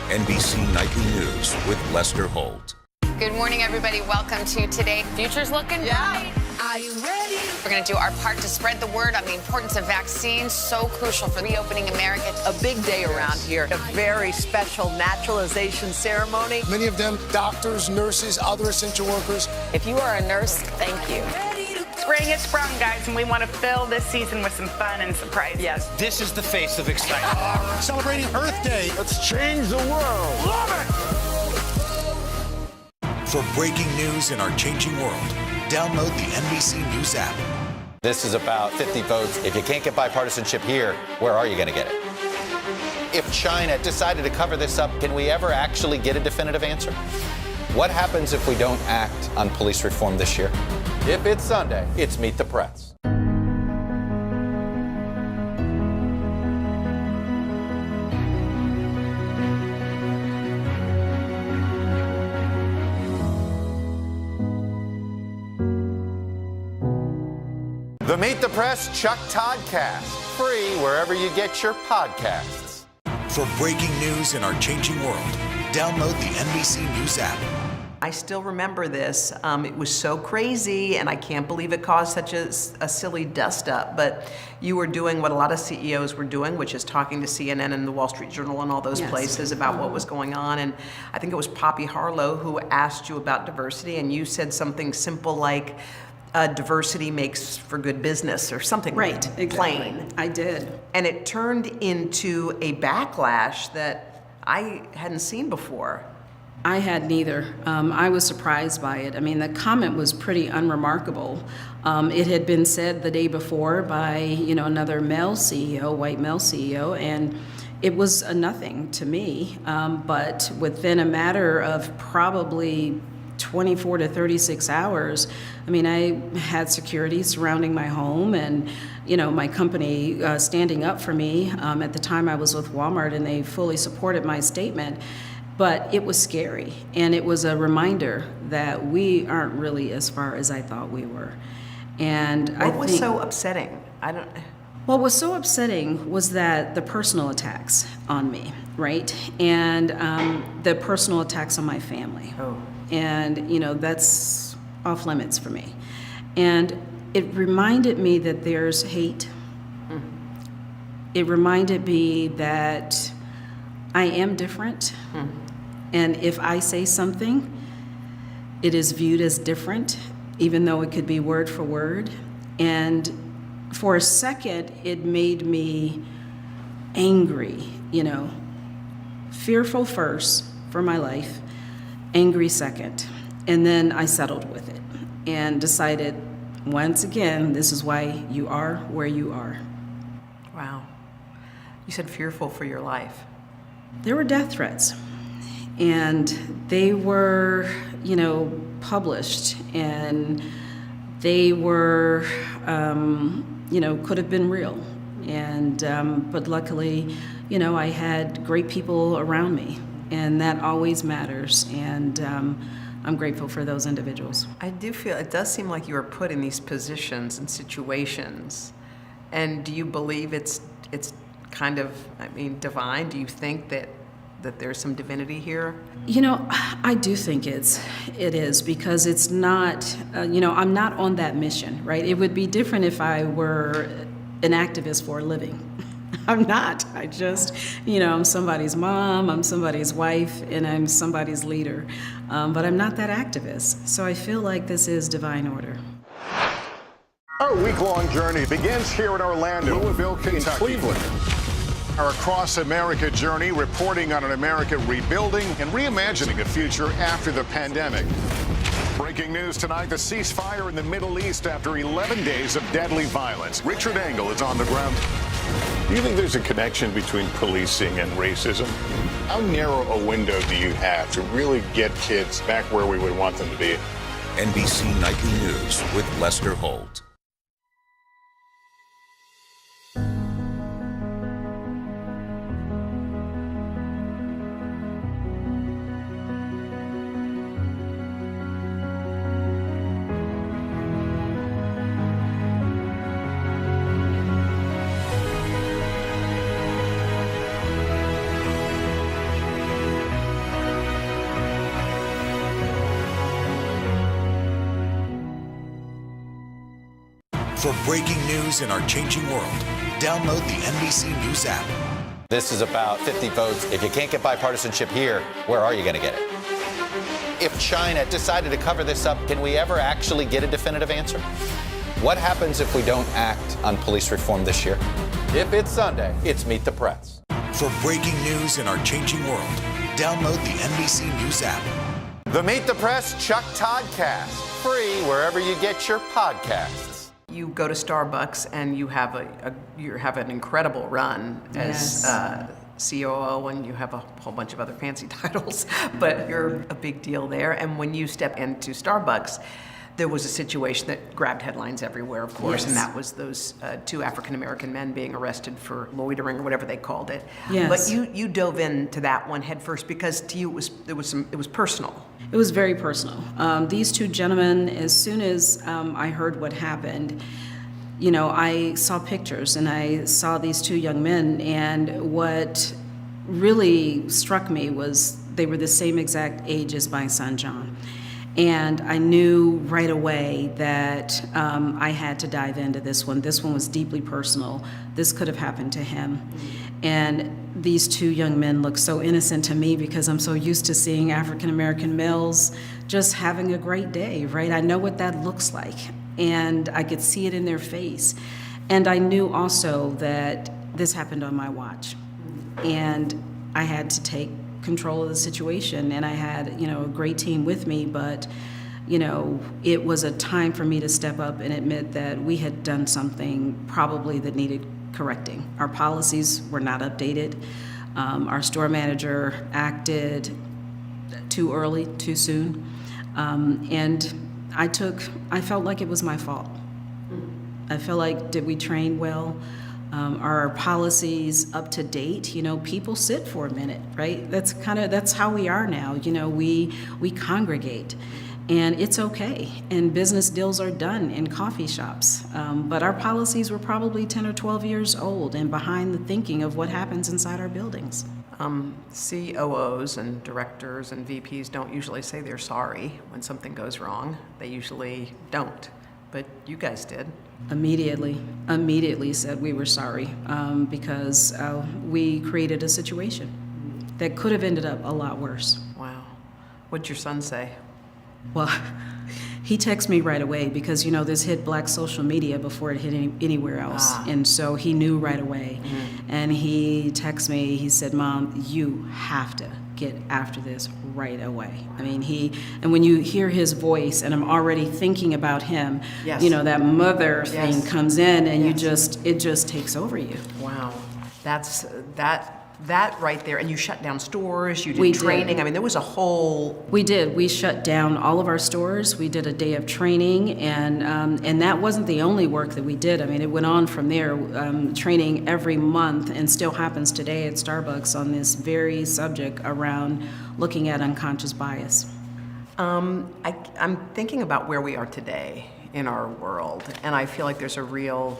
NBC Nightly News with Lester Holt. Good morning, everybody. Welcome to Today. Future's looking bright. Are you ready? We're going to do our part to spread the word on the importance of vaccines, so crucial for Reopening America. A big day around here. A very special naturalization ceremony. Many of them doctors, nurses, other essential workers. If you are a nurse, thank you. Spring has sprung, guys, and we want to fill this season with some fun and surprises. Yes. This is the face of excitement. Celebrating Earth Day. Let's change the world. Love it! For breaking news in our changing world, download the NBC News app. This is about 50 votes. If you can't get bipartisanship here, where are you going to get it? If China decided to cover this up, can we ever actually get a definitive answer? What happens if we don't act on police reform this year? If it's Sunday, it's Meet the Press. The Meet the Press Chuck Todd Cast, free wherever you get your podcasts. For breaking news in our changing world, download the NBC News app. I still remember this. It was so crazy, and I can't believe it caused such a silly dust-up. But you were doing what a lot of CEOs were doing, which is talking to CNN and the Wall Street Journal and all those places about what was going on. And I think it was Poppy Harlow who asked you about diversity, and you said something simple like, diversity makes for good business, or something plain. I did. And it turned into a backlash that I hadn't seen before. I had neither. I was surprised by it. I mean, the comment was pretty unremarkable. It had been said the day before by, another male CEO, white male CEO, and it was a nothing to me. But within a matter of probably 24 to 36 hours, I mean, I had security surrounding my home and, my company standing up for me. At the time I was with Walmart, and they fully supported my statement. But it was scary, and it was a reminder that we aren't really as far as I thought we were. And what was so upsetting? What was so upsetting was that the personal attacks on me, right? And the personal attacks on my family. Oh. And, that's off limits for me. And it reminded me that there's hate. Mm-hmm. It reminded me that I am different. Mm-hmm. And if I say something, it is viewed as different, even though it could be word for word. And for a second, it made me angry, fearful first for my life, angry second. And then I settled with it and decided, once again, this is why you are where you are. Wow. You said fearful for your life. There were death threats. And they were, published, and they were, could have been real. And but luckily, you know, I had great people around me, and that always matters. And I'm grateful for those individuals. I do feel it does seem like you were put in these positions and situations. And do you believe it's kind of, I mean, divine? Do you think that there's some divinity here? You know, I do think it is, because it's not, you know, I'm not on that mission, right? It would be different if I were an activist for a living. I'm not. I just, you know, I'm somebody's mom, I'm somebody's wife, and I'm somebody's leader. But I'm not that activist. So I feel like this is divine order. Our week-long journey begins here in Orlando, Louisville, Kentucky, Cleveland. Our Across America journey reporting on an America rebuilding and reimagining a future after the pandemic. Breaking news tonight, the ceasefire in the Middle East after 11 days of deadly violence. Richard Engel is on the ground. Do you think there's a connection between policing and racism? How narrow a window do you have to really get kids back where we would want them to be? NBC Nightly News with Lester Holt. For breaking news in our changing world, download the NBC News app. This is about 50 votes. If you can't get bipartisanship here, where are you going to get it? If China decided to cover this up, can we ever actually get a definitive answer? What happens if we don't act on police reform this year? If it's Sunday, it's Meet the Press. For breaking news in our changing world, download the NBC News app. The Meet the Press Chuck Toddcast, free wherever you get your podcasts. You go to Starbucks and you have an incredible run as COO, and you have a whole bunch of other fancy titles, but you're a big deal there. And when you step into Starbucks, there was a situation that grabbed headlines everywhere, of course, Yes. and that was those two African-American men being arrested for loitering or whatever they called it. Yes. But you dove into that one head first because to you it was personal. It was very personal. These two gentlemen, as soon as I heard what happened, you know, I saw pictures and I saw these two young men, and what really struck me was they were the same exact age as my son, John. And I knew right away that I had to dive into this one. This one was deeply personal. This could have happened to him. And these two young men look so innocent to me because I'm so used to seeing African-American males just having a great day, right? I know what that looks like, and I could see it in their face. And I knew also that this happened on my watch. And I had to take control of the situation, and I had, you know, a great team with me, but, you know, it was a time for me to step up and admit that we had done something probably that needed correcting. Our policies were not updated. Our store manager acted too early, too soon, and I felt like it was my fault. I felt like, did we train well? Are our policies up to date? You know, people sit for a minute, right? That's how we are now. You know, we congregate, and it's okay. And business deals are done in coffee shops. But our policies were probably 10 or 12 years old and behind the thinking of what happens inside our buildings. COOs and directors and VPs don't usually say they're sorry when something goes wrong. They usually don't. But you guys did. Immediately said we were sorry because we created a situation that could have ended up a lot worse. Wow. What'd your son say? Well, he texted me right away because, you know, this hit Black social media before it hit anywhere else. And so he knew right away. Mm-hmm. And he texted me, he said, "Mom, you have to get after this right away." I mean, and when you hear his voice, and I'm already thinking about him, Yes. you know, that mother thing Yes. comes in, and Yes. it just takes over you. Wow. That right there, and you shut down stores, you did We training. did. I mean, there was a whole... We did. We shut down all of our stores. We did a day of training, and that wasn't the only work that we did. I mean, it went on from there, training every month, and still happens today at Starbucks on this very subject around looking at unconscious bias. I'm thinking about where we are today in our world, and I feel like there's a real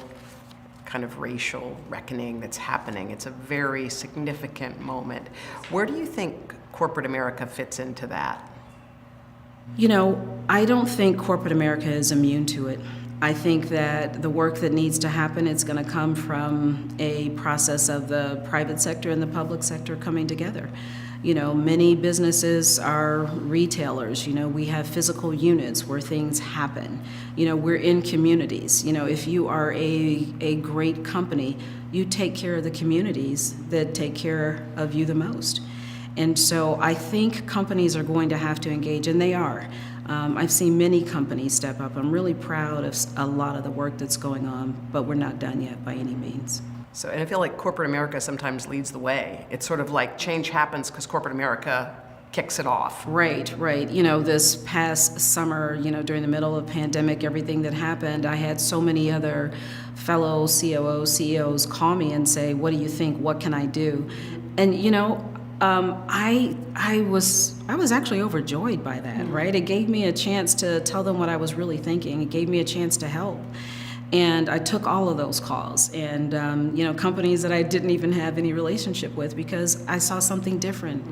kind of racial reckoning that's happening. It's a very significant moment. Where do you think corporate America fits into that? You know, I don't think corporate America is immune to it. I think that the work that needs to happen, it's going to come from a process of the private sector and the public sector coming together. You know, many businesses are retailers. You know, we have physical units where things happen. You know, we're in communities. You know, if you are a great company, you take care of the communities that take care of you the most. And so I think companies are going to have to engage, and they are. I've seen many companies step up. I'm really proud of a lot of the work that's going on, but we're not done yet by any means. So, and I feel like corporate America sometimes leads the way. It's sort of like change happens because corporate America kicks it off. Right. You know, this past summer, you know, during the middle of the pandemic, everything that happened, I had so many other fellow COOs, CEOs call me and say, what do you think? What can I do? And, you know, I was actually overjoyed by that, right? It gave me a chance to tell them what I was really thinking. It gave me a chance to help. And I took all of those calls, and you know, companies that I didn't even have any relationship with, because I saw something different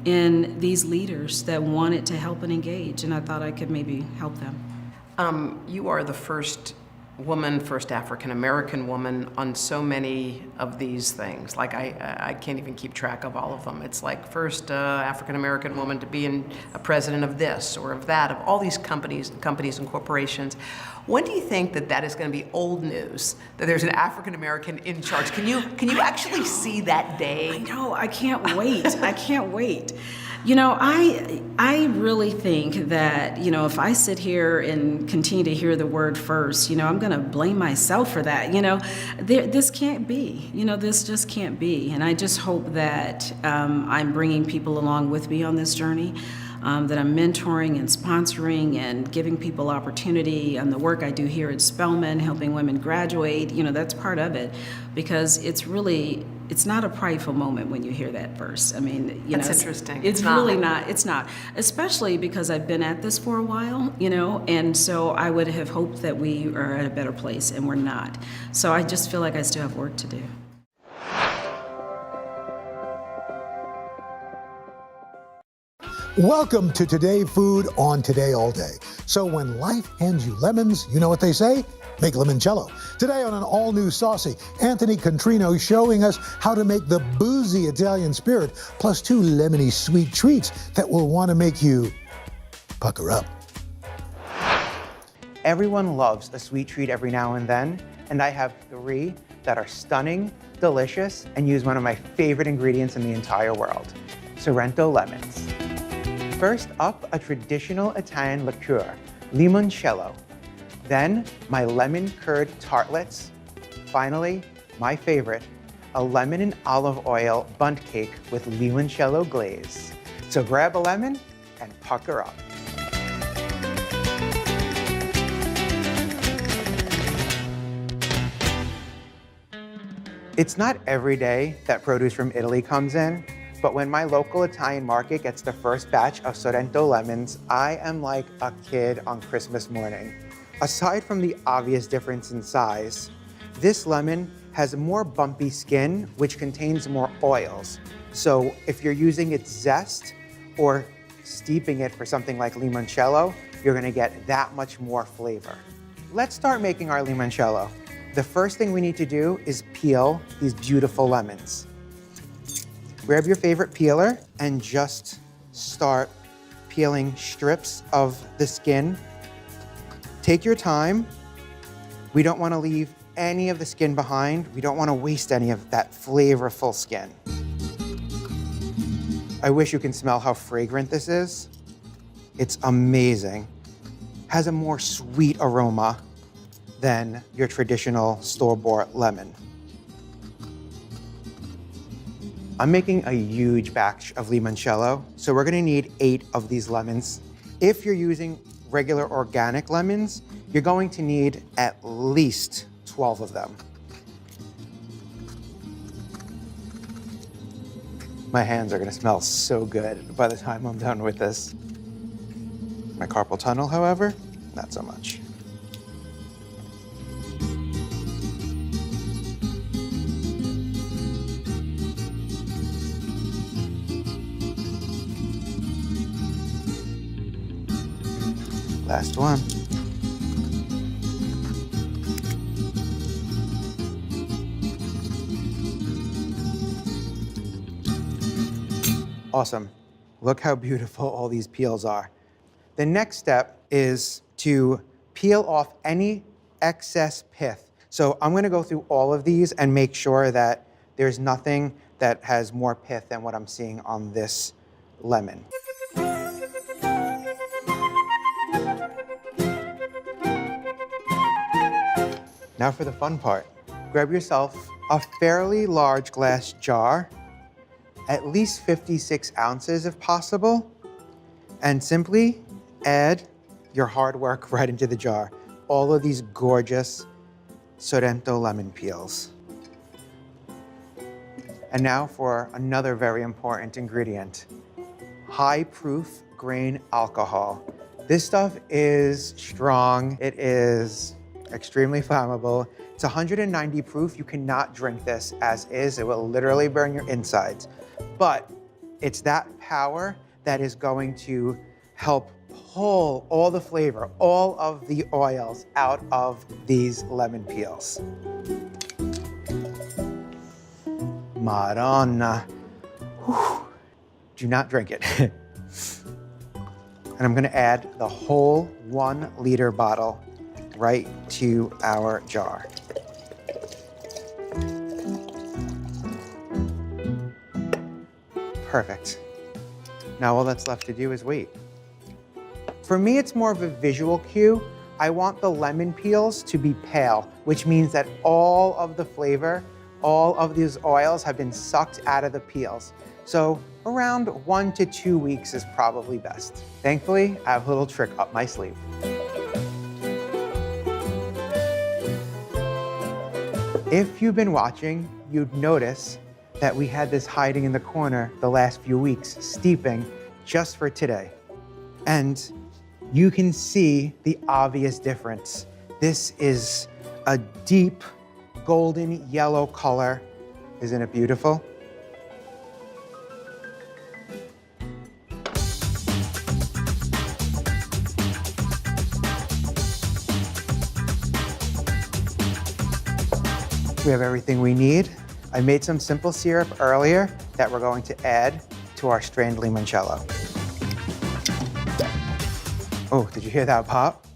in these leaders that wanted to help and engage, and I thought I could maybe help them. You are the first woman, first African-American woman on so many of these things. Like I can't even keep track of all of them. It's like first African-American woman to be a president of this or of that, of all these companies and corporations. When do you think that is going to be old news, that there's an African-American in charge? Can you actually see that day? I know, I can't wait. I can't wait. You know, I really think that, you know, if I sit here and continue to hear the word first, you know, I'm going to blame myself for that. You know, this can't be. You know, this just can't be. And I just hope that I'm bringing people along with me on this journey, that I'm mentoring and sponsoring and giving people opportunity. And the work I do here at Spelman, helping women graduate, you know, that's part of it, because it's not a prideful moment when you hear that verse. I mean, you know, that's interesting. It's really not. It's not, especially because I've been at this for a while, you know, and so I would have hoped that we are at a better place, and we're not. So I just feel like I still have work to do. Welcome to Today Food on Today All Day. So when life hands you lemons, you know what they say? Make limoncello. Today on an all-new Saucy, Anthony Contrino showing us how to make the boozy Italian spirit plus 2 lemony sweet treats that will want to make you pucker up. Everyone loves a sweet treat every now and then, and I have 3 that are stunning, delicious, and use one of my favorite ingredients in the entire world, Sorrento lemons. First up, a traditional Italian liqueur, limoncello. Then, my lemon curd tartlets. Finally, my favorite, a lemon and olive oil bundt cake with limoncello glaze. So grab a lemon and pucker up. It's not every day that produce from Italy comes in, but when my local Italian market gets the first batch of Sorrento lemons, I am like a kid on Christmas morning. Aside from the obvious difference in size, this lemon has more bumpy skin, which contains more oils. So if you're using its zest or steeping it for something like limoncello, you're gonna get that much more flavor. Let's start making our limoncello. The first thing we need to do is peel these beautiful lemons. Grab your favorite peeler and just start peeling strips of the skin. Take your time. We don't want to leave any of the skin behind. We don't want to waste any of that flavorful skin. I wish you can smell how fragrant this is. It's amazing. Has a more sweet aroma than your traditional store-bought lemon. I'm making a huge batch of limoncello, so we're gonna need 8 of these lemons. If you're using regular organic lemons, you're going to need at least 12 of them. My hands are gonna smell so good by the time I'm done with this. My carpal tunnel, however, not so much. Last one. Awesome. Look how beautiful all these peels are. The next step is to peel off any excess pith. So I'm gonna go through all of these and make sure that there's nothing that has more pith than what I'm seeing on this lemon. Now for the fun part. Grab yourself a fairly large glass jar, at least 56 ounces if possible, and simply add your hard work right into the jar. All of these gorgeous Sorrento lemon peels. And now for another very important ingredient, high proof grain alcohol. This stuff is strong. It is extremely flammable. It's 190 proof. You cannot drink this as is. It will literally burn your insides. But it's that power that is going to help pull all the flavor, all of the oils out of these lemon peels. Madonna. Whew. Do not drink it. And I'm gonna add the whole 1 liter bottle right to our jar. Perfect. Now all that's left to do is wait. For me, it's more of a visual cue. I want the lemon peels to be pale, which means that all of the flavor, all of these oils have been sucked out of the peels. So around 1 to 2 weeks is probably best. Thankfully, I have a little trick up my sleeve. If you've been watching, you'd notice that we had this hiding in the corner the last few weeks, steeping just for today. And you can see the obvious difference. This is a deep golden yellow color. Isn't it beautiful? We have everything we need. I made some simple syrup earlier that we're going to add to our strained limoncello. Oh, did you hear that pop?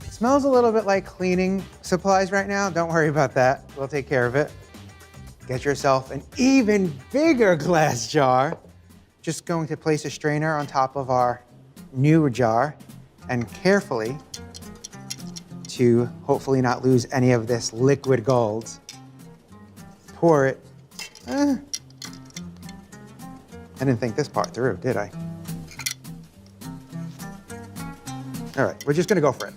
It smells a little bit like cleaning supplies right now. Don't worry about that. We'll take care of it. Get yourself an even bigger glass jar. Just going to place a strainer on top of our new jar and carefully, to hopefully not lose any of this liquid gold, pour it. I didn't think this part through, did I? All right, we're just gonna go for it.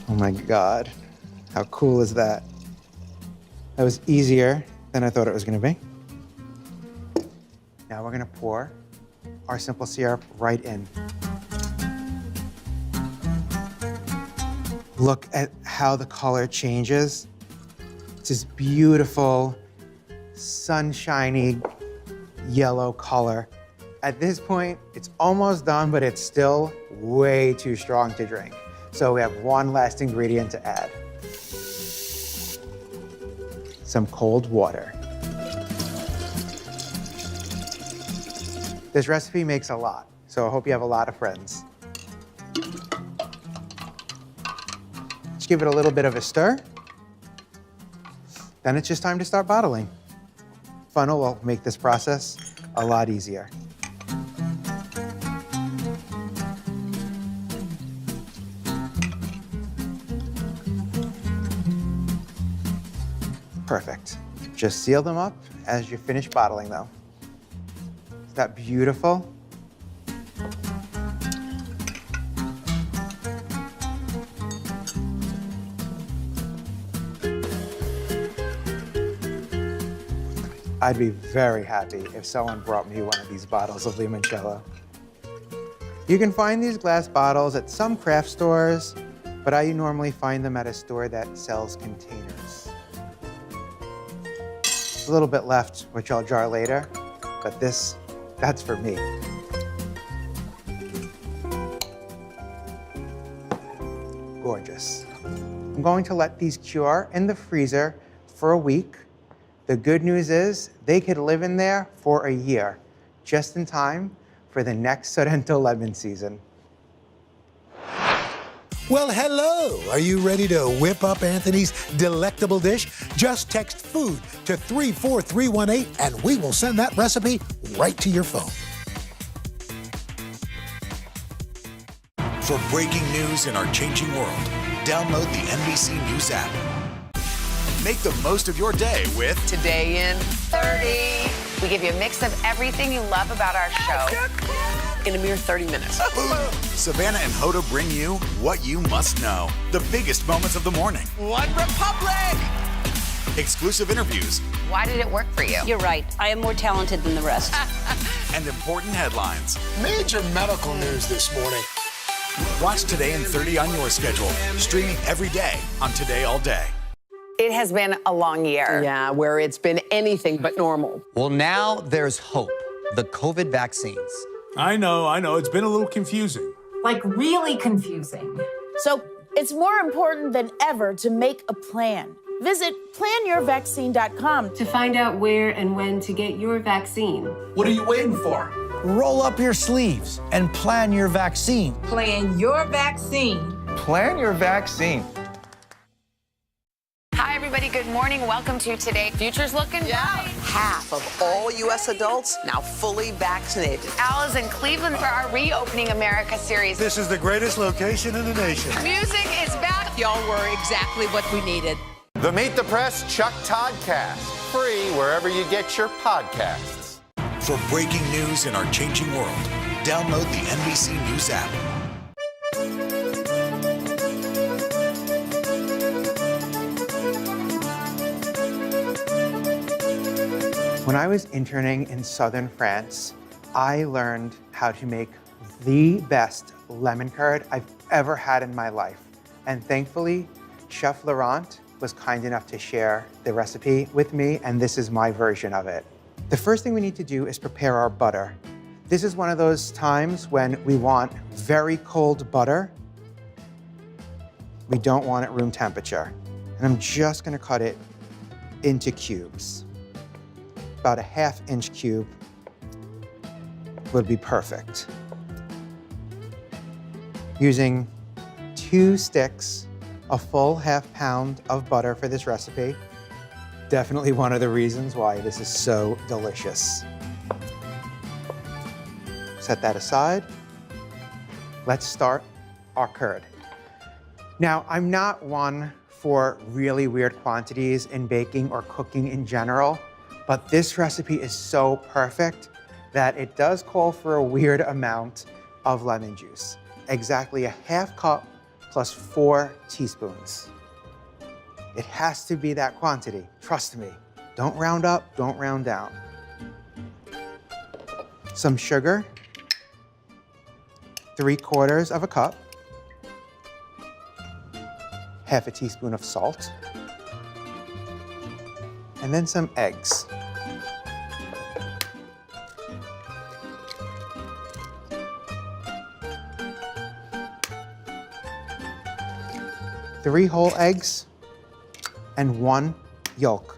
Oh my God, how cool is that? That was easier than I thought it was gonna be. Now we're gonna pour our simple syrup right in. Look at how the color changes. It's this beautiful, sunshiny yellow color. At this point, it's almost done, but it's still way too strong to drink. So we have one last ingredient to add. Some cold water. This recipe makes a lot, so I hope you have a lot of friends. Just give it a little bit of a stir. Then it's just time to start bottling. Funnel will make this process a lot easier. Perfect. Just seal them up as you finish bottling them. Is that beautiful? I'd be very happy if someone brought me one of these bottles of limoncello. You can find these glass bottles at some craft stores, but I normally find them at a store that sells containers. A little bit left, which I'll jar later, but that's for me. Gorgeous. I'm going to let these cure in the freezer for a week. The good news is they could live in there for a year, just in time for the next Sorrento lemon season. Well, hello. Are you ready to whip up Anthony's delectable dish? Just text food to 34318 and we will send that recipe right to your phone. For breaking news in our changing world, download the NBC News app. Make the most of your day with Today in 30. We give you a mix of everything you love about our show in a mere 30 minutes. Savannah and Hoda bring you what you must know. The biggest moments of the morning. One Republic! Exclusive interviews. Why did it work for you? You're right. I am more talented than the rest. And important headlines. Major medical news this morning. Watch Today in 30 on your schedule. Streaming every day on Today All Day. It has been a long year. Yeah, where it's been anything but normal. Well, now there's hope. The COVID vaccines. I know. It's been a little confusing. Like really confusing. So it's more important than ever to make a plan. Visit planyourvaccine.com to find out where and when to get your vaccine. What are you waiting for? Roll up your sleeves and plan your vaccine. Plan your vaccine. Plan your vaccine. Hi, everybody. Good morning. Welcome to Today. Future's looking bright. Half of all U.S. adults now fully vaccinated. Al is in Cleveland for our Reopening America series. This is the greatest location in the nation. Music is back. Y'all were exactly what we needed. The Meet the Press Chuck Toddcast, free wherever you get your podcasts. For breaking news in our changing world, download the NBC News app. When I was interning in southern France, I learned how to make the best lemon curd I've ever had in my life. And thankfully, Chef Laurent was kind enough to share the recipe with me, and this is my version of it. The first thing we need to do is prepare our butter. This is one of those times when we want very cold butter. We don't want it room temperature. And I'm just gonna cut it into cubes. About a 1/2-inch cube would be perfect. Using 2 sticks, a full 1/2 pound of butter for this recipe. Definitely one of the reasons why this is so delicious. Set that aside. Let's start our curd. Now, I'm not one for really weird quantities in baking or cooking in general, but this recipe is so perfect that it does call for a weird amount of lemon juice. Exactly a 1/2 cup plus 4 teaspoons. It has to be that quantity, trust me. Don't round up, don't round down. Some sugar, 3/4 of a cup, 1/2 teaspoon of salt, and then some eggs. Three whole eggs and 1 yolk.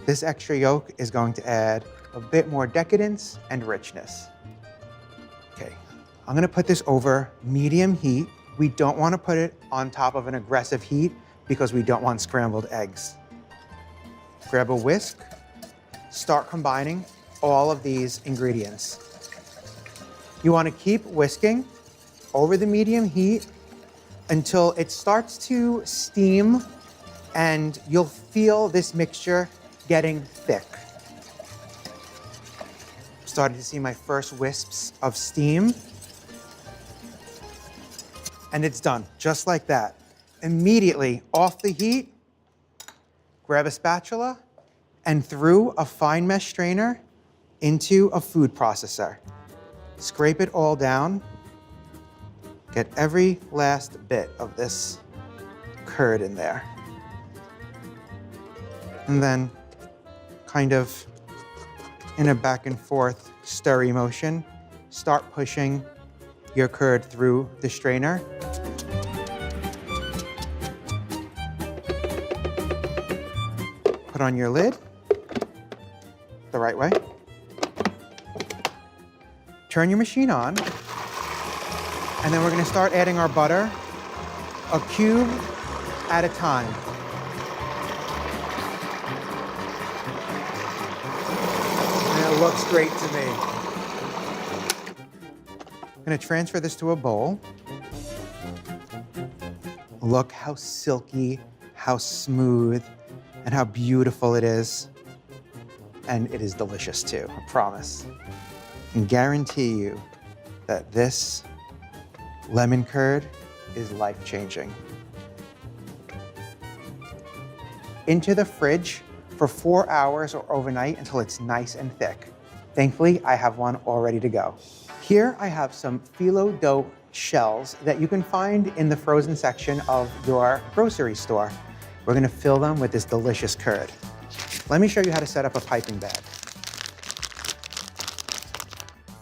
This extra yolk is going to add a bit more decadence and richness. Okay, I'm gonna put this over medium heat. We don't wanna put it on top of an aggressive heat because we don't want scrambled eggs. Grab a whisk, start combining all of these ingredients. You wanna keep whisking over the medium heat until it starts to steam and you'll feel this mixture getting thick. Starting to see my first wisps of steam. And it's done, just like that. Immediately off the heat, grab a spatula, and through a fine mesh strainer into a food processor. Scrape it all down. Get every last bit of this curd in there. And then kind of in a back and forth stirry motion, start pushing your curd through the strainer. Put on your lid the right way. Turn your machine on, and then we're gonna start adding our butter, a cube at a time. And it looks great to me. I'm gonna transfer this to a bowl. Look how silky, how smooth, and how beautiful it is. And it is delicious too, I promise. I can guarantee you that this lemon curd is life-changing. Into the fridge for 4 hours or overnight until it's nice and thick. Thankfully, I have one all ready to go. Here I have some phyllo dough shells that you can find in the frozen section of your grocery store. We're gonna fill them with this delicious curd. Let me show you how to set up a piping bag.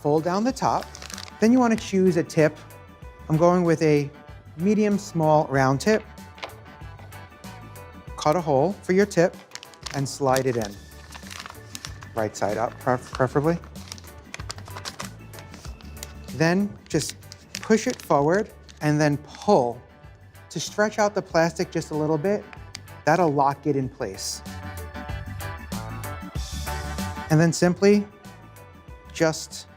Fold down the top. Then you want to choose a tip. I'm going with a medium small round tip. Cut a hole for your tip and slide it in. Right side up, preferably. Then just push it forward and then pull to stretch out the plastic just a little bit. That'll lock it in place. And then simply just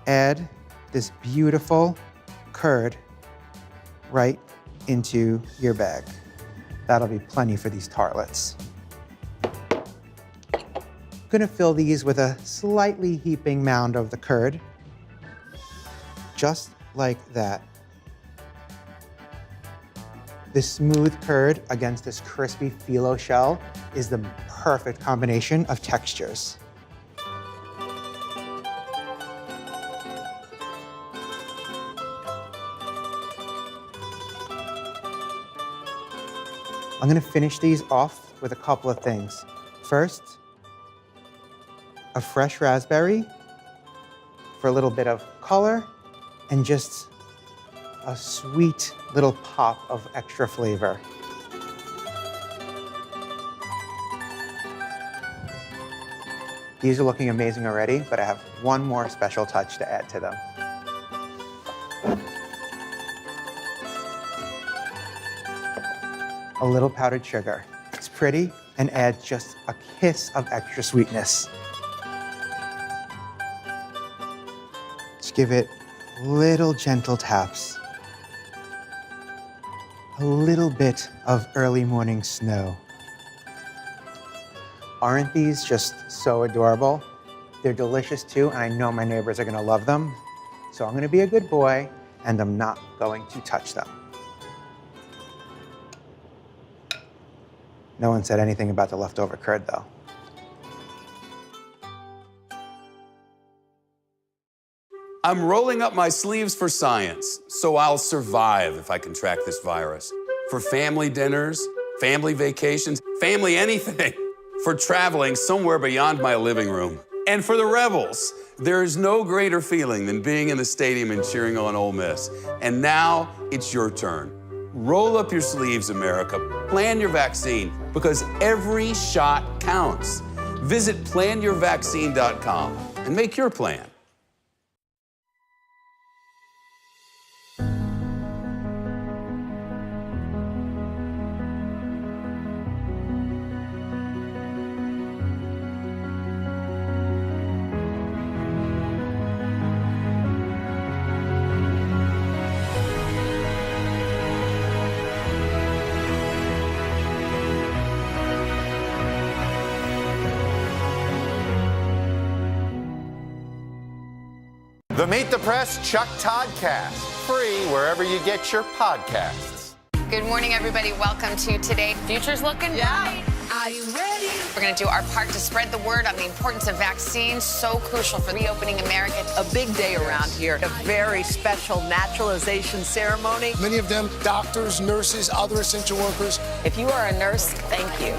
add this beautiful curd right into your bag. That'll be plenty for these tartlets. I'm gonna fill these with a slightly heaping mound of the curd, just like that. This smooth curd against this crispy phyllo shell is the perfect combination of textures. I'm gonna finish these off with a couple of things. First, a fresh raspberry for a little bit of color and just a sweet little pop of extra flavor. These are looking amazing already, but I have one more special touch to add to them. A little powdered sugar. It's pretty and adds just a kiss of extra sweetness. Just give it little gentle taps. A little bit of early morning snow. Aren't these just so adorable? They're delicious too, and I know my neighbors are gonna love them. So I'm gonna be a good boy, and I'm not going to touch them. No one said anything about the leftover curd, though. I'm rolling up my sleeves for science, so I'll survive if I contract this virus. For family dinners, family vacations, family anything. For traveling somewhere beyond my living room. And for the Rebels, there is no greater feeling than being in the stadium and cheering on Ole Miss. And now it's your turn. Roll up your sleeves, America. Plan your vaccine, because every shot counts. Visit planyourvaccine.com and make your plan. The Meet the Press Chuck Toddcast, free wherever you get your podcasts. Good morning, everybody. Welcome to Today. Future's looking bright. Are you ready? We're going to do our part to spread the word on the importance of vaccines, so crucial for reopening America. A big day around here, a very special naturalization ceremony. Many of them doctors, nurses, other essential workers. If you are a nurse, thank you.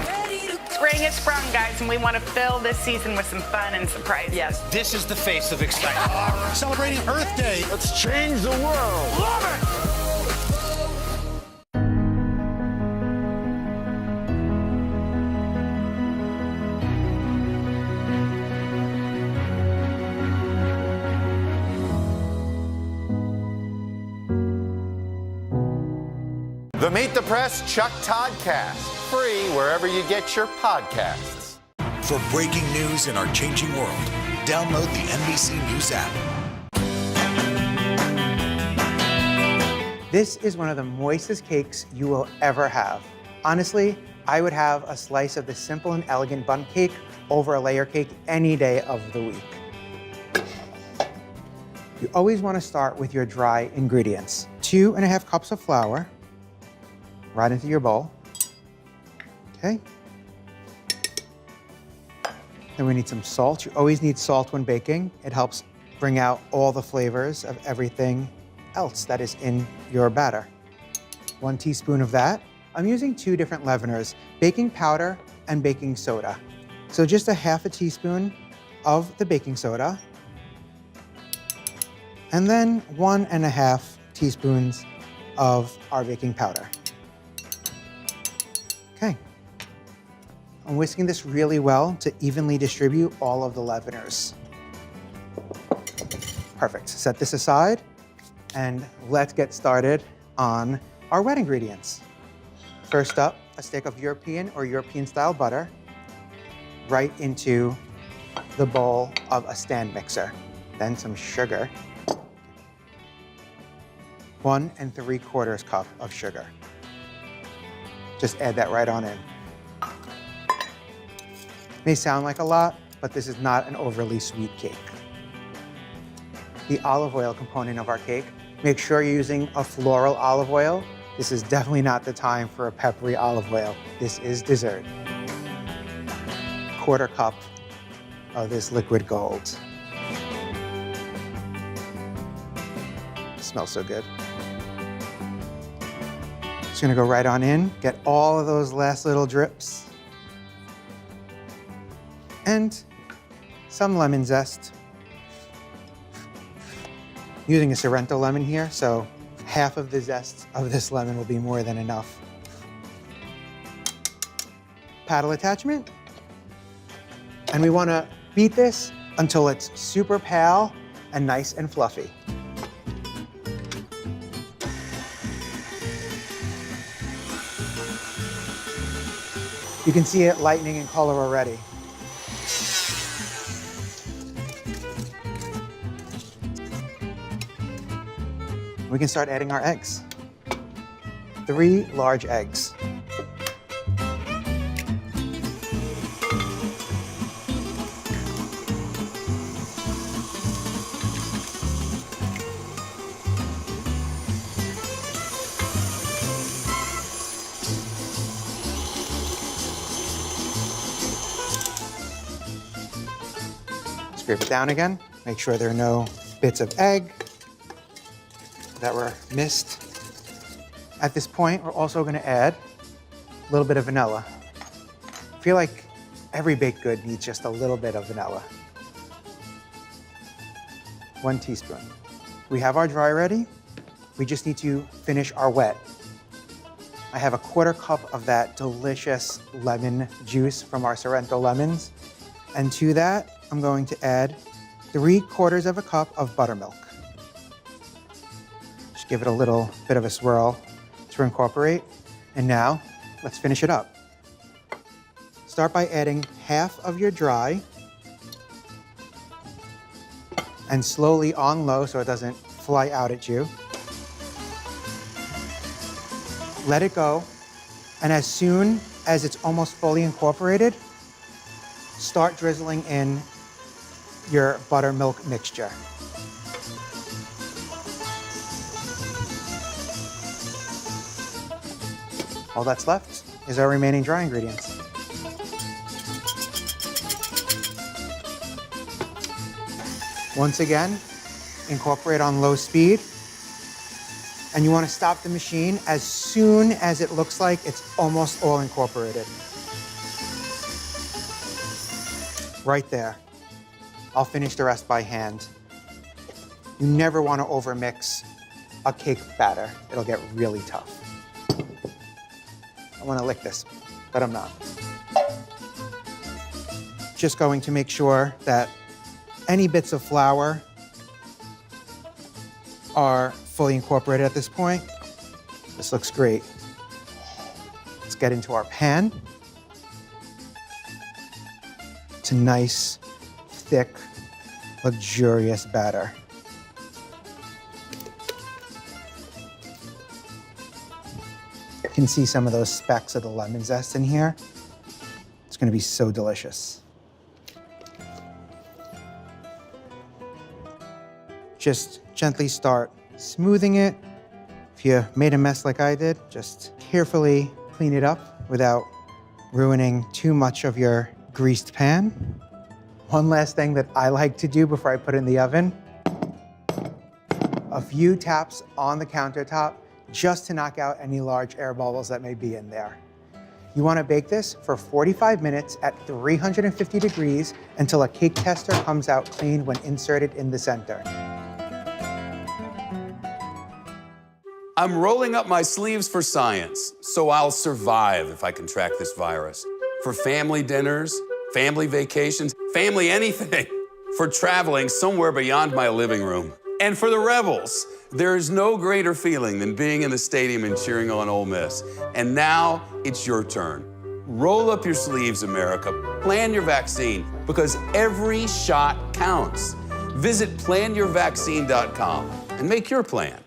Spring has sprung, guys, and we want to fill this season with some fun and surprises. Yes. This is the face of excitement. Celebrating Earth Day. Let's change the world. Love it! The Meet the Press Chuck Toddcast, free wherever you get your podcasts. For breaking news in our changing world, download the NBC News app. This is one of the moistest cakes you will ever have. Honestly, I would have a slice of this simple and elegant bundt cake over a layer cake any day of the week. You always want to start with your dry ingredients. 2.5 cups of flour, right into your bowl. Okay. Then we need some salt. You always need salt when baking. It helps bring out all the flavors of everything else that is in your batter. 1 teaspoon of that. I'm using 2 different leaveners, baking powder and baking soda. So just a 1/2 teaspoon of the baking soda. And then 1.5 teaspoons of our baking powder. Okay. I'm whisking this really well to evenly distribute all of the leaveners. Perfect. Set this aside and let's get started on our wet ingredients. First up, a stick of European or European style butter right into the bowl of a stand mixer. Then some sugar. 1 3/4 cup of sugar. Just add that right on in. May sound like a lot, but this is not an overly sweet cake. The olive oil component of our cake, make sure you're using a floral olive oil. This is definitely not the time for a peppery olive oil. This is dessert. 1/4 cup of this liquid gold. It smells so good. Just gonna go right on in, get all of those last little drips. And some lemon zest. Using a Sorrento lemon here, so 1/2 of the zest of this lemon will be more than enough. Paddle attachment. And we wanna beat this until it's super pale and nice and fluffy. You can see it lightening in color already. We can start adding our eggs. 3 large eggs. Scrape it down again. Make sure there are no bits of egg that were missed. At this point, we're also going to add a little bit of vanilla. I feel like every baked good needs just a little bit of vanilla. 1 teaspoon. We have our dry ready. We just need to finish our wet. I have a 1/4 cup of that delicious lemon juice from our Sorrento lemons. And to that, I'm going to add 3/4 cup of buttermilk. Just give it a little bit of a swirl to incorporate. And now, let's finish it up. Start by adding 1/2 of your dry and slowly on low so it doesn't fly out at you. Let it go, and as soon as it's almost fully incorporated, start drizzling in your buttermilk mixture. All that's left is our remaining dry ingredients. Once again, incorporate on low speed. And you want to stop the machine as soon as it looks like it's almost all incorporated. Right there. I'll finish the rest by hand. You never want to overmix a cake batter. It'll get really tough. I want to lick this, but I'm not. Just going to make sure that any bits of flour are fully incorporated at this point. This looks great. Let's get into our pan. It's a nice, thick, luxurious batter. You can see some of those specks of the lemon zest in here. It's gonna be so delicious. Just gently start smoothing it. If you made a mess like I did, just carefully clean it up without ruining too much of your greased pan. One last thing that I like to do before I put it in the oven, a few taps on the countertop just to knock out any large air bubbles that may be in there. You want to bake this for 45 minutes at 350 degrees until a cake tester comes out clean when inserted in the center. I'm rolling up my sleeves for science, so I'll survive if I contract this virus. For family dinners, family vacations, family anything. For traveling somewhere beyond my living room. And for the Rebels, there is no greater feeling than being in the stadium and cheering on Ole Miss. And now it's your turn. Roll up your sleeves, America. Plan your vaccine, because every shot counts. Visit planyourvaccine.com and make your plan.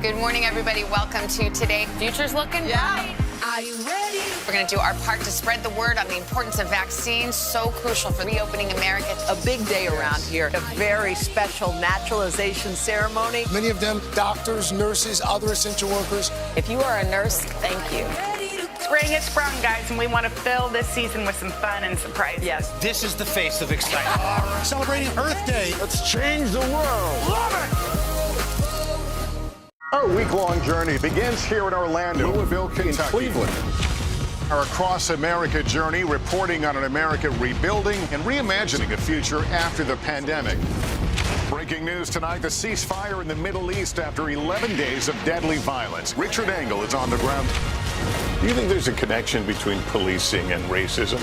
Good morning, everybody. Welcome to Today. Future's looking bright. Are you ready? We're going to do our part to spread the word on the importance of vaccines, so crucial for reopening America. A big day around here, a very special naturalization ceremony. Many of them doctors, nurses, other essential workers. If you are a nurse, thank you. Spring has sprung, guys, and we want to fill this season with some fun and surprises. Yes. This is the face of excitement. Celebrating Earth Day. Let's change the world. Love it! Our week-long journey begins here in Orlando, Louisville, Kentucky, Cleveland. Our Across America journey reporting on an America rebuilding and reimagining a future after the pandemic. Breaking news tonight, the ceasefire in the Middle East after 11 days of deadly violence. Richard Engel is on the ground. Do you think there's a connection between policing and racism?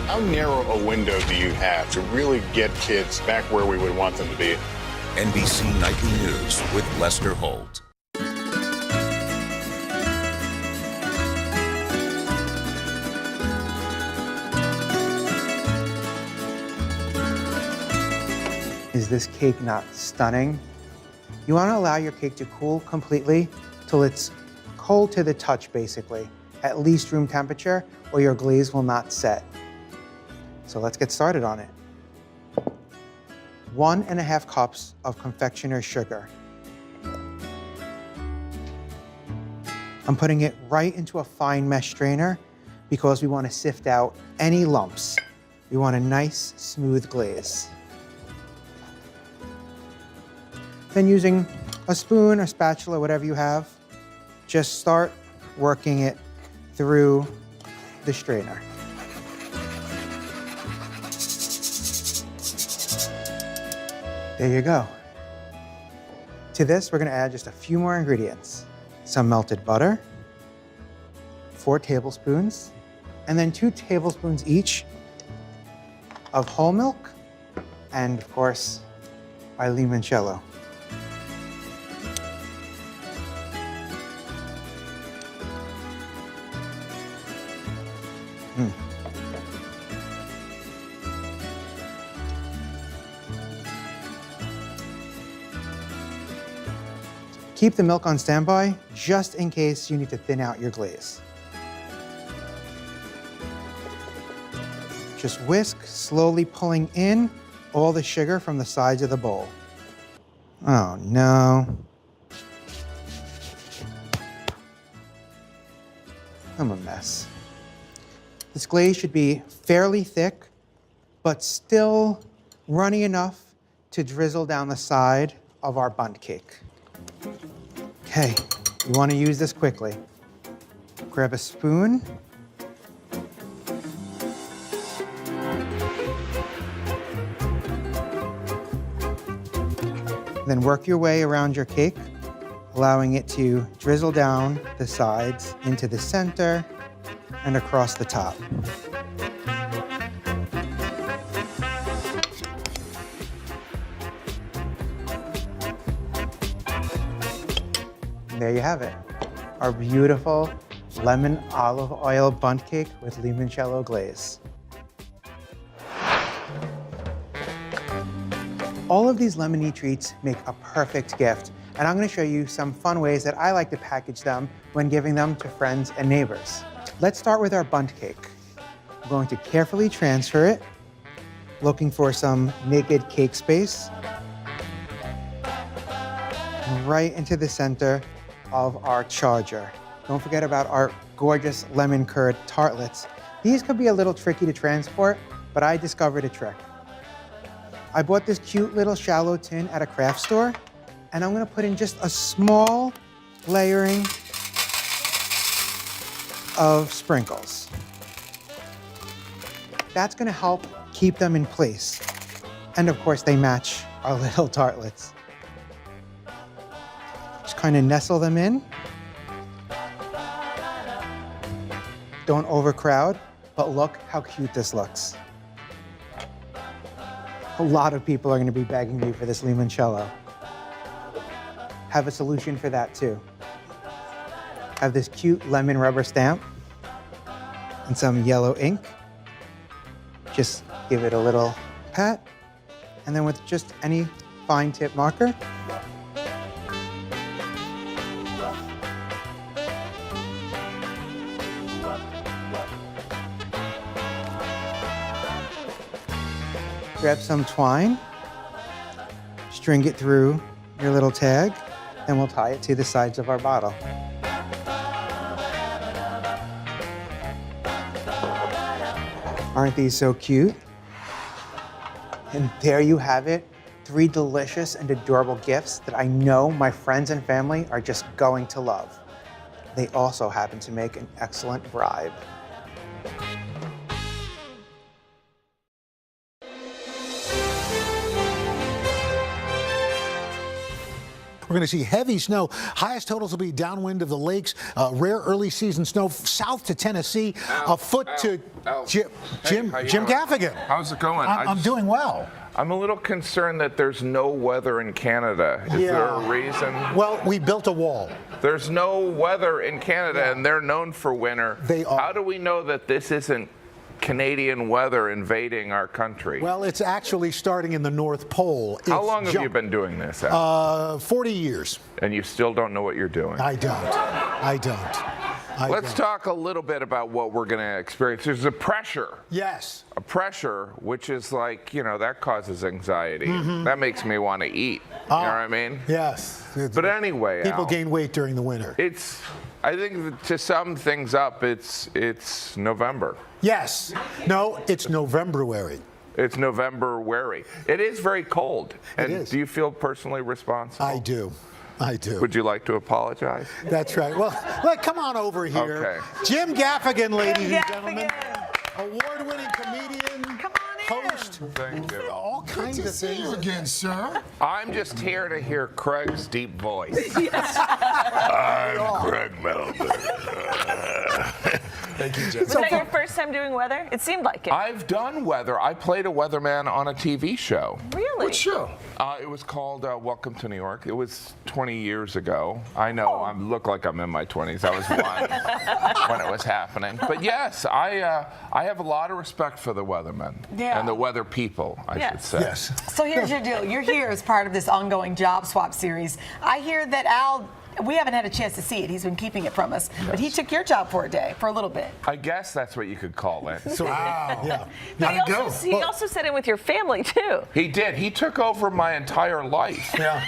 How narrow a window do you have to really get kids back where we would want them to be? NBC Nightly News with Lester Holt. Is this cake not stunning? You want to allow your cake to cool completely till it's cold to the touch, basically, at least room temperature, or your glaze will not set. So let's get started on it. 1.5 cups of confectioner's sugar. I'm putting it right into a fine mesh strainer because we want to sift out any lumps. We want a nice, smooth glaze. Then using a spoon or spatula, whatever you have, just start working it through the strainer. There you go. To this, we're gonna add just a few more ingredients. Some melted butter, 4 tablespoons, and then 2 tablespoons each of whole milk, and of course, our limoncello. Keep the milk on standby just in case you need to thin out your glaze. Just whisk, slowly pulling in all the sugar from the sides of the bowl. Oh no. I'm a mess. This glaze should be fairly thick, but still runny enough to drizzle down the side of our bundt cake. Okay, you want to use this quickly. Grab a spoon. Then work your way around your cake, allowing it to drizzle down the sides into the center and across the top. And there you have it, our beautiful lemon olive oil bundt cake with limoncello glaze. All of these lemony treats make a perfect gift, and I'm going to show you some fun ways that I like to package them when giving them to friends and neighbors. Let's start with our bundt cake. I'm going to carefully transfer it, looking for some naked cake space, right into the center of our charger. Don't forget about our gorgeous lemon curd tartlets. These could be a little tricky to transport, but I discovered a trick. I bought this cute little shallow tin at a craft store, and I'm gonna put in just a small layering of sprinkles. That's gonna help keep them in place. And of course, they match our little tartlets. Just kind of nestle them in. Don't overcrowd, but look how cute this looks. A lot of people are going to be begging me for this limoncello. Have a solution for that too. Have this cute lemon rubber stamp and some yellow ink. Just give it a little pat, and then with just any fine tip marker, grab some twine, string it through your little tag, and we'll tie it to the sides of our bottle. Aren't these so cute? And there you have it, 3 delicious and adorable gifts that I know my friends and family are just going to love. They also happen to make an excellent bribe. We're going to see heavy snow. Highest totals will be downwind of the lakes. Rare early season snow south to Tennessee. A foot to Jim Gaffigan. How's it going? I'm doing well. I'm a little concerned that there's no weather in Canada. Is there a reason? Well, we built a wall. There's no weather in Canada, and they're known for winter. They are. How do we know that this isn't Canadian weather invading our country? Well, it's actually starting in the North Pole. How long have you been doing this, Al? 40 years. And you still don't know what you're doing? I don't. Let's talk a little bit about what we're going to experience. There's a pressure. Yes. A pressure, which is like, that causes anxiety. That makes me want to eat. You know what I mean? Yes. But anyway, people Al, gain weight during the winter. I think that to sum things up, it's November. Yes. No, it's November-wary. It's November-wary. It is very cold. It is. Do you feel personally responsible? I do. Would you like to apologize? That's right. Well, come on over here. Okay. Jim Gaffigan, ladies and gentlemen. Award-winning comedian, host, Thank you. all kinds of things. again, sir. I'm just here to hear Craig's deep voice. I'm Craig Melvin. Thank you, Jim. Was that your first time doing weather? It seemed like it. I've done weather. I played a weatherman on a TV show. Really? What show? It was called Welcome to New York. It was 20 years ago. I know I look like I'm in my 20s. I was 1 when it was happening. But yes, I have a lot of respect for the weathermen and the weather people, I should say. Yes. So here's your deal. You're here as part of this ongoing job swap series. I hear that Al, we haven't had a chance to see it. He's been keeping it from us. Yes. But he took your job for a day, for a little bit. I guess that's what you could call it. Wow. Yeah. He also sat in with your family, too. He did. He took over my entire life. Yeah.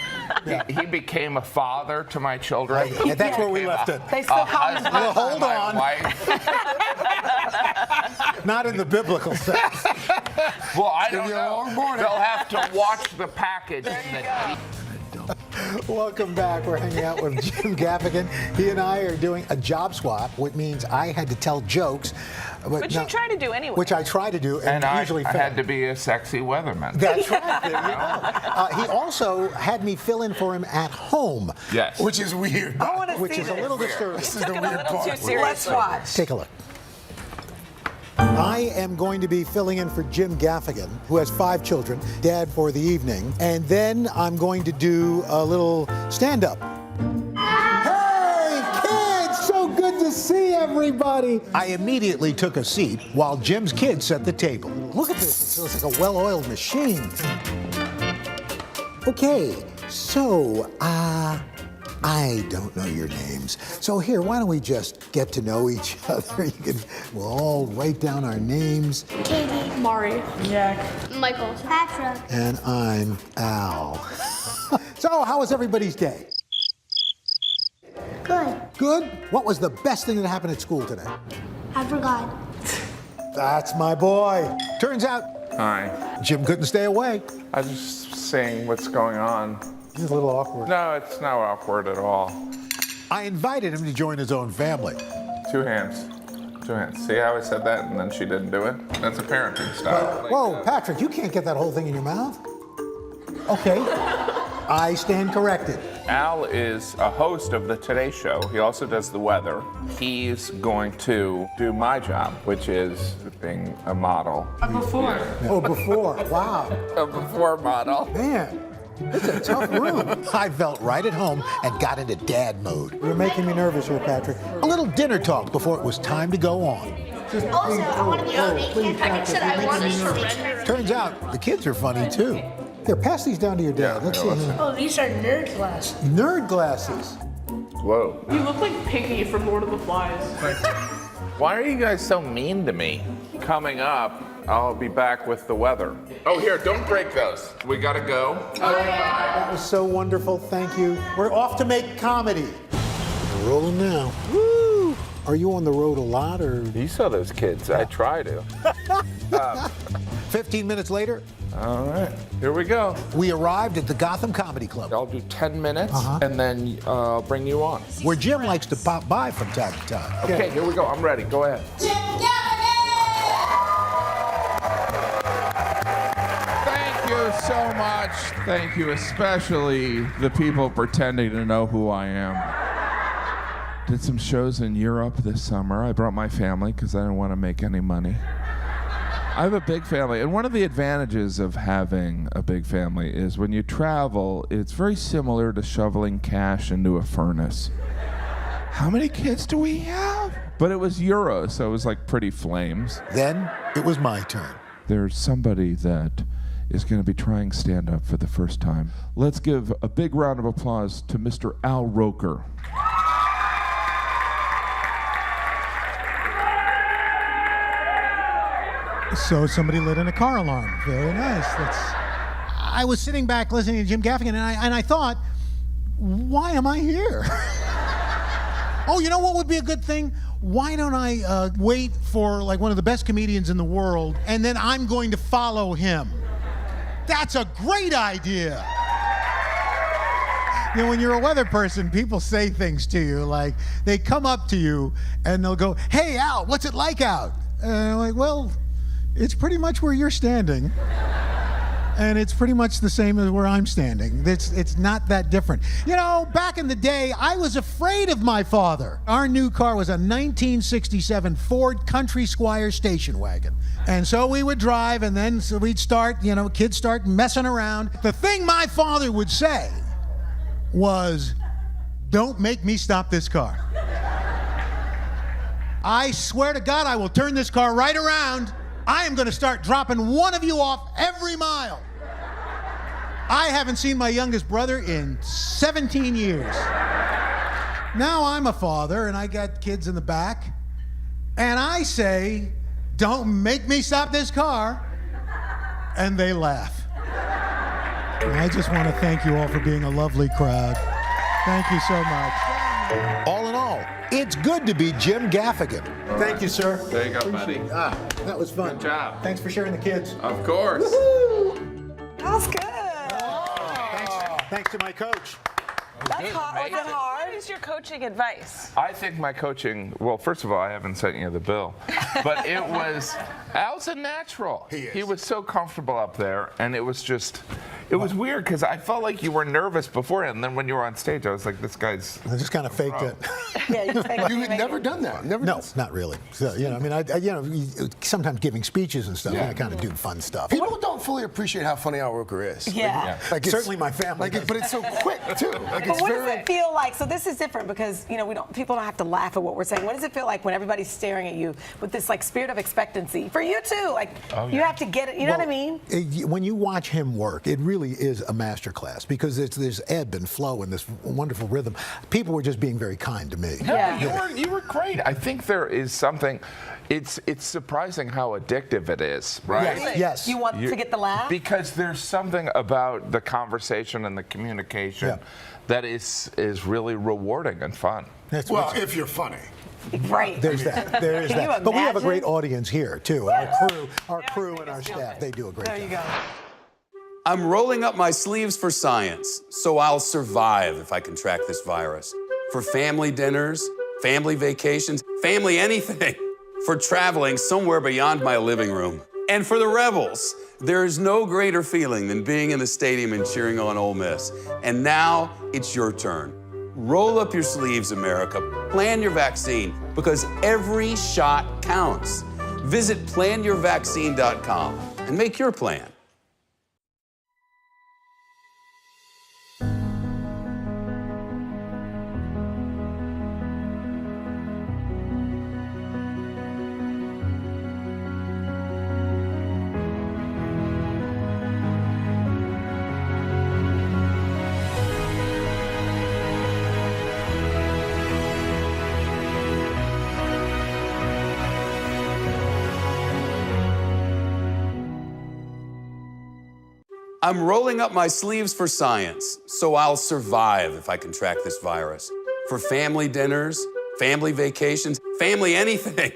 He became a father to my children. Right. And that's where we left it. They still call him Well, hold my on. wife. Not in the biblical sense. Well, I Give don't you a know. long morning. They'll have to watch the package. Welcome back. We're hanging out with Jim Gaffigan. He and I are doing a job swap, which means I had to tell jokes. Which you try to do anyway. Which I try to do, and usually I fail. had to be a sexy weatherman. That's right. There you go. He also had me fill in for him at home. Yes. Which is weird. I wanna Which see is a this. little disturbing. This is the weird part. Let's watch. Take a look. I am going to be filling in for Jim Gaffigan, who has 5 children, dad for the evening, and then I'm going to do a little stand-up. Hey, kids! So good to see everybody! I immediately took a seat while Jim's kids set the table. Look at this. It looks like a well-oiled machine. Okay, so, I don't know your names. So here, why don't we just get to know each other? We'll all write down our names. Katie. Mari. Jack. Michael. Patrick. And I'm Al. So, how was everybody's day? Good. Good? What was the best thing that happened at school today? I forgot. That's my boy. Turns out, Hi. Jim couldn't stay away. I was just saying what's going on. He's a little awkward. No, it's not awkward at all. I invited him to join his own family. 2 hands. 2 hands. See how I said that and then she didn't do it? That's a parenting style. Whoa, Patrick, you can't get that whole thing in your mouth. Okay. I stand corrected. Al is a host of the Today Show. He also does the weather. He's going to do my job, which is being a model. Before. Oh, before. Wow. A before model. Man, it's a tough room. I felt right at home and got into dad mode. You're making me nervous here, Patrick. A little dinner talk before it was time to go on. Also, I want to be on it. Patrick said I want to surrender. Turns out the kids are funny too. Here, pass these down to your dad. Let's see. Oh, these are nerd glasses. Nerd glasses. Whoa. You look like Piggy from Lord of the Flies. Why are you guys so mean to me? Coming up, I'll be back with the weather. Oh, here, don't break those. We gotta go. That was so wonderful. Thank you. We're off to make comedy. We're rolling now. Woo! Are you on the road a lot, or? You saw those kids. I try to. 15 minutes later, All right, here we go. we arrived at the Gotham Comedy Club, I'll do 10 minutes Uh-huh. and then I'll bring you on. where Jim likes to pop by from time to time. Okay, here we go. I'm ready. Go ahead. Thank you so much. Thank you, especially the people pretending to know who I am. Did some shows in Europe this summer. I brought my family because I didn't want to make any money. I have a big family, and one of the advantages of having a big family is when you travel, it's very similar to shoveling cash into a furnace. How many kids do we have? But it was euros, so it was like pretty flames. Then it was my turn. There's somebody that is going to be trying stand-up for the first time. Let's give a big round of applause to Mr. Al Roker. So somebody lit in a car alarm. Very nice. I was sitting back listening to Jim Gaffigan, and I thought, why am I here? Oh, you know what would be a good thing? Why don't I wait for like one of the best comedians in the world, and then I'm going to follow him? That's a great idea. You know, when you're a weather person, people say things to you, like they come up to you and they'll go, "Hey, Al, what's it like out?" And I'm like, "Well, it's pretty much where you're standing. And it's pretty much the same as where I'm standing. It's not that different." You know, back in the day, I was afraid of my father. Our new car was a 1967 Ford Country Squire station wagon. And so we would drive, and then so we'd start, you know, kids start messing around. The thing my father would say was, "Don't make me stop this car. I swear to God, I will turn this car right around. I am going to start dropping one of you off every mile." I haven't seen my youngest brother in 17 years. Now I'm a father and I got kids in the back, and I say, "Don't make me stop this car," and they laugh. I just want to thank you all for being a lovely crowd. Thank you so much. All in all, it's good to be Jim Gaffigan. Thank you, sir. There you go, buddy. That was fun. Good job. Thanks for sharing the kids. Of course. That was good. Thanks to my coach. That's hard. Was it hard? What is your coaching advice? I think my coaching, well, first of all, I haven't sent you the bill, but Al's a natural. He was so comfortable up there, and it was weird because I felt like you were nervous before, and then when you were on stage, I was like, this guy's. I just kind of faked it. You had never done that. No, not really. So, I mean, sometimes giving speeches and stuff, I kind of do fun stuff. People don't fully appreciate how funny Al Roker is. Yeah. Like Certainly my family. But it's so quick too. But what does it feel like? So this is different because people don't have to laugh at what we're saying. What does it feel like when everybody's staring at you with this like spirit of expectancy for you too? Like you have to get it. You know what I mean? When you watch him work, it really is a masterclass because there's ebb and flow and this wonderful rhythm. People were just being very kind to me. Yeah. You were great. I think there is something. It's surprising how addictive it is, right? Yes. You want to get the laugh? Because there's something about the conversation and the communication that is really rewarding and fun. Well, if you're funny. Right. There is that. But we have a great audience here too. Our crew and our staff, they do a great job. There you go. I'm rolling up my sleeves for science, so I'll survive if I can track this virus. For family dinners, family vacations, family anything. For traveling somewhere beyond my living room. And for the Rebels, there is no greater feeling than being in the stadium and cheering on Ole Miss. And now it's your turn. Roll up your sleeves, America. Plan your vaccine, because every shot counts. Visit planyourvaccine.com and make your plan. I'm rolling up my sleeves for science, so I'll survive if I can track this virus. For family dinners, family vacations, family anything.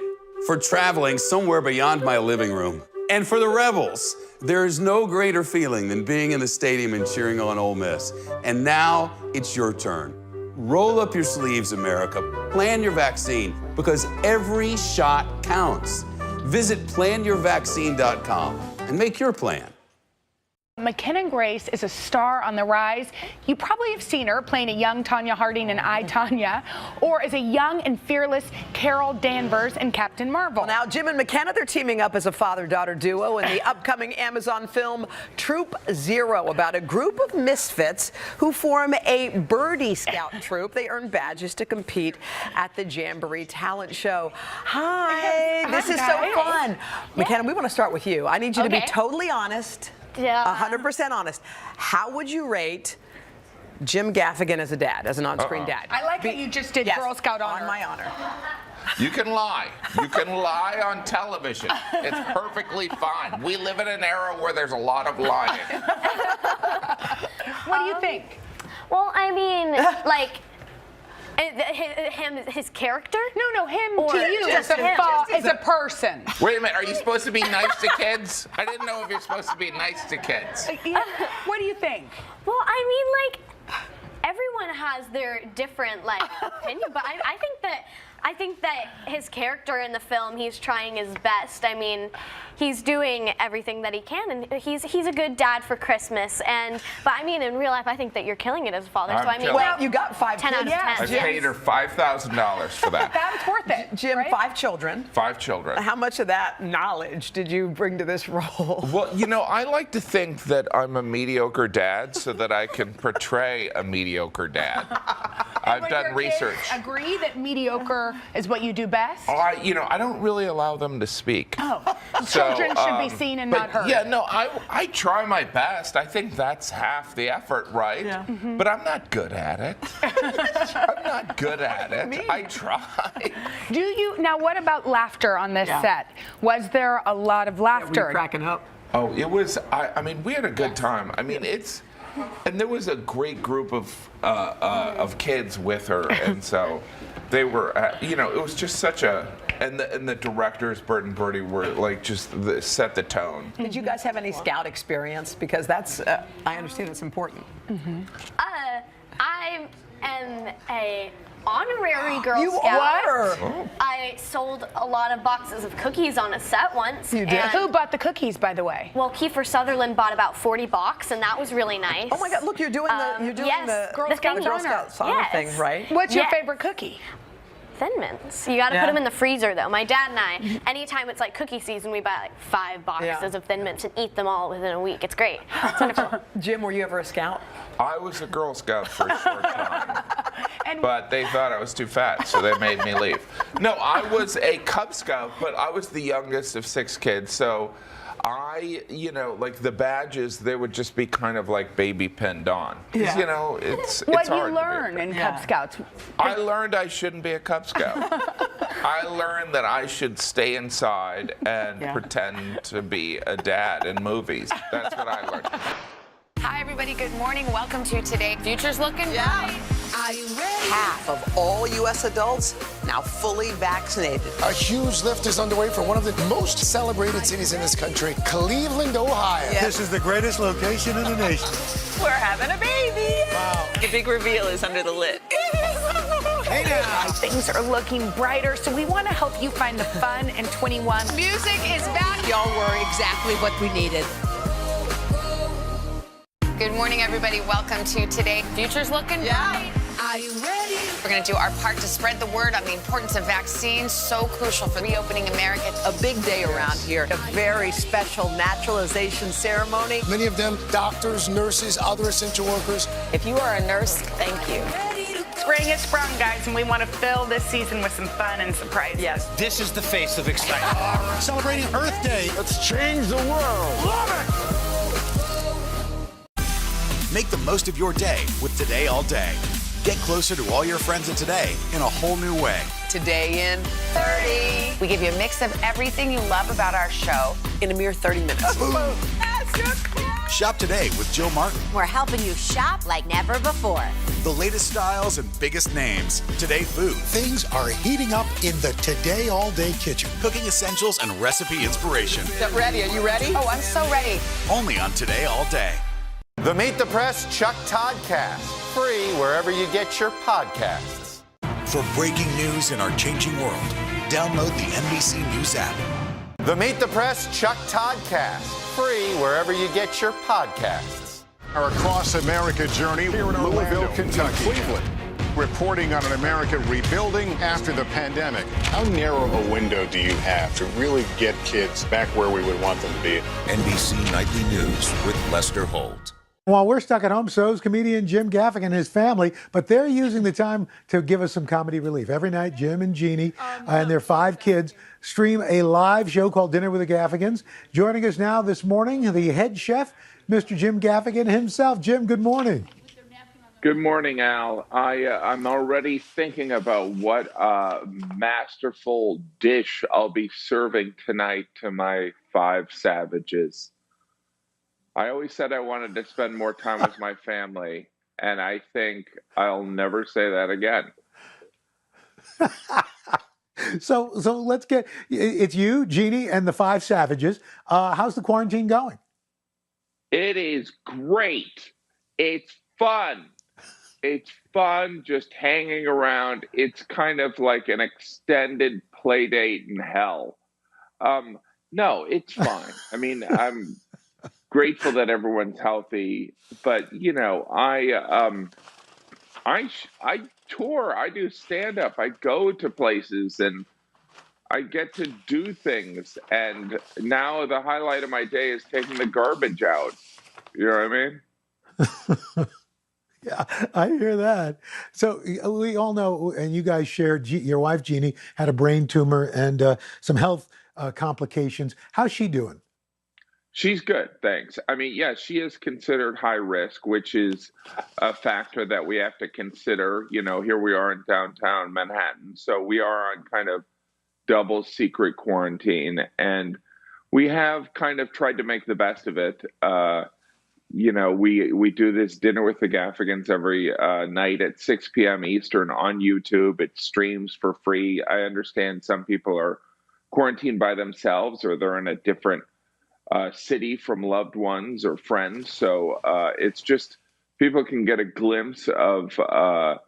For traveling somewhere beyond my living room. And for the Rebels, there is no greater feeling than being in the stadium and cheering on Ole Miss. And now it's your turn. Roll up your sleeves, America. Plan your vaccine, because every shot counts. Visit planyourvaccine.com and make your plan. McKenna Grace is a star on the rise. You probably have seen her playing a young Tonya Harding in I, Tonya, or as a young and fearless Carol Danvers in Captain Marvel. Well, now, Jim and McKenna, they're teaming up as a father-daughter duo in the upcoming Amazon film Troop Zero, about a group of misfits who form a birdie scout troop. They earn badges to compete at the Jamboree Talent Show. Hi, this is so fun. McKenna, we want to start with you. I need you to be totally honest. 100% honest. How would you rate Jim Gaffigan as a dad, as an on-screen dad? I like that you just did Girl Scout honor. On my honor. You can lie. You can lie on television. It's perfectly fine. We live in an era where there's a lot of lying. What do you think? Well, I mean, like, his character? No, him or to you as a person. Wait a minute, are you supposed to be nice to kids? I didn't know if you're supposed to be nice to kids. What do you think? Well, I mean, like, everyone has their different, like, opinion, but I think that his character in the film, he's trying his best. I mean, he's doing everything that he can, and he's a good dad for Christmas. But I mean, in real life, I think that you're killing it as a father. So I mean, well, you got 5 10 kids. out of 10. I paid her $5,000 for that. That was worth it. Jim, right? 5 children. 5 children. How much of that knowledge did you bring to this role? Well, you know, I like to think that I'm a mediocre dad so that I can portray a mediocre dad. I've done research. Agree that mediocre is what you do best? I don't really allow them to speak. Oh, So, children should be seen and not heard. Yeah, no, I try my best. I think that's half the effort, right? Yeah. Mm-hmm. But I'm not good at it. I'm not good at it. I try. Do you now? What about laughter on this set? Was there a lot of laughter? Were you cracking up? Oh, it was. I mean, we had a good time. I mean, it's. And there was a great group of kids with her, and so they were, it was just such a. And the directors, Bert and Bertie, were like set the tone. Did you guys have any Scout experience? Because that's, I understand it's important. I am a honorary Girl You Scout. are? Oh. I sold a lot of boxes of cookies on a set once. You did? and- Who bought the cookies, by the way? Well, Kiefer Sutherland bought about 40 boxes, and that was really nice. Oh my God! Look, you're doing yes, the Girl the Scout thingy. honor Yes. thing, right? What's your Yes. favorite cookie? Thin Mints. You got to Yeah. put them in the freezer, though. My dad and I, anytime it's like cookie season, we buy like 5 boxes of Thin Mints and eat them all within a week. It's great. It's wonderful. Jim, were you ever a Scout? I was a Girl Scout for a short time, but they thought I was too fat, so they made me leave. No, I was a Cub Scout, but I was the youngest of 6 kids, so I, like the badges, they would just be kind of like baby pinned on. 'Cause, Yeah. it's What hard do you to be. learn in Cub Scouts? I learned I shouldn't be a Cub Scout. I learned that I should stay inside and pretend to be a dad in movies. That's what I learned. Hi, everybody. Good morning. Welcome to Today. Future's looking bright. Are you ready? Half of all U.S. adults now fully vaccinated. A huge lift is underway for one of the most celebrated cities in this country, Cleveland, Ohio. This is the greatest location in the nation. We're having a baby. Wow. The big reveal is under the lid. Hey now. Things are looking brighter, so we want to help you find the fun in 21. Music is back. Y'all were exactly what we needed. Good morning, everybody. Welcome to Today. Future's looking bright. Are you ready? We're going to do our part to spread the word on the importance of vaccines, so crucial for reopening America. A big day around here. A very special naturalization ceremony. Many of them doctors, nurses, other essential workers. If you are a nurse, thank you. Spring has sprung, guys, and we want to fill this season with some fun and surprises. Yes. This is the face of excitement. Celebrating Earth Day. Let's change the world. Love it! Make the most of your day with Today All Day. Get closer to all your friends at Today in a whole new way. Today in 30. We give you a mix of everything you love about our show. In a mere 30 minutes. Shop today with Jill Martin. We're helping you shop like never before. The latest styles and biggest names. Today Food. Things are heating up in the Today All Day kitchen. Cooking essentials and recipe inspiration. Get ready. Are you ready? Oh, I'm so ready. Only on Today All Day. The Meet the Press Chuck Todd Cast, free wherever you get your podcasts. For breaking news in our changing world, download the NBC News app. The Meet the Press Chuck Todd Cast, free wherever you get your podcasts. Our Across America journey here in Louisville, Kentucky. Cleveland. Reporting on an America rebuilding after the pandemic. How narrow a window do you have to really get kids back where we would want them to be? NBC Nightly News with Lester Holt. While we're stuck at home, so is comedian Jim Gaffigan and his family, but they're using the time to give us some comedy relief. Every night, Jim and Jeannie and their 5 kids stream a live show called Dinner with the Gaffigans. Joining us now this morning, the head chef, Mr. Jim Gaffigan himself. Jim, good morning. Good morning, Al. I'm already thinking about what masterful dish I'll be serving tonight to my 5 savages. I always said I wanted to spend more time with my family, and I think I'll never say that again. So let's get, it's you, Jeannie, and the 5 savages. How's the quarantine going? It is great. It's fun. It's fun just hanging around. It's kind of like an extended play date in hell. No, it's fine. I mean, I'm grateful that everyone's healthy, but I tour, I do stand up, I go to places and I get to do things. And now the highlight of my day is taking the garbage out. You know what I mean? Yeah, I hear that. So we all know, and you guys shared, your wife Jeannie had a brain tumor and some health complications. How's she doing? She's good, thanks. I mean, yeah, she is considered high risk, which is a factor that we have to consider. You know, here we are in downtown Manhattan, so we are on kind of double secret quarantine, and we have kind of tried to make the best of it. we do this Dinner with the Gaffigans every night at 6 p.m. Eastern on YouTube. It streams for free. I understand some people are quarantined by themselves or they're in a different city from loved ones or friends. So it's just people can get a glimpse of, a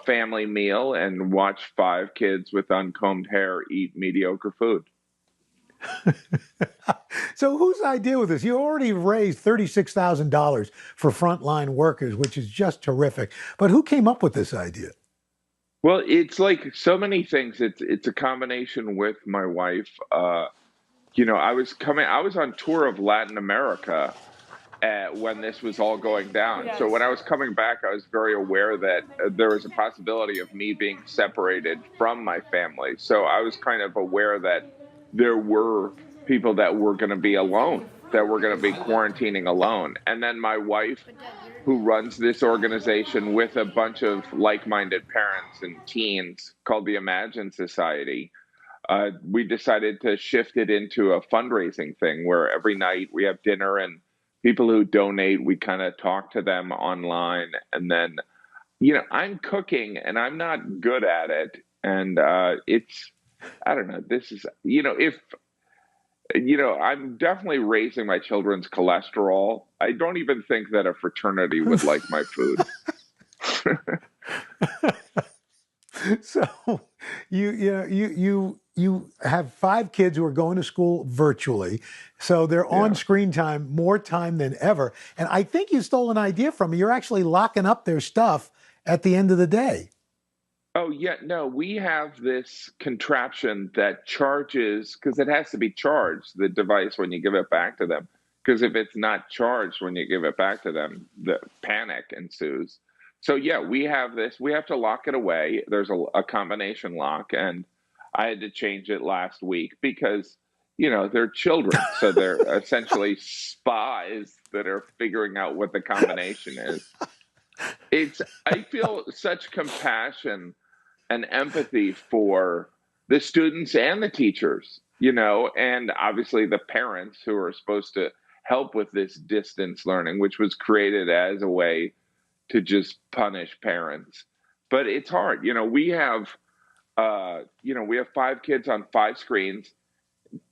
family meal and watch 5 kids with uncombed hair eat mediocre food. So whose idea was this? You already raised $36,000 for frontline workers, which is just terrific. But who came up with this idea? Well, it's like so many things. It's a combination with my wife. I was on tour of Latin America when this was all going down. Yes. So when I was coming back, I was very aware that there was a possibility of me being separated from my family. So I was kind of aware that there were people that were going to be alone, that were going to be quarantining alone. And then my wife, who runs this organization with a bunch of like-minded parents and teens called the Imagine Society, we decided to shift it into a fundraising thing where every night we have dinner and people who donate, we kind of talk to them online. And then, I'm cooking and I'm not good at it. And I don't know, this is, I'm definitely raising my children's cholesterol. I don't even think that a fraternity would like my food. So you have 5 kids who are going to school virtually. So they're on screen time, more time than ever. And I think you stole an idea from me. You're actually locking up their stuff at the end of the day. Oh, yeah. No, we have this contraption that charges, because it has to be charged, the device, when you give it back to them. Because if it's not charged when you give it back to them, the panic ensues. So, yeah, we have this. We have to lock it away. There's a combination lock, and I had to change it last week because, they're children. So they're essentially spies that are figuring out what the combination is. I feel such compassion and empathy for the students and the teachers, and obviously the parents who are supposed to help with this distance learning, which was created as a way to just punish parents. But it's hard. We have 5 kids on 5 screens,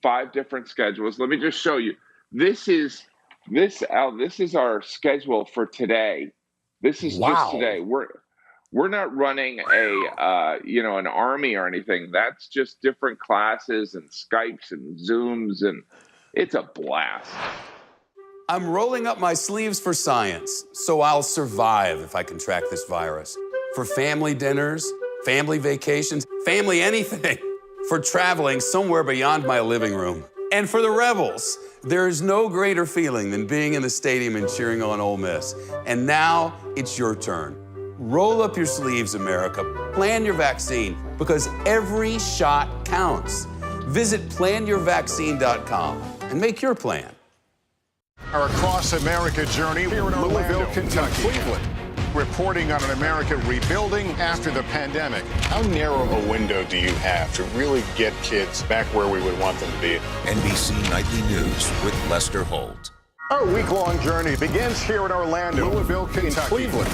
5 different schedules. Let me just show you. This is our schedule for today. This is just today. We're not running an army or anything. That's just different classes and Skypes and Zooms, and it's a blast. I'm rolling up my sleeves for science, so I'll survive if I can track this virus. For family dinners, family vacations, family anything. For traveling somewhere beyond my living room. And for the Rebels, there is no greater feeling than being in the stadium and cheering on Ole Miss. And now it's your turn. Roll up your sleeves, America. Plan your vaccine, because every shot counts. Visit planyourvaccine.com and make your plan. Our Across America journey here in Louisville, Kentucky. Cleveland, reporting on an America rebuilding after the pandemic. How narrow a window do you have to really get kids back where we would want them to be? NBC Nightly News with Lester Holt. Our week-long journey begins here in Orlando, Louisville, Kentucky. Cleveland.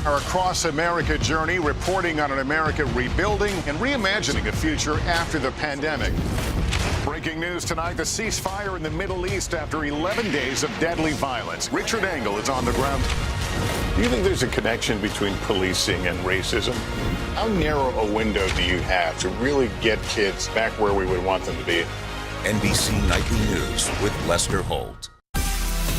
Our Across America journey reporting on an America rebuilding and reimagining a future after the pandemic. Breaking news tonight, the ceasefire in the Middle East after 11 days of deadly violence. Richard Engel is on the ground. Do you think there's a connection between policing and racism? How narrow a window do you have to really get kids back where we would want them to be? NBC Nightly News with Lester Holt.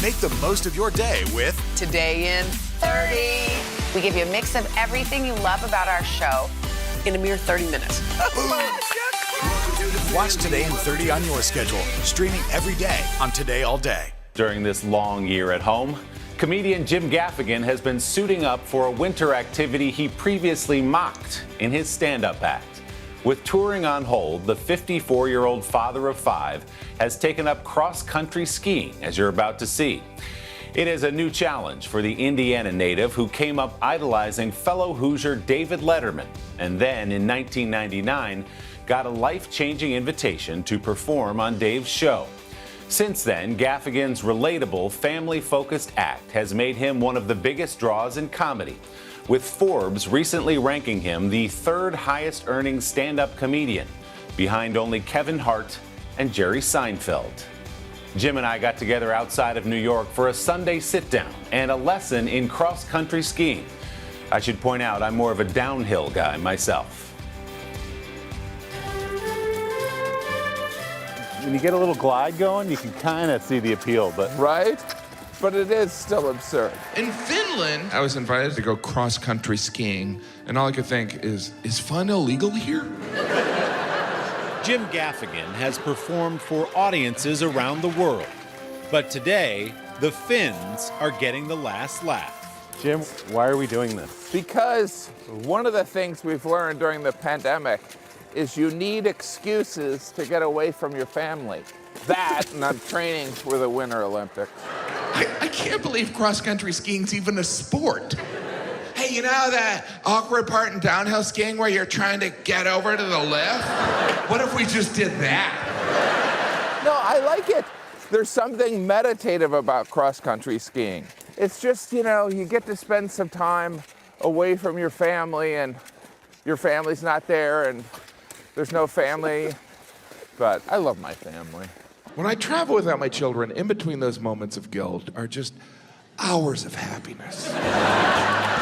Make the most of your day with Today in 30. We give you a mix of everything you love about our show in a mere 30 minutes. Watch Today in 30 on your schedule, streaming every day on Today All Day. During this long year at home, comedian Jim Gaffigan has been suiting up for a winter activity he previously mocked in his stand-up act. With touring on hold, the 54-year-old father of 5 has taken up cross-country skiing, as you're about to see. It is a new challenge for the Indiana native who came up idolizing fellow Hoosier David Letterman, and then in 1999 got a life-changing invitation to perform on Dave's show. Since then, Gaffigan's relatable, family-focused act has made him one of the biggest draws in comedy, with Forbes recently ranking him the third highest-earning stand-up comedian, behind only Kevin Hart and Jerry Seinfeld. Jim and I got together outside of New York for a Sunday sit-down and a lesson in cross-country skiing. I should point out I'm more of a downhill guy myself. When you get a little glide going, you can kind of see the appeal, but... Right? But it is still absurd. In Finland, I was invited to go cross-country skiing, and all I could think is fun illegal here? Jim Gaffigan has performed for audiences around the world. But today, the Finns are getting the last laugh. Jim, why are we doing this? Because one of the things we've learned during the pandemic is you need excuses to get away from your family. That, and I'm training for the Winter Olympics. I can't believe cross-country skiing's even a sport. Hey, you know that awkward part in downhill skiing where you're trying to get over to the lift? What if we just did that? No, I like it. There's something meditative about cross-country skiing. It's just, you know, you get to spend some time away from your family and your family's not there and there's no family, but I love my family. When I travel without my children, in between those moments of guilt are just hours of happiness.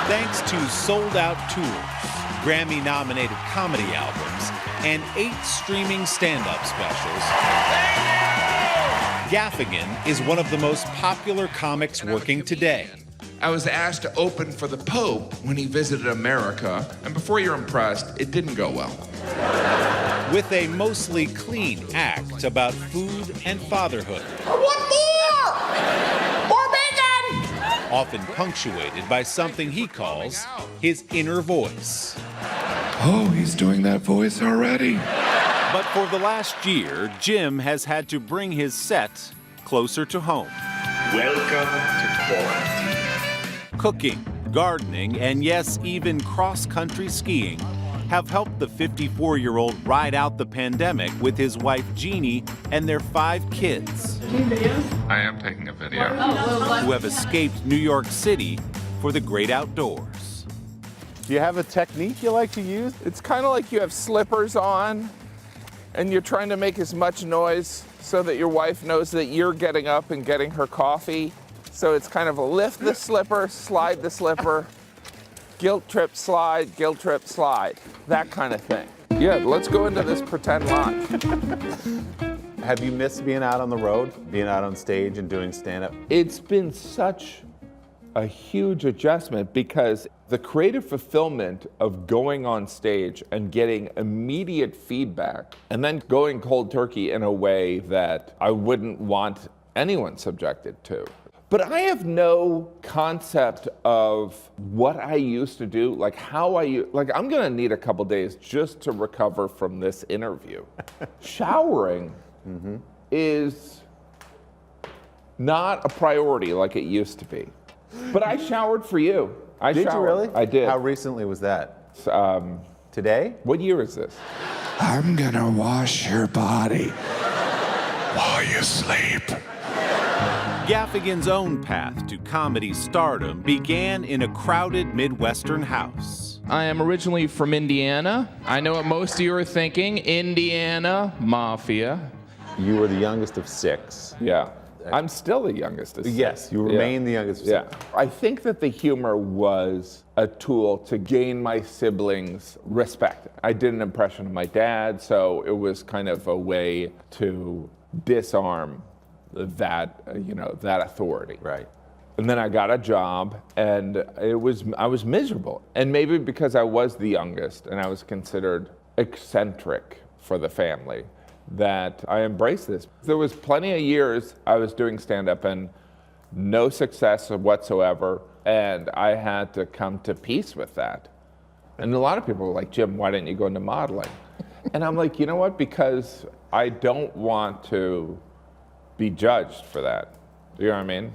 Thanks to sold-out tours, Grammy-nominated comedy albums, and 8 streaming stand-up specials, Gaffigan is one of the most popular comics working today. I was asked to open for the Pope when he visited America, and before you're impressed, it didn't go well. With a mostly clean act about food and fatherhood. I want more! More bacon! Often punctuated by something he calls his inner voice. Oh, he's doing that voice already. But for the last year, Jim has had to bring his set closer to home. Welcome to quarantine. Cooking, gardening, and yes, even cross-country skiing have helped the 54-year-old ride out the pandemic with his wife Jeannie and their 5 kids. I am taking a video. Who have escaped New York City for the great outdoors. Do you have a technique you like to use? It's kind of like you have slippers on and you're trying to make as much noise so that your wife knows that you're getting up and getting her coffee. So it's kind of a lift the slipper, slide the slipper, guilt trip, slide, that kind of thing. Yeah, let's go into this pretend launch. Have you missed being out on the road, being out on stage and doing stand-up? It's been such a huge adjustment because the creative fulfillment of going on stage and getting immediate feedback and then going cold turkey in a way that I wouldn't want anyone subjected to. But I have no concept of what I used to do, like how I'm gonna need a couple days just to recover from this interview. Showering is not a priority like it used to be. But I showered for you. Did you really? I did. How recently was that? Today? What year is this? I'm gonna wash your body while you sleep. Gaffigan's own path to comedy stardom began in a crowded Midwestern house. I am originally from Indiana. I know what most of you are thinking, Indiana Mafia. You were the youngest of 6. Yeah. I'm still the youngest of 6. Yes, you remain the youngest of 6. Yeah. I think that the humor was a tool to gain my siblings' respect. I did an impression of my dad, so it was kind of a way to disarm that authority. Right. And then I got a job, and I was miserable. And maybe because I was the youngest and I was considered eccentric for the family, that I embraced this. There was plenty of years I was doing stand-up and no success whatsoever, and I had to come to peace with that. And a lot of people were like, Jim, why didn't you go into modeling? And I'm like, you know what? Because I don't want to be judged for that. You know what I mean?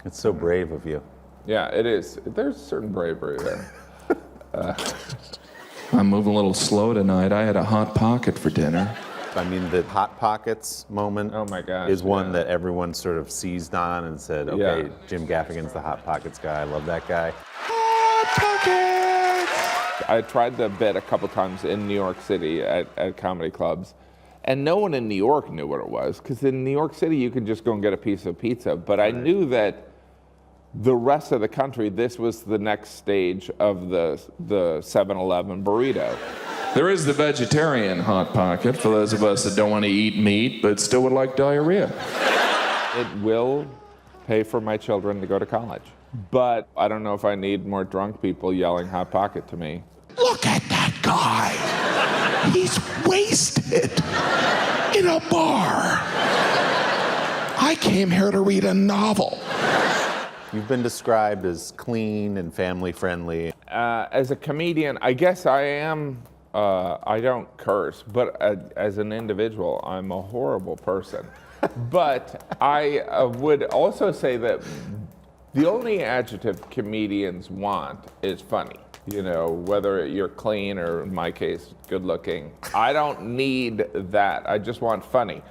It's so brave of you. Yeah, it is. There's certain bravery there. I'm moving a little slow tonight. I had a Hot Pocket for dinner. I mean, the Hot Pockets moment is one that everyone sort of seized on and said, okay, Jim Gaffigan's the Hot Pockets guy. I love that guy. I tried the bit a couple times in New York City at comedy clubs, and no one in New York knew what it was, because in New York City you could just go and get a piece of pizza. But I knew that the rest of the country, this was the next stage of the 7-Eleven burrito. There is the vegetarian Hot Pocket for those of us that don't want to eat meat but still would like diarrhea. It will pay for my children to go to college. But I don't know if I need more drunk people yelling Hot Pocket to me. Look at that guy. He's wasted in a bar. I came here to read a novel. You've been described as clean and family friendly. As a comedian, I guess I am, I don't curse, but as an individual, I'm a horrible person. But I would also say that the only adjective comedians want is funny. You know, whether you're clean or, in my case, good looking. I don't need that. I just want funny.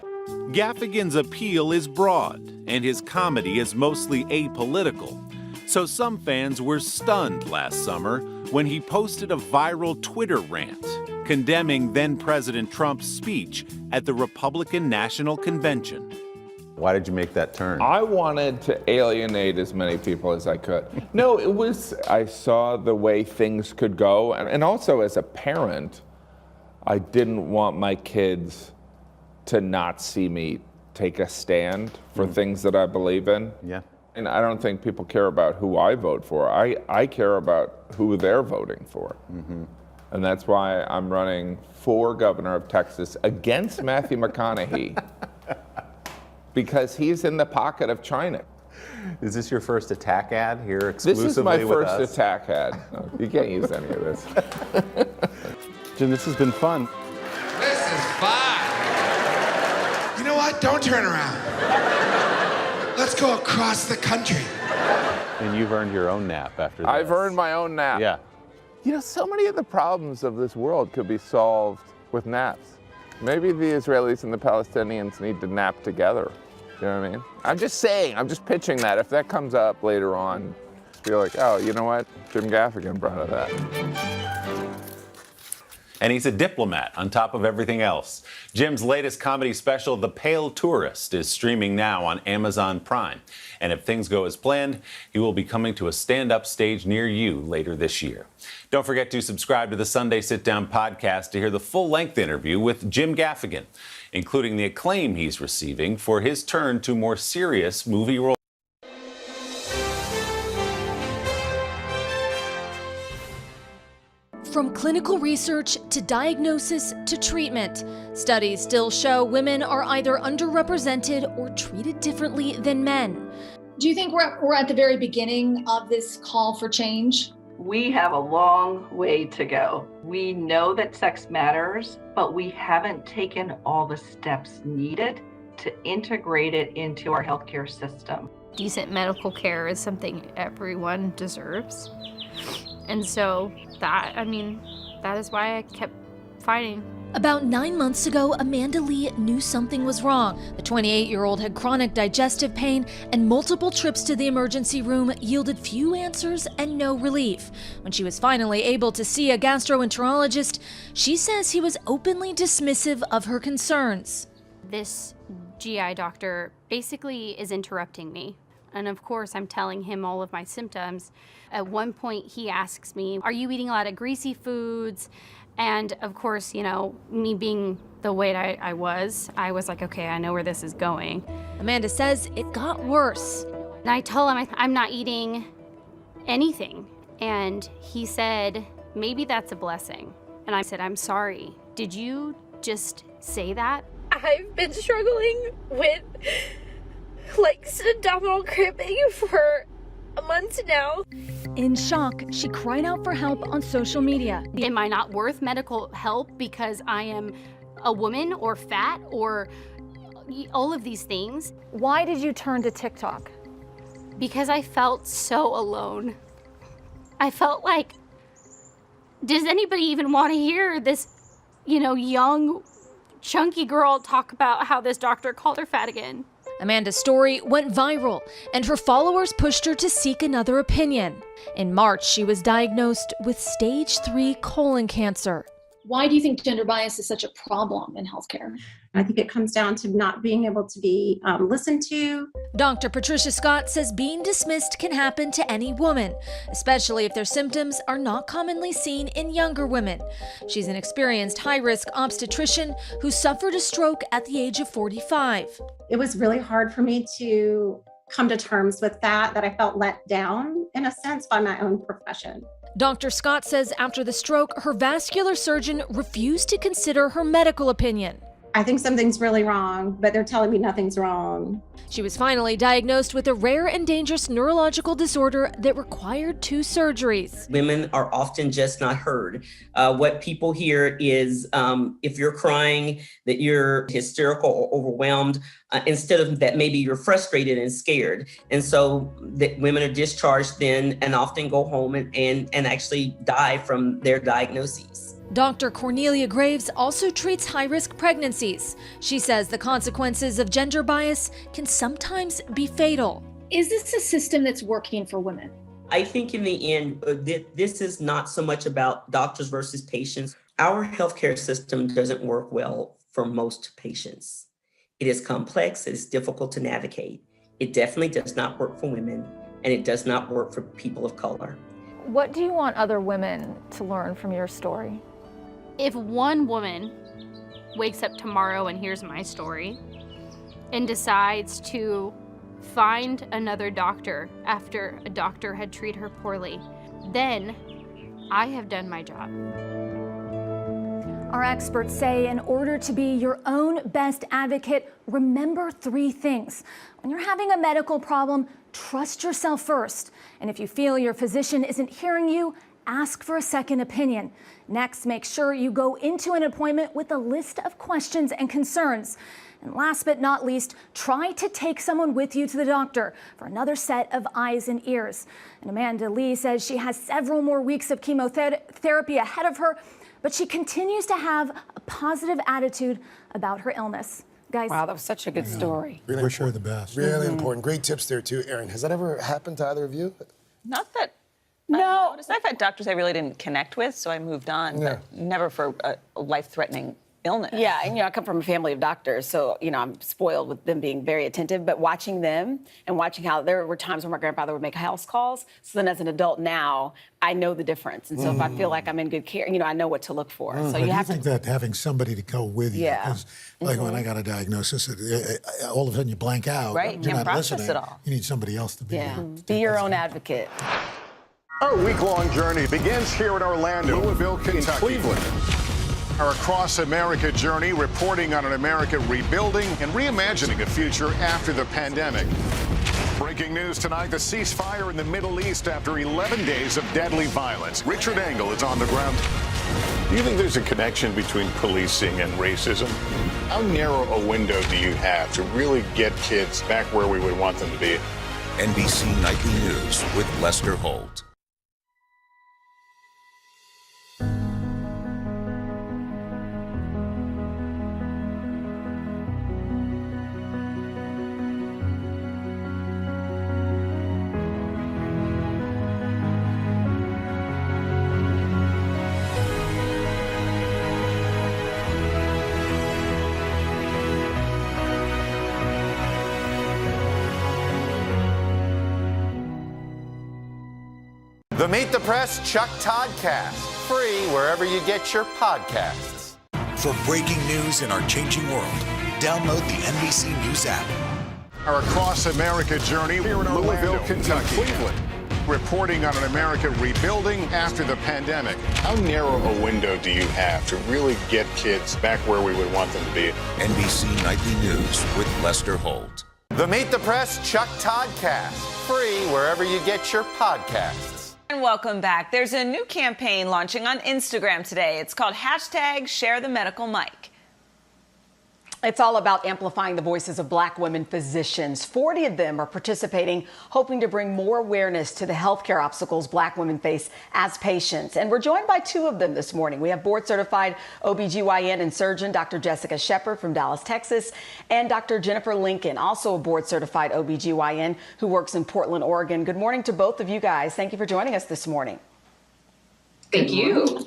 Gaffigan's appeal is broad, and his comedy is mostly apolitical. So some fans were stunned last summer when he posted a viral Twitter rant condemning then-President Trump's speech at the Republican National Convention. Why did you make that turn? I wanted to alienate as many people as I could. No, it was, I saw the way things could go. And also as a parent, I didn't want my kids to not see me take a stand for things that I believe in. Yeah. And I don't think people care about who I vote for. I care about who they're voting for. And that's why I'm running for governor of Texas against Matthew McConaughey. Because he's in the pocket of China. Is this your first attack ad here exclusively This is my with first us? attack ad. No, you can't use any of this. Jim, this has been fun. This is fun. You know what? Don't turn around. Let's go across the country. And you've earned your own nap after this. I've earned my own nap. Yeah. You know, so many of the problems of this world could be solved with naps. Maybe the Israelis and the Palestinians need to nap together. You know what I mean? I'm just saying, I'm just pitching that. If that comes up later on, you're like, oh, you know what? Jim Gaffigan brought up that. And he's a diplomat on top of everything else. Jim's latest comedy special, The Pale Tourist, is streaming now on Amazon Prime. And if things go as planned, he will be coming to a stand-up stage near you later this year. Don't forget to subscribe to the Sunday Sit Down podcast to hear the full-length interview with Jim Gaffigan, including the acclaim he's receiving for his turn to more serious movie roles. From clinical research to diagnosis to treatment, studies still show women are either underrepresented or treated differently than men. Do you think we're at the very beginning of this call for change? We have a long way to go. We know that sex matters, but we haven't taken all the steps needed to integrate it into our healthcare system. Decent medical care is something everyone deserves. And so that is why I kept fighting. About 9 months ago, Amanda Lee knew something was wrong. The 28-year-old had chronic digestive pain, and multiple trips to the emergency room yielded few answers and no relief. When she was finally able to see a gastroenterologist, she says he was openly dismissive of her concerns. This GI doctor basically is interrupting me. And of course, I'm telling him all of my symptoms. At one point, he asks me, "Are you eating a lot of greasy foods?" And of course, you know, me being the weight I was like, okay, I know where this is going. Amanda says it got worse. And I told him I'm not eating anything. And he said, maybe that's a blessing. And I said, I'm sorry. Did you just say that? I've been struggling with abdominal cramping for months now. In shock, she cried out for help on social media. Am I not worth medical help because I am a woman or fat or all of these things? Why did you turn to TikTok? Because I felt so alone. I felt like, does anybody even want to hear this, young chunky girl talk about how this doctor called her fat again. Amanda's story went viral, and her followers pushed her to seek another opinion. In March, she was diagnosed with stage 3 colon cancer. Why do you think gender bias is such a problem in healthcare? I think it comes down to not being able to be listened to. Dr. Patricia Scott says being dismissed can happen to any woman, especially if their symptoms are not commonly seen in younger women. She's an experienced high-risk obstetrician who suffered a stroke at the age of 45. It was really hard for me to come to terms with that I felt let down, in a sense, by my own profession. Dr. Scott says after the stroke, her vascular surgeon refused to consider her medical opinion. I think something's really wrong, but they're telling me nothing's wrong. She was finally diagnosed with a rare and dangerous neurological disorder that required 2 surgeries. Women are often just not heard. What people hear is if you're crying, that you're hysterical or overwhelmed, instead of that maybe you're frustrated and scared. And so that women are discharged then and often go home and actually die from their diagnoses. Dr. Cornelia Graves also treats high-risk pregnancies. She says the consequences of gender bias can sometimes be fatal. Is this a system that's working for women? I think in the end, this is not so much about doctors versus patients. Our healthcare system doesn't work well for most patients. It is complex, it is difficult to navigate. It definitely does not work for women, and it does not work for people of color. What do you want other women to learn from your story? If one woman wakes up tomorrow and hears my story and decides to find another doctor after a doctor had treated her poorly, then I have done my job. Our experts say in order to be your own best advocate, remember 3 things. When you're having a medical problem, trust yourself first. And if you feel your physician isn't hearing you, ask for a second opinion. Next, make sure you go into an appointment with a list of questions and concerns. And last but not least, try to take someone with you to the doctor for another set of eyes and ears. And Amanda Lee says she has several more weeks of chemotherapy ahead of her, but she continues to have a positive attitude about her illness. Guys. Wow, that was such a good story. Really wish her the best. Really important. Great tips there, too. Erin, has that ever happened to either of you? Not that. No. I've had doctors I really didn't connect with, so I moved on, but never for a life-threatening illness. Yeah, and I come from a family of doctors, so I'm spoiled with them being very attentive. But watching them and watching how there were times when my grandfather would make house calls. So then, as an adult now, I know the difference, and so if I feel like I'm in good care, I know what to look for. So you have to think that having somebody to go with you, because when I got a diagnosis, all of a sudden you blank out. Right, you're can't not process listening. it all. You need somebody else to be there. Be your own advocate. Our week-long journey begins here in Orlando, Louisville, Kentucky, Cleveland. Our Across America journey reporting on an America rebuilding and reimagining a future after the pandemic. Breaking news tonight, the ceasefire in the Middle East after 11 days of deadly violence. Richard Engel is on the ground. Do you think there's a connection between policing and racism? How narrow a window do you have to really get kids back where we would want them to be? NBC Nightly News with Lester Holt. The Meet the Press Chuck Toddcast, free wherever you get your podcasts. For breaking news in our changing world, download the NBC News app. Our Across America journey here in Louisville, Kentucky, Cleveland. Reporting on an America rebuilding after the pandemic. How narrow a window do you have to really get kids back where we would want them to be? NBC Nightly News with Lester Holt. The Meet the Press Chuck Toddcast, free wherever you get your podcasts. And welcome back. There's a new campaign launching on Instagram today. It's called #ShareTheMedicalMic. It's all about amplifying the voices of Black women physicians. 40 of them are participating, hoping to bring more awareness to the healthcare obstacles Black women face as patients. And we're joined by two of them this morning. We have board-certified OBGYN and surgeon Dr. Jessica Shepard from Dallas, Texas, and Dr. Jennifer Lincoln, also a board-certified OBGYN who works in Portland, Oregon. Good morning to both of you guys. Thank you for joining us this morning. Thank you.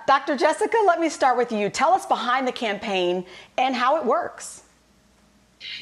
Dr. Jessica, let me start with you. Tell us behind the campaign and how it works.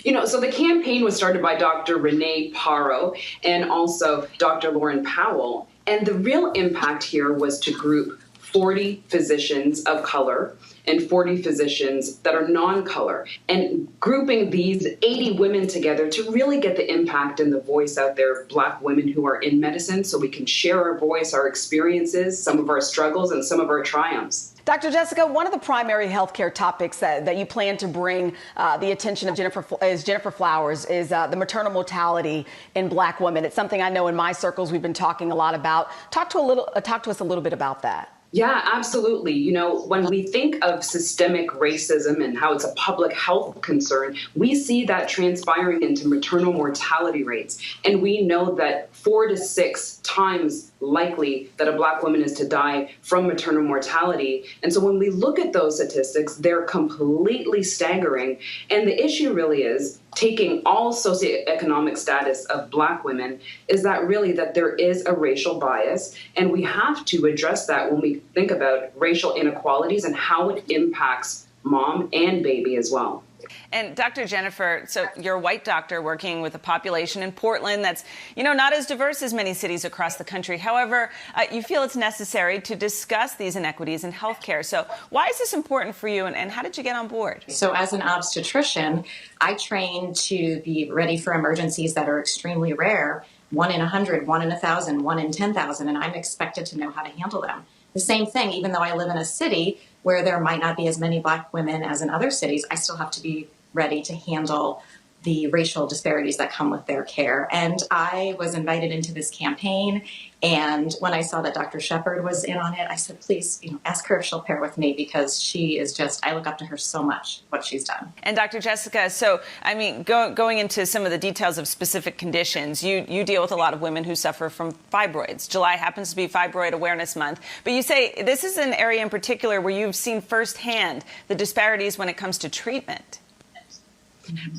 So the campaign was started by Dr. Renee Parro and also Dr. Lauren Powell. And the real impact here was to group 40 physicians of color and 40 physicians that are non-color, and grouping these 80 women together to really get the impact and the voice out there of Black women who are in medicine, so we can share our voice, our experiences, some of our struggles, and some of our triumphs. Dr. Jessica, one of the primary healthcare topics that you plan to bring the attention of Jennifer Flowers is the maternal mortality in Black women. It's something I know in my circles we've been talking a lot about. Talk to us a little bit about that. Yeah, absolutely. When we think of systemic racism and how it's a public health concern, we see that transpiring into maternal mortality rates. And we know that 4 to 6 times likely that a Black woman is to die from maternal mortality. And so when we look at those statistics, they're completely staggering. And the issue really is, taking all socioeconomic status of Black women, is that really that there is a racial bias, and we have to address that when we think about racial inequalities and how it impacts mom and baby as well. And Dr. Jennifer, so you're a white doctor working with a population in Portland that's, not as diverse as many cities across the country. However, you feel it's necessary to discuss these inequities in healthcare. So why is this important for you, and how did you get on board? So as an obstetrician, I train to be ready for emergencies that are extremely rare, 1 in 100, 1 in 1,000, 1 in 10,000, and I'm expected to know how to handle them. The same thing, even though I live in a city where there might not be as many Black women as in other cities, I still have to be ready to handle the racial disparities that come with their care. And I was invited into this campaign, and when I saw that Dr. Shepard was in on it, I said, please, ask her if she'll pair with me, because she is I look up to her so much, what she's done. And Dr. Jessica, so, going into some of the details of specific conditions, you deal with a lot of women who suffer from fibroids. July happens to be Fibroid Awareness Month, but you say this is an area in particular where you've seen firsthand the disparities when it comes to treatment.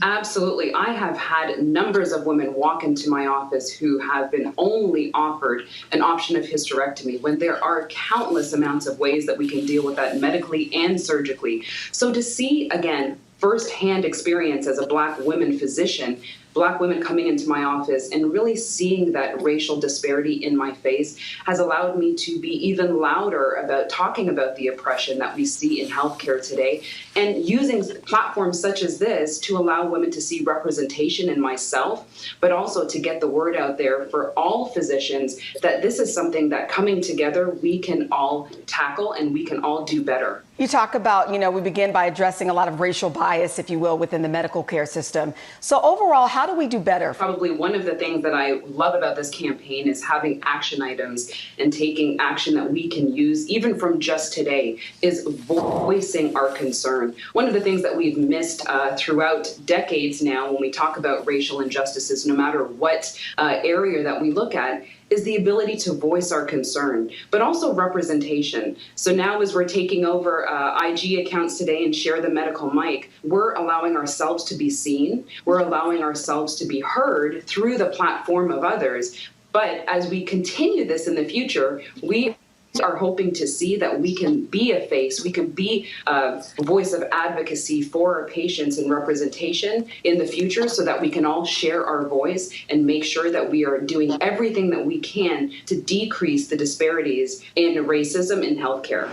Absolutely. I have had numbers of women walk into my office who have been only offered an option of hysterectomy, when there are countless amounts of ways that we can deal with that medically and surgically. So to see, again, firsthand experience as a Black women physician, Black women coming into my office and really seeing that racial disparity in my face has allowed me to be even louder about talking about the oppression that we see in healthcare today, and using platforms such as this to allow women to see representation in myself, but also to get the word out there for all physicians that this is something that, coming together, we can all tackle and we can all do better. You talk about, we begin by addressing a lot of racial bias, if you will, within the medical care system. So overall, how do we do better? Probably one of the things that I love about this campaign is having action items and taking action that we can use, even from just today, is voicing our concern. One of the things that we've missed throughout decades now when we talk about racial injustices, no matter what area that we look at, is the ability to voice our concern, but also representation. So now, as we're taking over IG accounts today and Share the Medical Mic, we're allowing ourselves to be seen, we're allowing ourselves to be heard through the platform of others. But as we continue this in the future, we are hoping to see that we can be a face, we can be a voice of advocacy for our patients and representation in the future, so that we can all share our voice and make sure that we are doing everything that we can to decrease the disparities in racism in healthcare.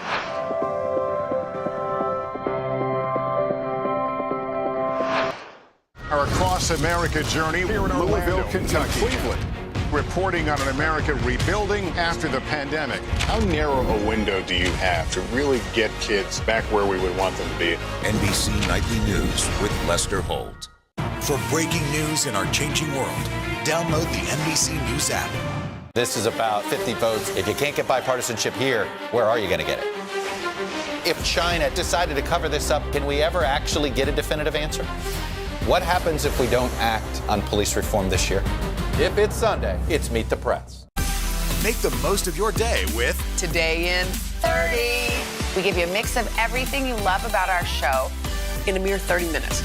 Our Across America journey here in Louisville, Kentucky, Cleveland. Reporting on an America rebuilding after the pandemic. How narrow a window do you have to really get kids back where we would want them to be? NBC Nightly News with Lester Holt. For breaking news in our changing world, download the NBC News app. This is about 50 votes. If you can't get bipartisanship here, where are you going to get it? If China decided to cover this up, can we ever actually get a definitive answer? What happens if we don't act on police reform this year? If it's Sunday, it's Meet the Press. Make the most of your day with Today in 30. We give you a mix of everything you love about our show in a mere 30 minutes.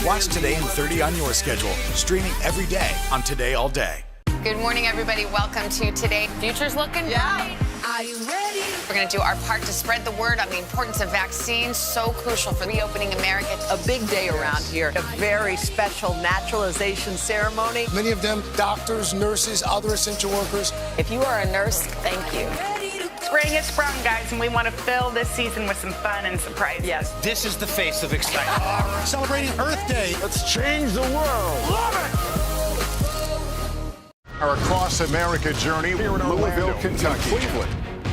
Watch Today in 30 on your schedule, streaming every day on Today All Day. Good morning, everybody. Welcome to Today. Future's looking bright. Are you ready? We're going to do our part to spread the word on the importance of vaccines, so crucial for reopening America. A big day around here, a very special naturalization ceremony. Many of them doctors, nurses, other essential workers. If you are a nurse, thank you. Spring has sprung, guys, and we want to fill this season with some fun and surprises. Yes. This is the face of excitement. Celebrating Earth Day. Let's change the world. Love it! Our Across America journey here in Louisville, Kentucky. Cleveland.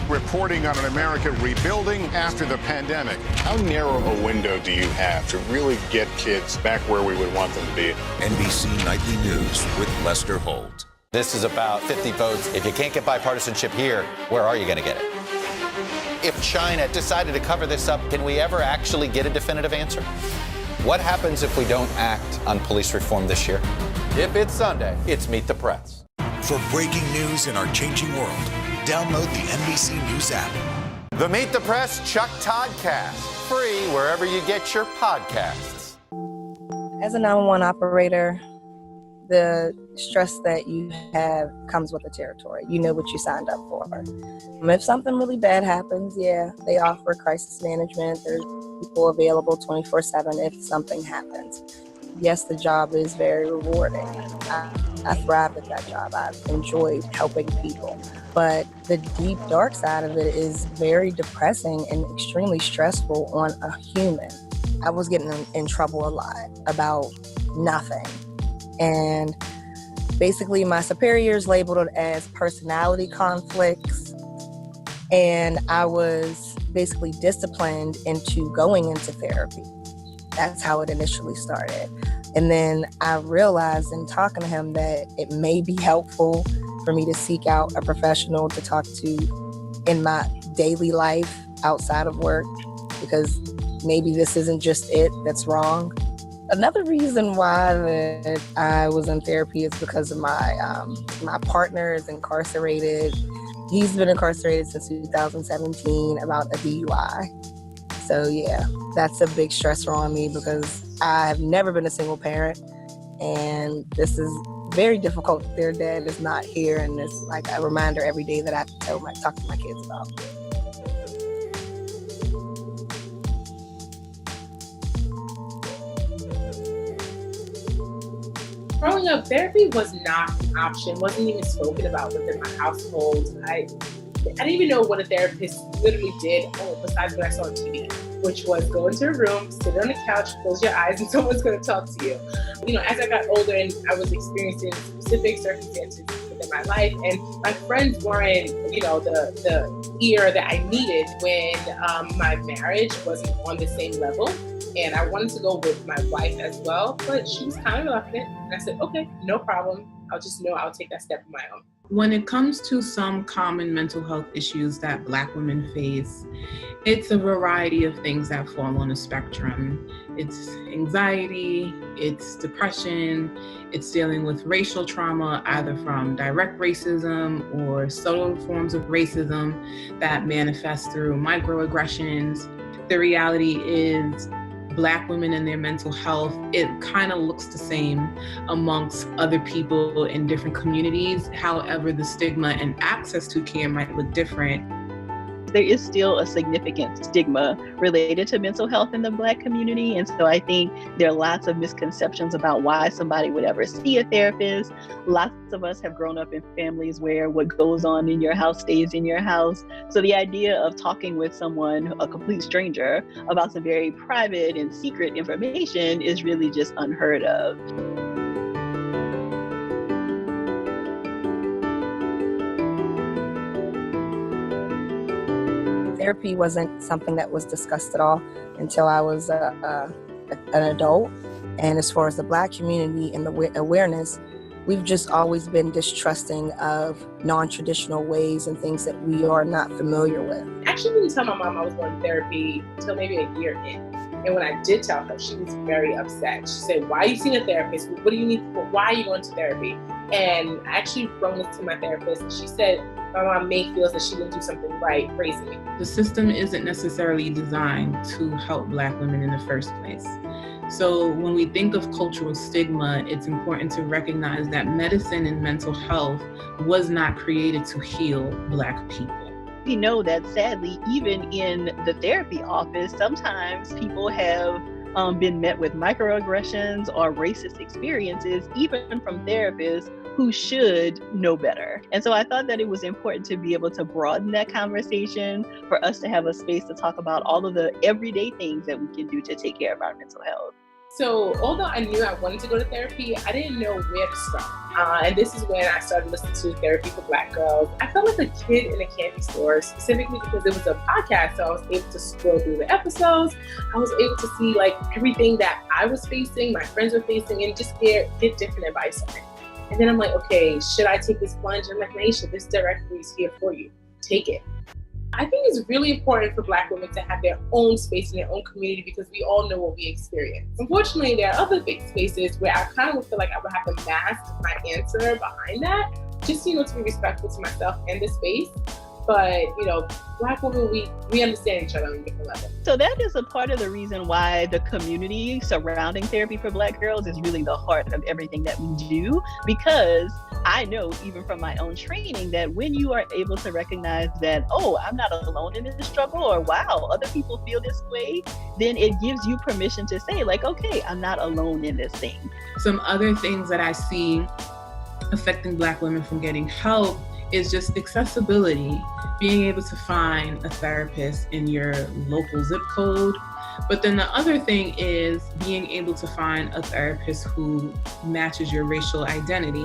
Reporting on an America rebuilding after the pandemic. How narrow a window do you have to really get kids back where we would want them to be? NBC Nightly News with Lester Holt. This is about 50 votes. If you can't get bipartisanship here, where are you going to get it? If China decided to cover this up, can we ever actually get a definitive answer? What happens if we don't act on police reform this year? If it's Sunday, it's Meet the Press. For breaking news in our changing world, download the NBC News app. The Meet the Press Chuck Toddcast, free wherever you get your podcasts. As a 911 operator, the stress that you have comes with the territory. You know what you signed up for. If something really bad happens, yeah, they offer crisis management. There's people available 24/7 if something happens. Yes, the job is very rewarding. I thrive at that job. I've enjoyed helping people. But the deep, dark side of it is very depressing and extremely stressful on a human. I was getting in trouble a lot about nothing. And basically my superiors labeled it as personality conflicts. And I was basically disciplined into going into therapy. That's how it initially started. And then I realized in talking to him that it may be helpful for me to seek out a professional to talk to in my daily life outside of work, because maybe this isn't just it that's wrong. Another reason why that I was in therapy is because of my partner is incarcerated. He's been incarcerated since 2017 about a DUI. So yeah, that's a big stressor on me because I've never been a single parent, and this is very difficult. Their dad is not here, and it's like a reminder every day that I have to talk to my kids about. Growing up, therapy was not an option, wasn't even spoken about within my household. I didn't even know what a therapist literally did, besides what I saw on TV, which was go into a room, sit on the couch, close your eyes, and someone's going to talk to you. You know, as I got older and I was experiencing specific circumstances within my life, and my friends weren't, you know, the ear that I needed when my marriage wasn't on the same level. And I wanted to go with my wife as well, but she was kind of reluctant. And I said, okay, no problem. I'll take that step on my own. When it comes to some common mental health issues that Black women face, it's a variety of things that fall on a spectrum. It's anxiety, it's depression, it's dealing with racial trauma, either from direct racism or subtle forms of racism that manifest through microaggressions. The reality is Black women and their mental health, it kind of looks the same amongst other people in different communities. However, the stigma and access to care might look different. There is still a significant stigma related to mental health in the Black community. And so I think there are lots of misconceptions about why somebody would ever see a therapist. Lots of us have grown up in families where what goes on in your house stays in your house. So the idea of talking with someone, a complete stranger, about some very private and secret information is really just unheard of. Therapy wasn't something that was discussed at all until I was an adult. And as far as the Black community and the awareness, we've just always been distrusting of non-traditional ways and things that we are not familiar with. I actually didn't tell my mom I was going to therapy until maybe a year in. And when I did tell her, she was very upset. She said, "Why are you seeing a therapist? What do you need? Why are you going to therapy?" And I actually brought this to my therapist, and she said, "My mom may feels that she didn't do something right, raising me." The system isn't necessarily designed to help Black women in the first place. So when we think of cultural stigma, it's important to recognize that medicine and mental health was not created to heal Black people. We know that sadly, even in the therapy office, sometimes people have been met with microaggressions or racist experiences, even from therapists who should know better. And so I thought that it was important to be able to broaden that conversation, for us to have a space to talk about all of the everyday things that we can do to take care of our mental health. So although I knew I wanted to go to therapy, I didn't know where to start. And this is when I started listening to Therapy for Black Girls. I felt like a kid in a candy store, specifically because it was a podcast, so I was able to scroll through the episodes. I was able to see like everything that I was facing, my friends were facing, and just get different advice on it. And then I'm like, okay, should I take this plunge? And I'm like, Naisha, this directory is here for you. Take it. I think it's really important for Black women to have their own space in their own community, because we all know what we experience. Unfortunately, there are other big spaces where I kind of feel like I would have to mask my answer behind that, just, to be respectful to myself and the space. But, Black women, we understand each other on a different level. So that is a part of the reason why the community surrounding Therapy for Black Girls is really the heart of everything that we do, because I know, even from my own training, that when you are able to recognize that, oh, I'm not alone in this struggle, or wow, other people feel this way, then it gives you permission to say, like, okay, I'm not alone in this thing. Some other things that I see affecting Black women from getting help is just accessibility, being able to find a therapist in your local zip code. But then the other thing is being able to find a therapist who matches your racial identity.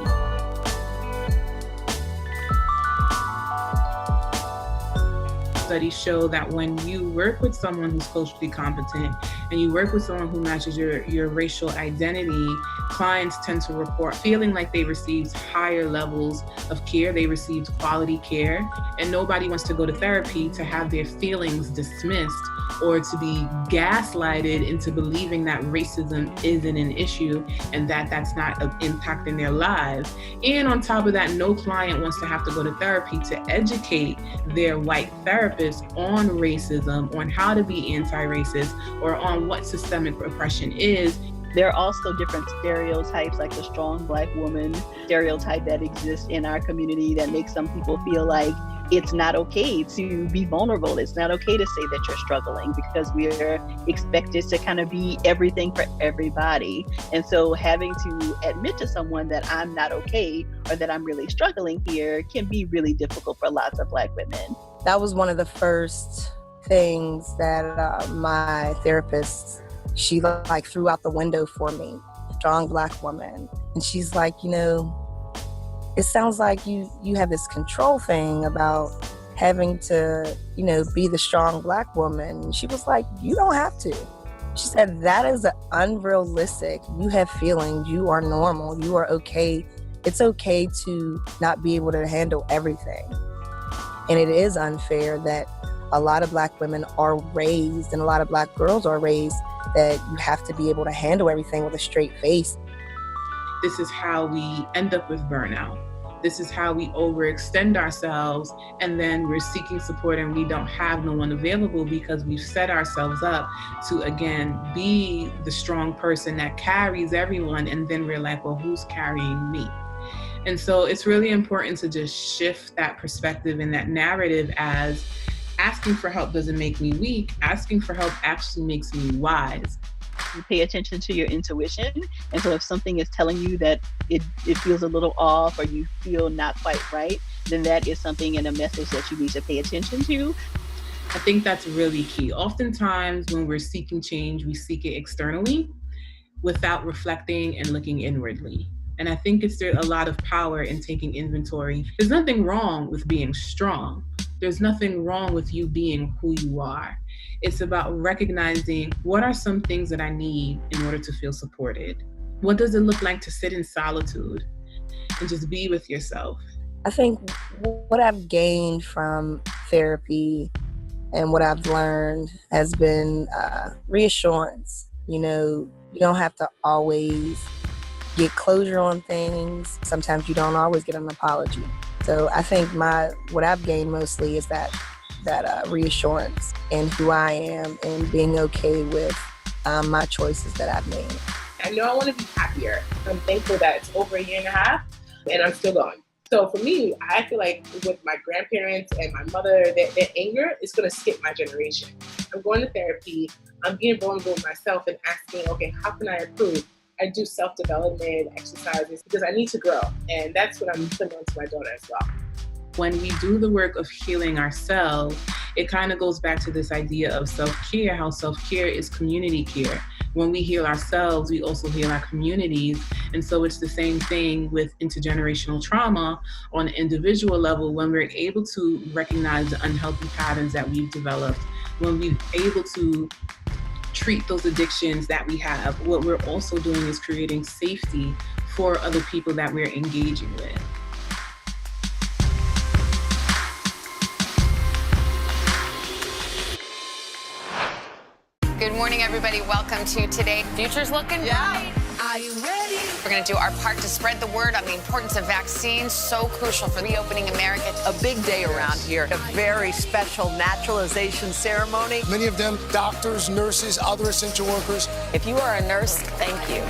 Studies show that when you work with someone who's culturally competent and you work with someone who matches your racial identity, clients tend to report feeling like they received higher levels of care, they received quality care, and nobody wants to go to therapy to have their feelings dismissed or to be gaslighted into believing that racism isn't an issue and that that's not impacting their lives. And on top of that, no client wants to have to go to therapy to educate their white therapist on racism, on how to be anti-racist, or on what systemic oppression is. There are also different stereotypes, like the strong Black woman stereotype that exists in our community, that makes some people feel like it's not okay to be vulnerable. It's not okay to say that you're struggling, because we are expected to kind of be everything for everybody. And so having to admit to someone that I'm not okay, or that I'm really struggling here, can be really difficult for lots of Black women. That was one of the first things that my therapist, she threw out the window for me, strong Black woman. And she's like, it sounds like you have this control thing about having to, be the strong Black woman. And she was like, you don't have to. She said, that is unrealistic. You have feelings. You are normal. You are okay. It's okay to not be able to handle everything. And it is unfair that a lot of Black women are raised, and a lot of Black girls are raised, that you have to be able to handle everything with a straight face. This is how we end up with burnout. This is how we overextend ourselves, and then we're seeking support and we don't have no one available, because we've set ourselves up to, again, be the strong person that carries everyone, and then we're like, well, who's carrying me? And so it's really important to just shift that perspective and that narrative, as asking for help doesn't make me weak. Asking for help actually makes me wise. You pay attention to your intuition. And so if something is telling you that it feels a little off, or you feel not quite right, then that is something and a message that you need to pay attention to. I think that's really key. Oftentimes when we're seeking change, we seek it externally without reflecting and looking inwardly. And I think there's a lot of power in taking inventory. There's nothing wrong with being strong. There's nothing wrong with you being who you are. It's about recognizing, what are some things that I need in order to feel supported? What does it look like to sit in solitude? and just be with yourself. I think what I've gained from therapy and what I've learned has been reassurance. You know, you don't have to always get closure on things. Sometimes you don't always get an apology. So I think what I've gained mostly is that reassurance in who I am and being okay with my choices that I've made. I know I want to be happier. I'm thankful that it's over 1.5 years and I'm still going. So for me, I feel like with my grandparents and my mother, their anger is going to skip my generation. I'm going to therapy. I'm being vulnerable with myself and asking, okay, how can I improve? I do self-development exercises because I need to grow. And that's what I'm putting on to my daughter as well. When we do the work of healing ourselves, it kind of goes back to this idea of self-care, how self-care is community care. When we heal ourselves, we also heal our communities. And so it's the same thing with intergenerational trauma on an individual level. When we're able to recognize the unhealthy patterns that we've developed, when we're able to treat those addictions that we have, what we're also doing is creating safety for other people that we're engaging with. Good morning, everybody. Welcome to Today. Future's looking bright. Are you ready? We're going to do our part to spread the word on the importance of vaccines, so crucial for reopening America. A big day around here. A very special naturalization ceremony. Many of them doctors, nurses, other essential workers. If you are a nurse, thank you.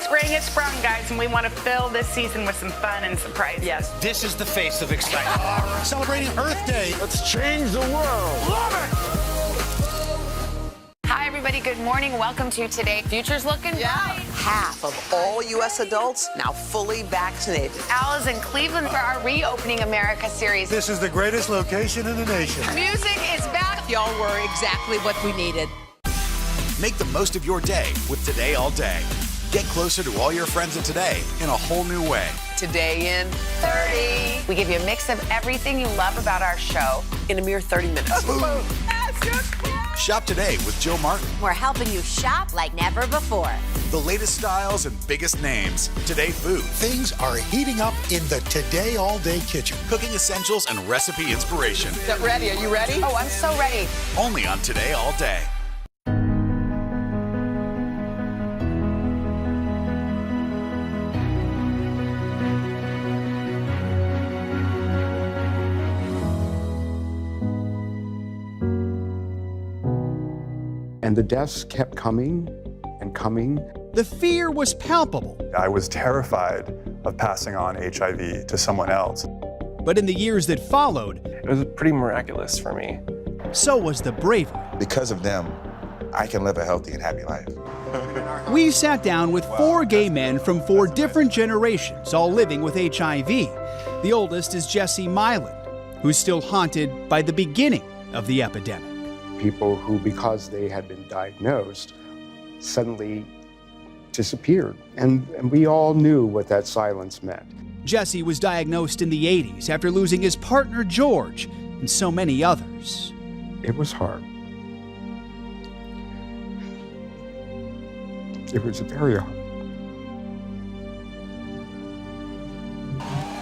Spring has sprung, guys, and we want to fill this season with some fun and surprises. Yes, this is the face of excitement. Celebrating Earth Day. Let's change the world. Love it! Hi, everybody. Good morning. Welcome to Today. Future's looking bright. Half of all U.S. adults now fully vaccinated. Al is in Cleveland for our Reopening America series. This is the greatest location in the nation. Music is back. Y'all were exactly what we needed. Make the most of your day with Today All Day. Get closer to all your friends at Today in a whole new way. Today in 30. We give you a mix of everything you love about our show in a mere 30 minutes. Shop today with Jill Martin. We're helping you shop like never before. The latest styles and biggest names. Today food. Things are heating up in the Today All Day kitchen. Cooking essentials and recipe inspiration. Get ready. Are you ready? Oh, I'm so ready. Only on Today All Day. And the deaths kept coming and coming. The fear was palpable. I was terrified of passing on HIV to someone else. But in the years that followed, it was pretty miraculous for me. So was the bravery. Because of them, I can live a healthy and happy life. We sat down with 4 gay men from 4 different generations, all living with HIV. The oldest is Jesse Myland, who's still haunted by the beginning of the epidemic. People who, because they had been diagnosed, suddenly disappeared. And we all knew what that silence meant. Jesse was diagnosed in the 80s after losing his partner, George, and so many others. It was hard. It was very hard.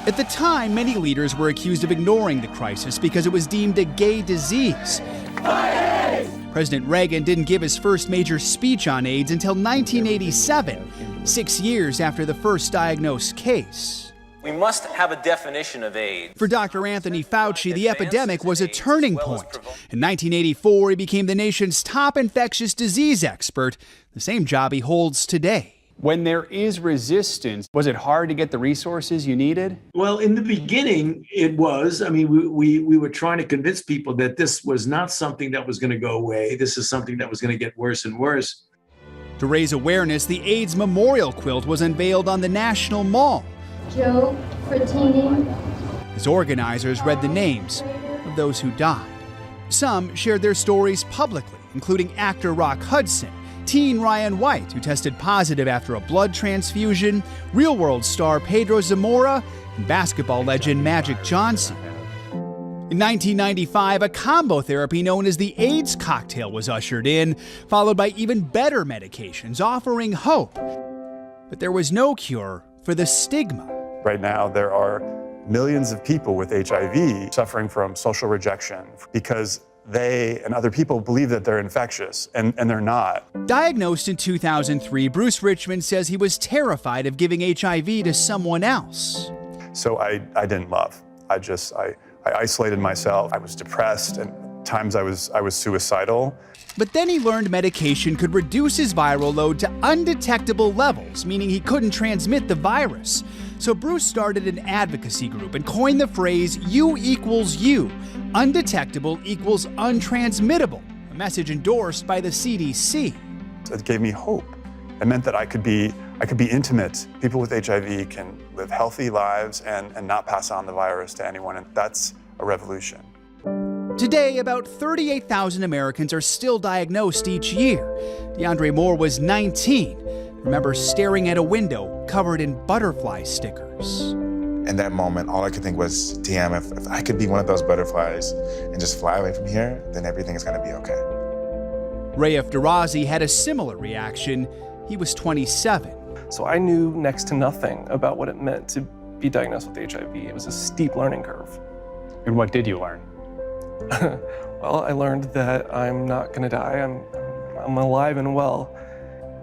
At the time, many leaders were accused of ignoring the crisis because it was deemed a gay disease. President Reagan didn't give his first major speech on AIDS until 1987, 6 years after the first diagnosed case. We must have a definition of AIDS. For Dr. Anthony Fauci, the epidemic was a turning point. In 1984, he became the nation's top infectious disease expert, the same job he holds today. When there is resistance, was it hard to get the resources you needed? Well, in the beginning, it was. I mean, we were trying to convince people that this was not something that was going to go away. This is something that was going to get worse and worse. To raise awareness, the AIDS memorial quilt was unveiled on the National Mall. Joe Frattini. As organizers read the names of those who died. Some shared their stories publicly, including actor Rock Hudson, teen Ryan White, who tested positive after a blood transfusion, Real World star Pedro Zamora, and basketball legend Magic Johnson. In 1995, a combo therapy known as the AIDS cocktail was ushered in, followed by even better medications offering hope. But there was no cure for the stigma. Right now, there are millions of people with HIV suffering from social rejection because they and other people believe that they're infectious, and they're not. Diagnosed in 2003, Bruce Richmond says he was terrified of giving HIV to someone else. So I didn't love. I isolated myself. I was depressed, and at times I was suicidal. But then he learned medication could reduce his viral load to undetectable levels, meaning he couldn't transmit the virus. So Bruce started an advocacy group and coined the phrase U equals U, undetectable equals untransmittable, a message endorsed by the CDC. It gave me hope. It meant that I could be intimate. People with HIV can live healthy lives and not pass on the virus to anyone, and that's a revolution. Today, about 38,000 Americans are still diagnosed each year. DeAndre Moore was 19. Remember staring at a window covered in butterfly stickers. In that moment, all I could think was, damn, if I could be one of those butterflies and just fly away from here, then everything is gonna be okay. Raif Darazi had a similar reaction. He was 27. So I knew next to nothing about what it meant to be diagnosed with HIV. It was a steep learning curve. And what did you learn? Well, I learned that I'm not gonna die. I'm alive and well.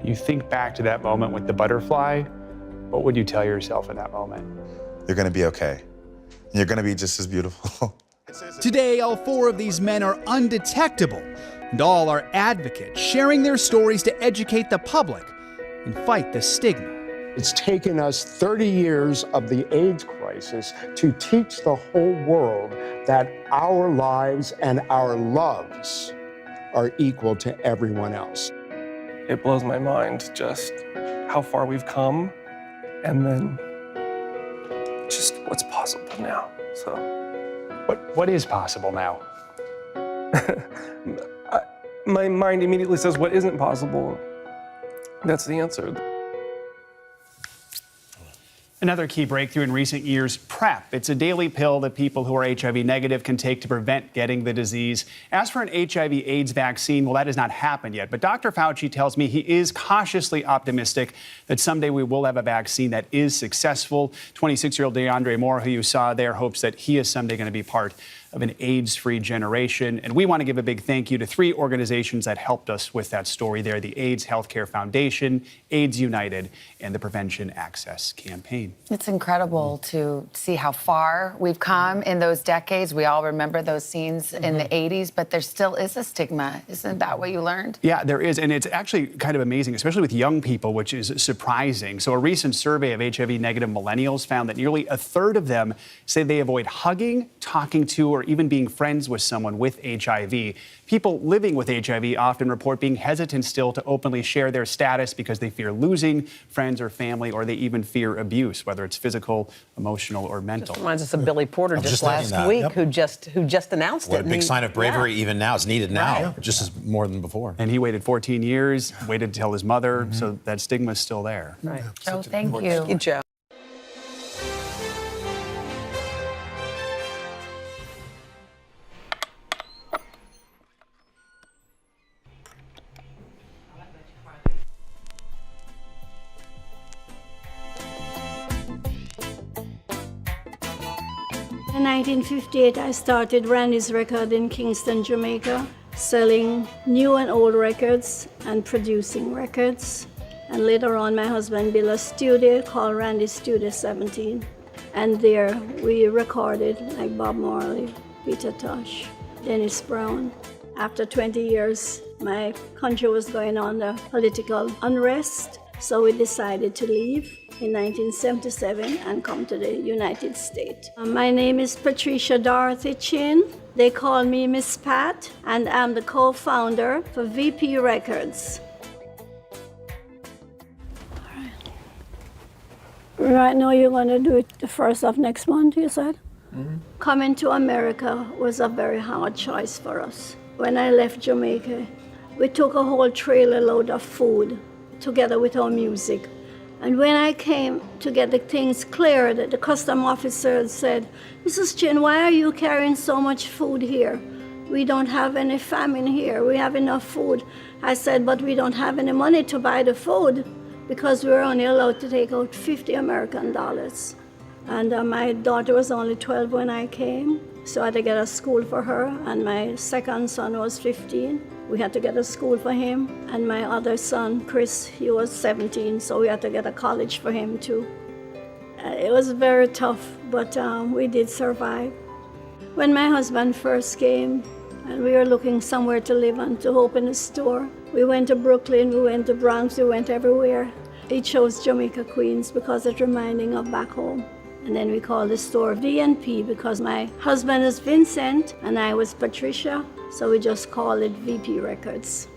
You think back to that moment with the butterfly, what would you tell yourself in that moment? You're gonna be okay. You're gonna be just as beautiful. Today, all 4 of these men are undetectable, and all are advocates, sharing their stories to educate the public and fight the stigma. It's taken us 30 years of the AIDS crisis to teach the whole world that our lives and our loves are equal to everyone else. It blows my mind just how far we've come, and then just what's possible now. So, what is possible now? My mind immediately says what isn't possible. That's the answer. Another key breakthrough in recent years, PrEP. It's a daily pill that people who are HIV negative can take to prevent getting the disease. As for an HIV/AIDS vaccine, well, that has not happened yet. But Dr. Fauci tells me he is cautiously optimistic that someday we will have a vaccine that is successful. 26-year-old DeAndre Moore, who you saw there, hopes that he is someday going to be part of an AIDS-free generation. And we want to give a big thank you to 3 organizations that helped us with that story there: the AIDS Healthcare Foundation, AIDS United, and the Prevention Access Campaign. It's incredible to see how far we've come in those decades. We all remember those scenes in the 80s, but there still is a stigma. Isn't that what you learned? Yeah, there is. And it's actually kind of amazing, especially with young people, which is surprising. So a recent survey of HIV-negative millennials found that nearly a third of them say they avoid hugging, talking to, or even being friends with someone with HIV. People living with HIV often report being hesitant still to openly share their status because they fear losing friends or family, or they even fear abuse, whether it's physical, emotional, or mental. Just reminds us of Billy Porter just last that. week, Yep. who just announced What it. a big sign of bravery even now. It's needed now, Right. just as more than before. And he waited 14 years, waited to tell his mother, so that stigma is still there. Right. Joe, thank you. Thank you, Joe. In 1958, I started Randy's Record in Kingston, Jamaica, selling new and old records and producing records. And later on, my husband built a studio called Randy's Studio 17. And there we recorded like Bob Marley, Peter Tosh, Dennis Brown. After 20 years, my country was going under political unrest, so we decided to leave in 1977 and come to the United States. My name is Patricia Dorothy Chin. They call me Miss Pat, and I'm the co-founder for VP Records. Right now, you're going to do it the 1st of next month, you said? Mm-hmm. Coming to America was a very hard choice for us. When I left Jamaica, we took a whole trailer load of food together with our music. And when I came to get the things cleared, the custom officer said, "Mrs. Chin, why are you carrying so much food here? We don't have any famine here. We have enough food." I said, "But we don't have any money to buy the food because we're only allowed to take out $50 American. And my daughter was only 12 when I came, so I had to get a school for her. And my second son was 15. We had to get a school for him. And my other son, Chris, he was 17, so we had to get a college for him too. It was very tough, but we did survive. When my husband first came, and we were looking somewhere to live and to open a store, we went to Brooklyn, we went to Bronx, we went everywhere. He chose Jamaica, Queens because it's reminding of back home. And then we called the store VNP because my husband is Vincent and I was Patricia, so we just called it VP Records.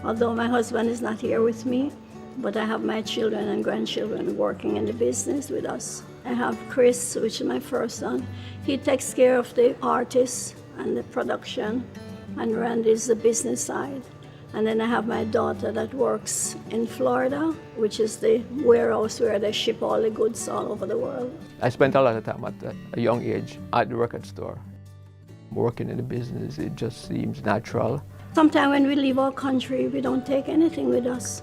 Although my husband is not here with me, but I have my children and grandchildren working in the business with us. I have Chris, which is my first son. He takes care of the artists and the production, and Randy's the business side. And then I have my daughter that works in Florida, which is the warehouse where they ship all the goods all over the world. I spent a lot of time at a young age at the record store. Working in the business, it just seems natural. Sometimes when we leave our country, we don't take anything with us.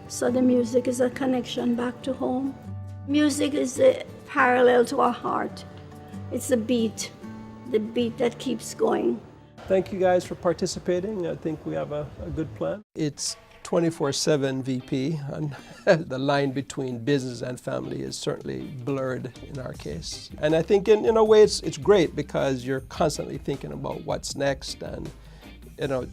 So the music is a connection back to home. Music is a parallel to our heart. It's the beat that keeps going. Thank you guys for participating. I think we have a good plan. It's 24/7 VP, and the line between business and family is certainly blurred in our case. And I think in a way it's great because you're constantly thinking about what's next, and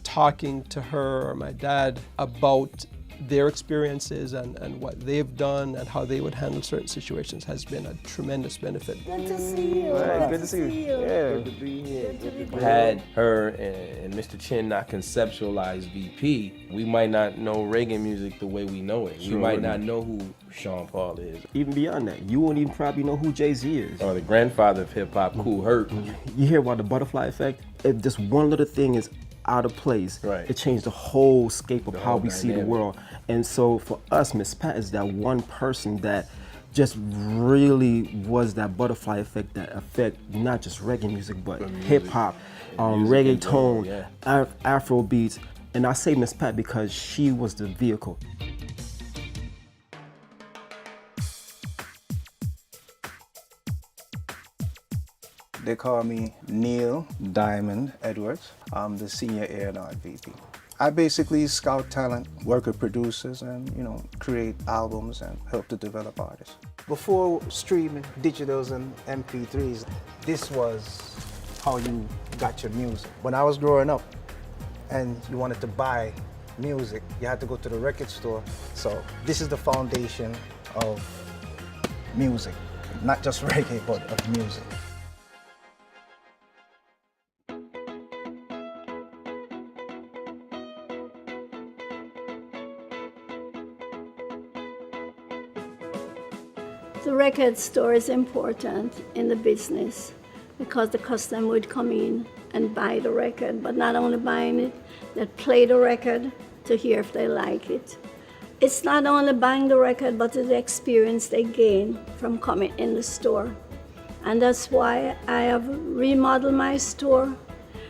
talking to her or my dad about their experiences and what they've done and how they would handle certain situations has been a tremendous benefit. Good to see you. Right, good to see you. Yeah, good to be here. Had her and Mr. Chin not conceptualized VP, we might not know reggae music the way we know it. We might not know who Sean Paul is. Even beyond that, you won't even probably know who Jay-Z is. Or the grandfather of hip hop, Kool Herc. You hear about the butterfly effect? If just one little thing is out of place, it changed the whole scape of how we see the world. And so for us, Miss Pat is that one person that just really was that butterfly effect that affect not just reggae music, but hip hop, reggaeton, Afro beats. And I say Miss Pat because she was the vehicle. They call me Neil Diamond Edwards. I'm the senior A&R VP. I basically scout talent, work with producers, and create albums and help to develop artists. Before streaming, digitals and MP3s, this was how you got your music. When I was growing up and you wanted to buy music, you had to go to the record store. So this is the foundation of music, not just reggae, but of music. The record store is important in the business because the customer would come in and buy the record, but not only buying it, they'd play the record to hear if they like it. It's not only buying the record, but the experience they gain from coming in the store. And that's why I have remodeled my store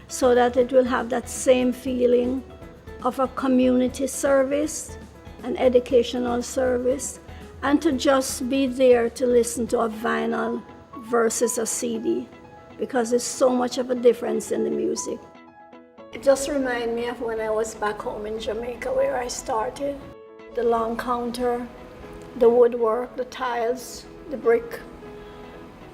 so that it will have that same feeling of a community service, an educational service, and to just be there to listen to a vinyl versus a CD, because there's so much of a difference in the music. It just reminds me of when I was back home in Jamaica where I started. The long counter, the woodwork, the tiles, the brick.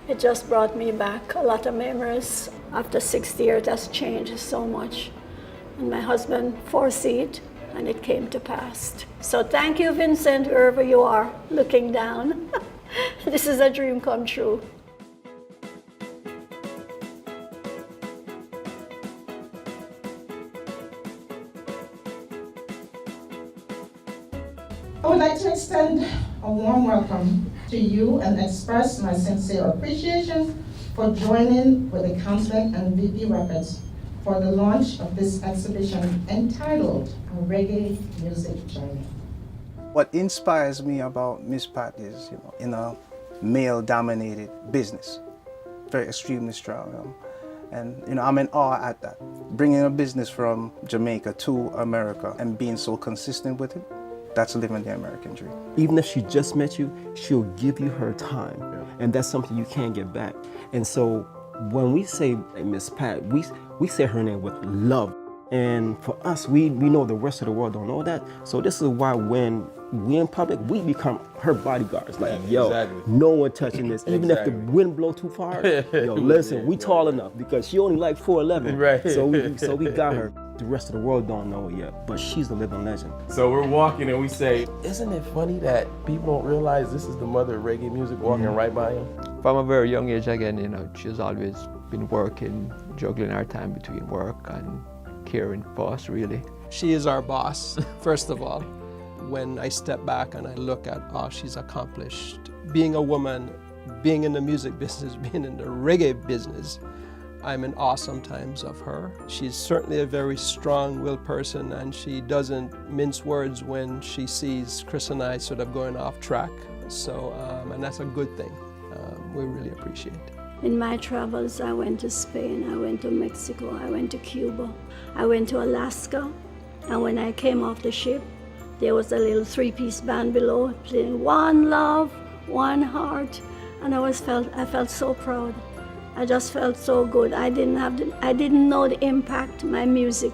It just brought me back a lot of memories. After 60 years, that's changed so much. And my husband foresaw it, and it came to pass. So thank you, Vincent, wherever you are, looking down. This is a dream come true. I would like to extend a warm welcome to you and express my sincere appreciation for joining with the Council and VP Records for the launch of this exhibition entitled A Reggae Music Journey. What inspires me about Miss Pat is, in a male-dominated business, very extremely strong. And you know, I'm in awe at that. Bringing a business from Jamaica to America and being so consistent with it, that's living the American dream. Even if she just met you, she'll give you her time. And that's something you can't get back. And so when we say Miss Pat, we say her name with love. And for us, we know the rest of the world don't know that. So this is why when we in public, we become her bodyguards. Like, yo, no one touching this. Even if the wind blow too far, yo, listen, we tall enough because she only like 4'11". Right. So we got her. The rest of the world don't know it yet, but she's a living legend. So we're walking and we say, isn't it funny that people don't realize this is the mother of reggae music walking right by him? From a very young age, again, you know, she's always been working, juggling our time between work and caring for us, really. She is our boss, first of all. When I step back and I look at all she's accomplished, being a woman, being in the music business, being in the reggae business, I'm in awe sometimes of her. She's certainly a very strong-willed person, and she doesn't mince words when she sees Chris and I sort of going off track. So, and that's a good thing. We really appreciate it. In my travels, I went to Spain, I went to Mexico, I went to Cuba, I went to Alaska, and when I came off the ship, there was a little three-piece band below playing One Love, One Heart, and I felt so proud. I just felt so good. I didn't know the impact my music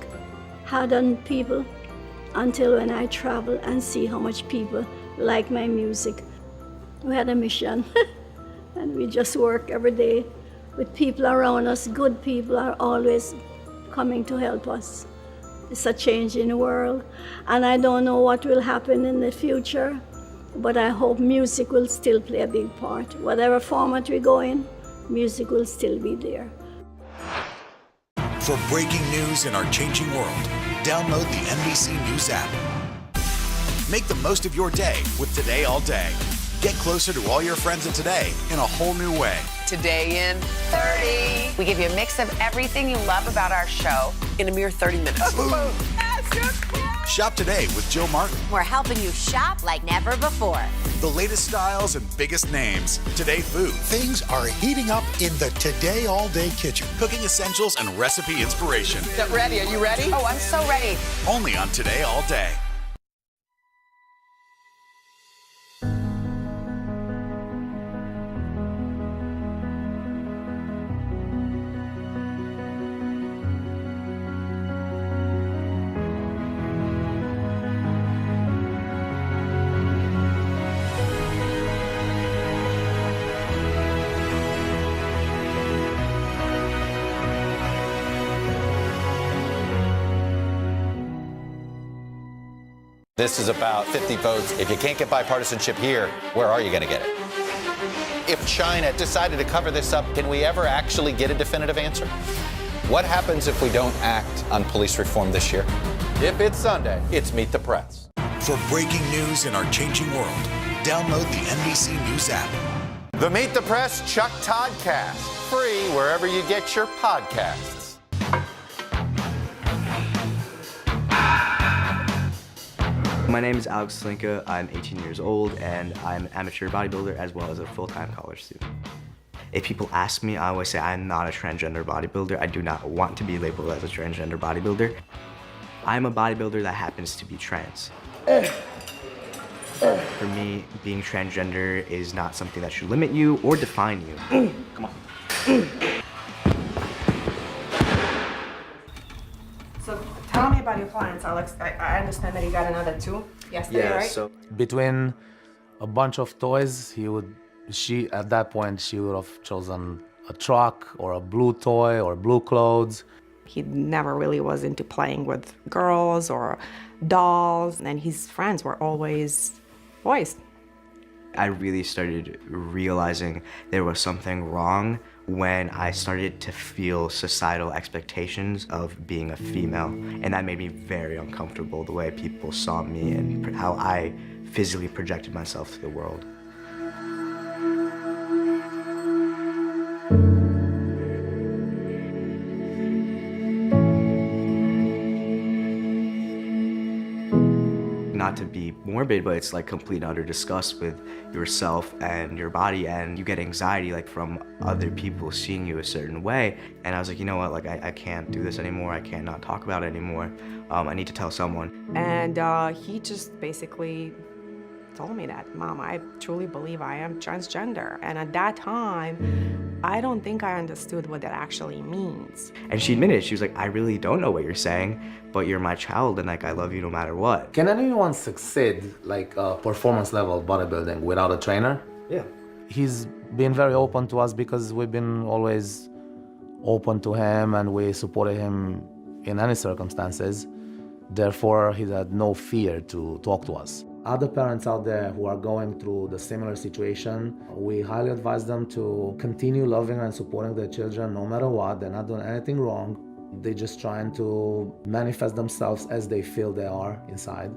had on people until when I travel and see how much people like my music. We had a mission. And we just work every day with people around us. Good people are always coming to help us. It's a changing world, and I don't know what will happen in the future, but I hope music will still play a big part. Whatever format we go in, music will still be there. For breaking news in our changing world, download the NBC News app. Make the most of your day with Today All Day. Get closer to all your friends at Today in a whole new way. Today in 30. We give you a mix of everything you love about our show in a mere 30 minutes. Shop today with Jill Martin. We're helping you shop like never before. The latest styles and biggest names. Today Food. Things are heating up in the Today All Day kitchen. Cooking essentials and recipe inspiration. Get ready. Are you ready? Oh, I'm so ready. Only on Today All Day. This is about 50 votes. If you can't get bipartisanship here, where are you going to get it? If China decided to cover this up, can we ever actually get a definitive answer? What happens if we don't act on police reform this year? If it's Sunday, it's Meet the Press. For breaking news in our changing world, download the NBC News app. The Meet the Press Chuck Toddcast, free wherever you get your podcasts. My name is Alex Slinka. I'm 18 years old, and I'm an amateur bodybuilder as well as a full-time college student. If people ask me, I always say I'm not a transgender bodybuilder. I do not want to be labeled as a transgender bodybuilder. I'm a bodybuilder that happens to be trans. For me, being transgender is not something that should limit you or define you. Come on. So tell me about your clients, Alex. I understand that you got another two yesterday, right? So between a bunch of toys, at that point, she would have chosen a truck or a blue toy or blue clothes. He never really was into playing with girls or dolls, and his friends were always boys. I really started realizing there was something wrong when I started to feel societal expectations of being a female. And that made me very uncomfortable, the way people saw me and how I physically projected myself to the world. Not not to be morbid, but it's like complete utter disgust with yourself and your body, and you get anxiety like from other people seeing you a certain way. And I was like, you know what, like I can't do this anymore. I can't not talk about it anymore. I need to tell someone. And he just basically told me that, Mom, I truly believe I am transgender. And at that time, I don't think I understood what that actually means. And she admitted, she was like, I really don't know what you're saying, but you're my child and like I love you no matter what. Can anyone succeed like performance level bodybuilding without a trainer? Yeah. He's been very open to us because we've been always open to him and we supported him in any circumstances. Therefore, he had no fear to talk to us. Other parents out there who are going through the similar situation, we highly advise them to continue loving and supporting their children no matter what. They're not doing anything wrong. They're just trying to manifest themselves as they feel they are inside.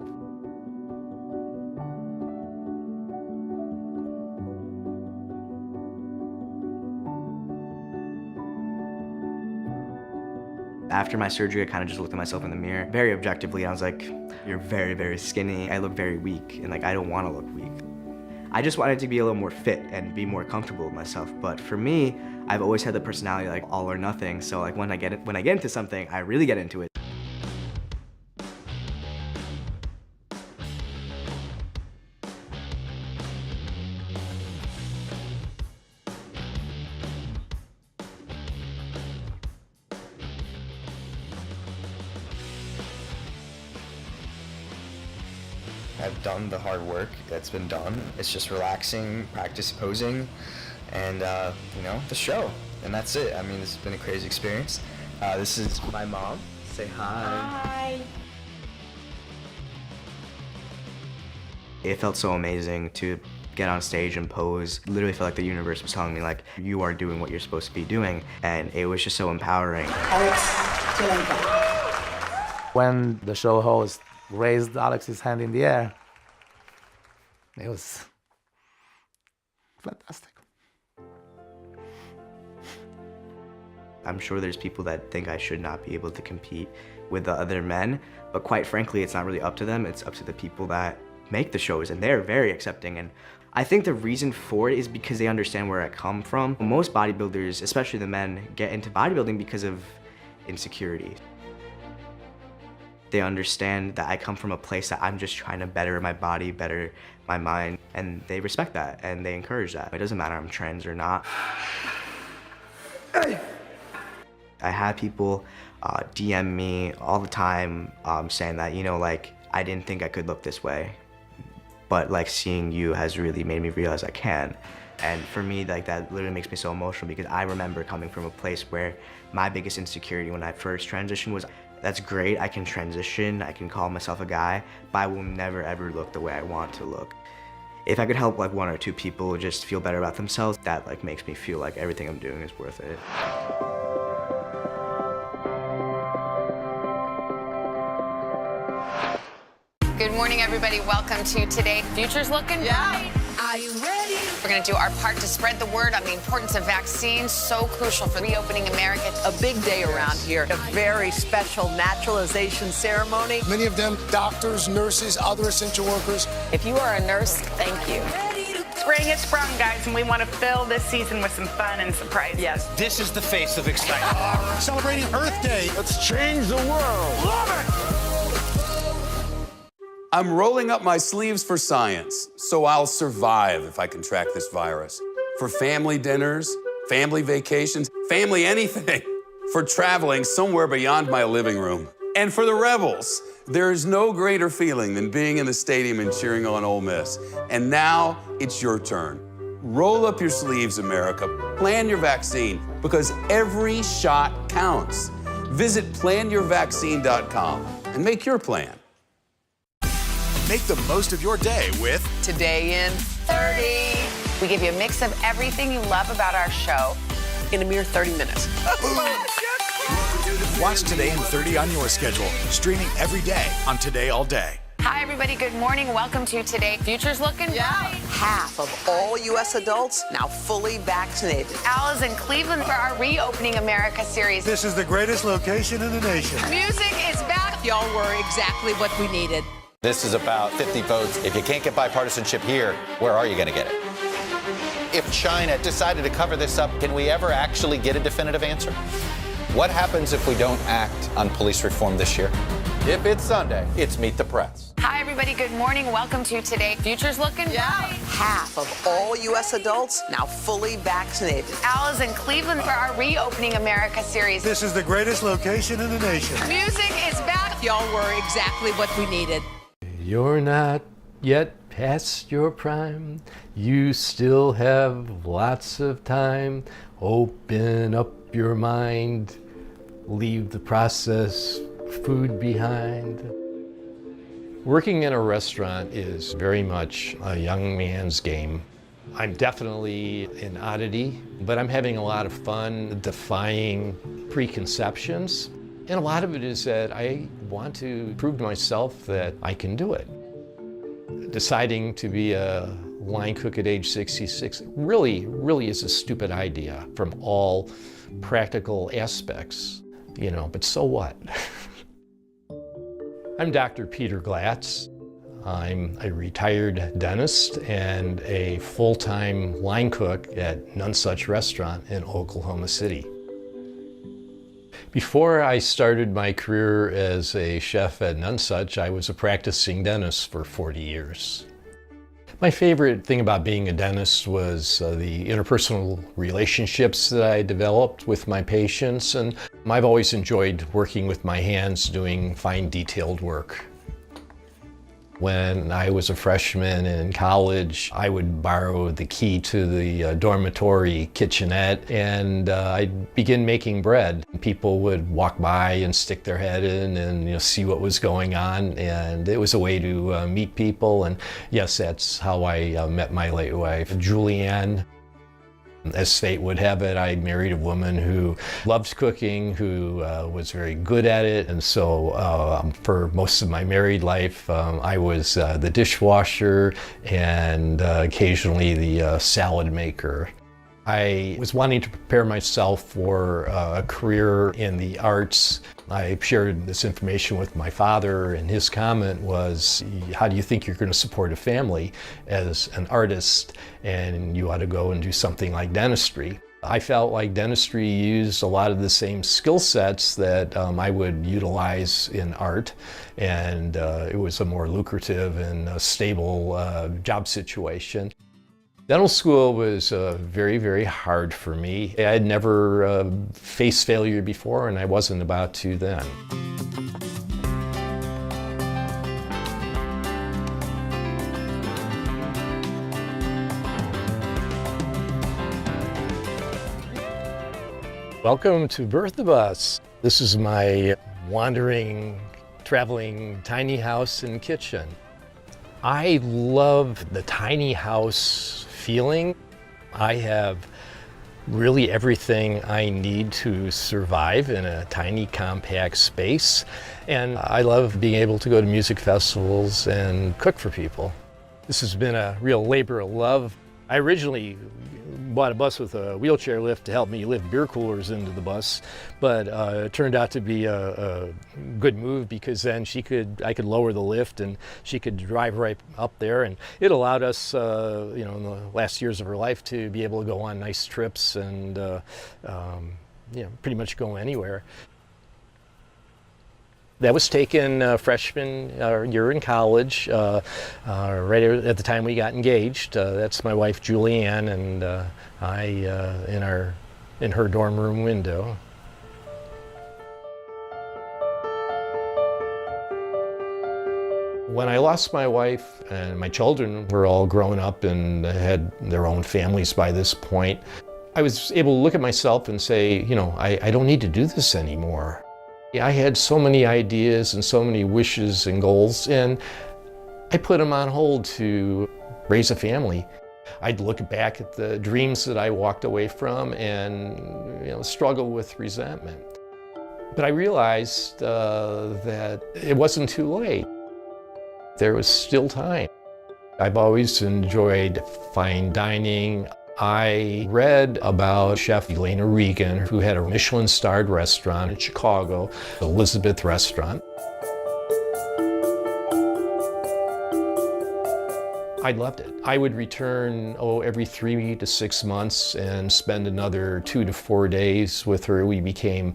After my surgery, I kind of just looked at myself in the mirror very objectively. I was like, you're very, very skinny. I look very weak, and like I don't want to look weak. I just wanted to be a little more fit and be more comfortable with myself. But for me, I've always had the personality like all or nothing. So like when I get into something, I really get into it. I've done the hard work that's been done. It's just relaxing, practice posing, and you know, the show. And that's it. I mean, this has been a crazy experience. This is my mom. Say hi. Hi. It felt so amazing to get on stage and pose. Literally felt like the universe was telling me like, you are doing what you're supposed to be doing. And it was just so empowering. When the show host raised Alex's hand in the air, it was fantastic. I'm sure there's people that think I should not be able to compete with the other men, but quite frankly, it's not really up to them. It's up to the people that make the shows, and they're very accepting. And I think the reason for it is because they understand where I come from. Most bodybuilders, especially the men, get into bodybuilding because of insecurity. They understand that I come from a place that I'm just trying to better my body, better my mind, and they respect that and they encourage that. It doesn't matter I'm trans or not. I have people DM me all the time saying that, you know, like, I didn't think I could look this way, but like seeing you has really made me realize I can. And for me, like, that literally makes me so emotional because I remember coming from a place where my biggest insecurity when I first transitioned was, that's great, I can transition, I can call myself a guy, but I will never ever look the way I want to look. If I could help like 1 or 2 people just feel better about themselves, that like makes me feel like everything I'm doing is worth it. Good morning, everybody. Welcome to Today. Future's looking bright. Are you ready? We're going to do our part to spread the word on the importance of vaccines, so crucial for reopening America. A big day around here. A very special naturalization ceremony. Many of them doctors, nurses, other essential workers. If you are a nurse, thank you. Spring has sprung, guys, and we want to fill this season with some fun and surprises. Yes. This is the face of excitement. Celebrating Earth Day. Let's change the world. Love it! I'm rolling up my sleeves for science, so I'll survive if I can track this virus. For family dinners, family vacations, family anything. For traveling somewhere beyond my living room. And for the Rebels, there is no greater feeling than being in the stadium and cheering on Ole Miss. And now it's your turn. Roll up your sleeves, America. Plan your vaccine, because every shot counts. Visit planyourvaccine.com and make your plan. Make the most of your day with Today in 30. We give you a mix of everything you love about our show in a mere 30 minutes. Watch Today in 30 on your schedule, streaming every day on Today All Day. Hi, everybody. Good morning. Welcome to Today. Future's looking bright. Half of all U.S. adults now fully vaccinated. Al is in Cleveland for our Reopening America series. This is the greatest location in the nation. Music is back. Y'all were exactly what we needed. This is about 50 votes. If you can't get bipartisanship here, where are you going to get it? If China decided to cover this up, can we ever actually get a definitive answer? What happens if we don't act on police reform this year? If it's Sunday, it's Meet the Press. Hi, everybody. Good morning. Welcome to Today. Future's looking bright. Half of all U.S. adults now fully vaccinated. Al is in Cleveland for our Reopening America series. This is the greatest location in the nation. Music is back. Y'all were exactly what we needed. You're not yet past your prime. You still have lots of time. Open up your mind. Leave the processed food behind. Working in a restaurant is very much a young man's game. I'm definitely an oddity, but I'm having a lot of fun defying preconceptions. And a lot of it is that I want to prove to myself that I can do it. Deciding to be a line cook at age 66 really is a stupid idea from all practical aspects, you know, but so what? I'm Dr. Peter Glatz. I'm a retired dentist and a full-time line cook at Nonesuch Restaurant in Oklahoma City. Before I started my career as a chef at Nonesuch, I was a practicing dentist for 40 years. My favorite thing about being a dentist was the interpersonal relationships that I developed with my patients, and I've always enjoyed working with my hands doing fine detailed work. When I was a freshman in college, I would borrow the key to the dormitory kitchenette and I'd begin making bread. People would walk by and stick their head in and see what was going on, and it was a way to meet people. And yes, that's how I met my late wife, Julianne. As fate would have it, I married a woman who loved cooking, who was very good at it, and so for most of my married life, I was the dishwasher and occasionally the salad maker. I was wanting to prepare myself for a career in the arts. I shared this information with my father, and his comment was, how do you think you're going to support a family as an artist, and you ought to go and do something like dentistry. I felt like dentistry used a lot of the same skill sets that I would utilize in art, and it was a more lucrative and stable job situation. Dental school was very, very hard for me. I had never faced failure before, and I wasn't about to then. Welcome to Bertha Bus. This is my wandering, traveling tiny house and kitchen. I love the tiny house feeling. I have really everything I need to survive in a tiny, compact space. And I love being able to go to music festivals and cook for people. This has been a real labor of love. I originally bought a bus with a wheelchair lift to help me lift beer coolers into the bus, but it turned out to be a good move because then I could lower the lift and she could drive right up there, and it allowed us, in the last years of her life to be able to go on nice trips and pretty much go anywhere. That was taken freshman year in college, right at the time we got engaged. That's my wife Julianne, and I in her dorm room window. When I lost my wife and my children were all grown up and had their own families by this point, I was able to look at myself and say, I don't need to do this anymore. I had so many ideas and so many wishes and goals, and I put them on hold to raise a family. I'd look back at the dreams that I walked away from and struggle with resentment. But I realized that it wasn't too late. There was still time. I've always enjoyed fine dining. I read about Chef Elena Regan, who had a Michelin-starred restaurant in Chicago, Elizabeth Restaurant. I loved it. I would return, every 3 to 6 months and spend another 2 to 4 days with her. We became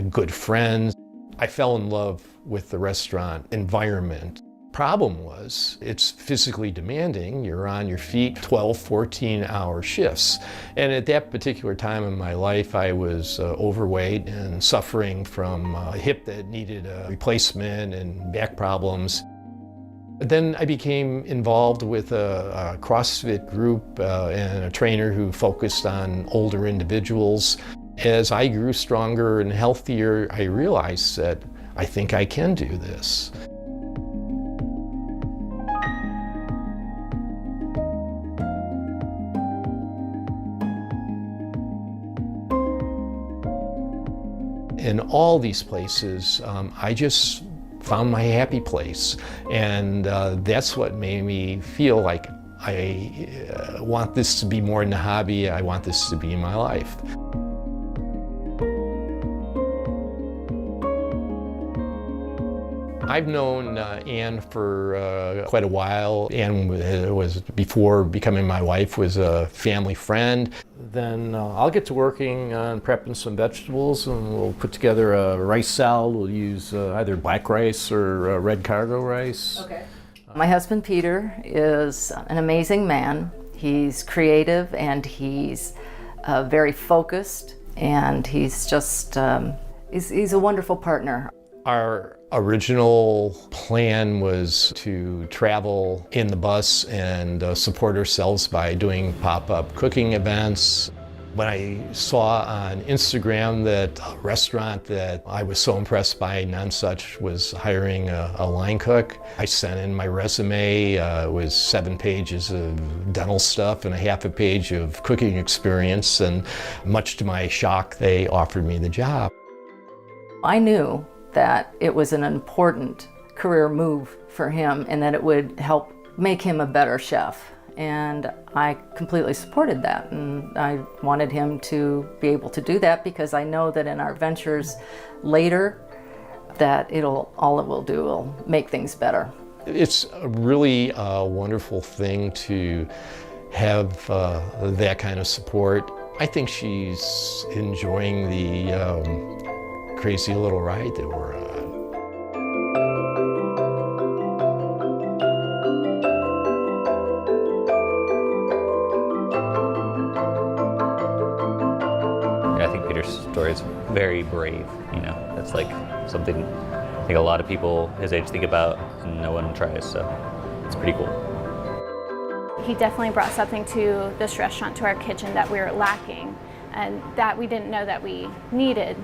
good friends. I fell in love with the restaurant environment. Problem was, it's physically demanding. You're on your feet 12, 14-hour shifts. And at that particular time in my life, I was overweight and suffering from a hip that needed a replacement and back problems. Then I became involved with a CrossFit group and a trainer who focused on older individuals. As I grew stronger and healthier, I realized that I think I can do this. In all these places, I just found my happy place. And that's what made me feel like I want this to be more than a hobby. I want this to be my life. I've known Ann for quite a while. Ann was, before becoming my wife, was a family friend. Then I'll get to working on prepping some vegetables, and we'll put together a rice salad. We'll use either black rice or red cargo rice. Okay. My husband Peter is an amazing man. He's creative and he's very focused, and he's just he's a wonderful partner. Our original plan was to travel in the bus and support ourselves by doing pop-up cooking events. When I saw on Instagram that a restaurant that I was so impressed by, Nonsuch, was hiring a line cook, I sent in my resume. It was 7 pages of dental stuff and a half a page of cooking experience, and much to my shock, they offered me the job. I knew that it was an important career move for him and that it would help make him a better chef. And I completely supported that, and I wanted him to be able to do that because I know that in our ventures later that all it will do will make things better. It's a really wonderful thing to have that kind of support. I think she's enjoying the crazy little ride that we're on. I think Peter's story is very brave, you know. That's like something I think a lot of people his age think about and no one tries, so it's pretty cool. He definitely brought something to this restaurant, to our kitchen, that we were lacking and that we didn't know that we needed.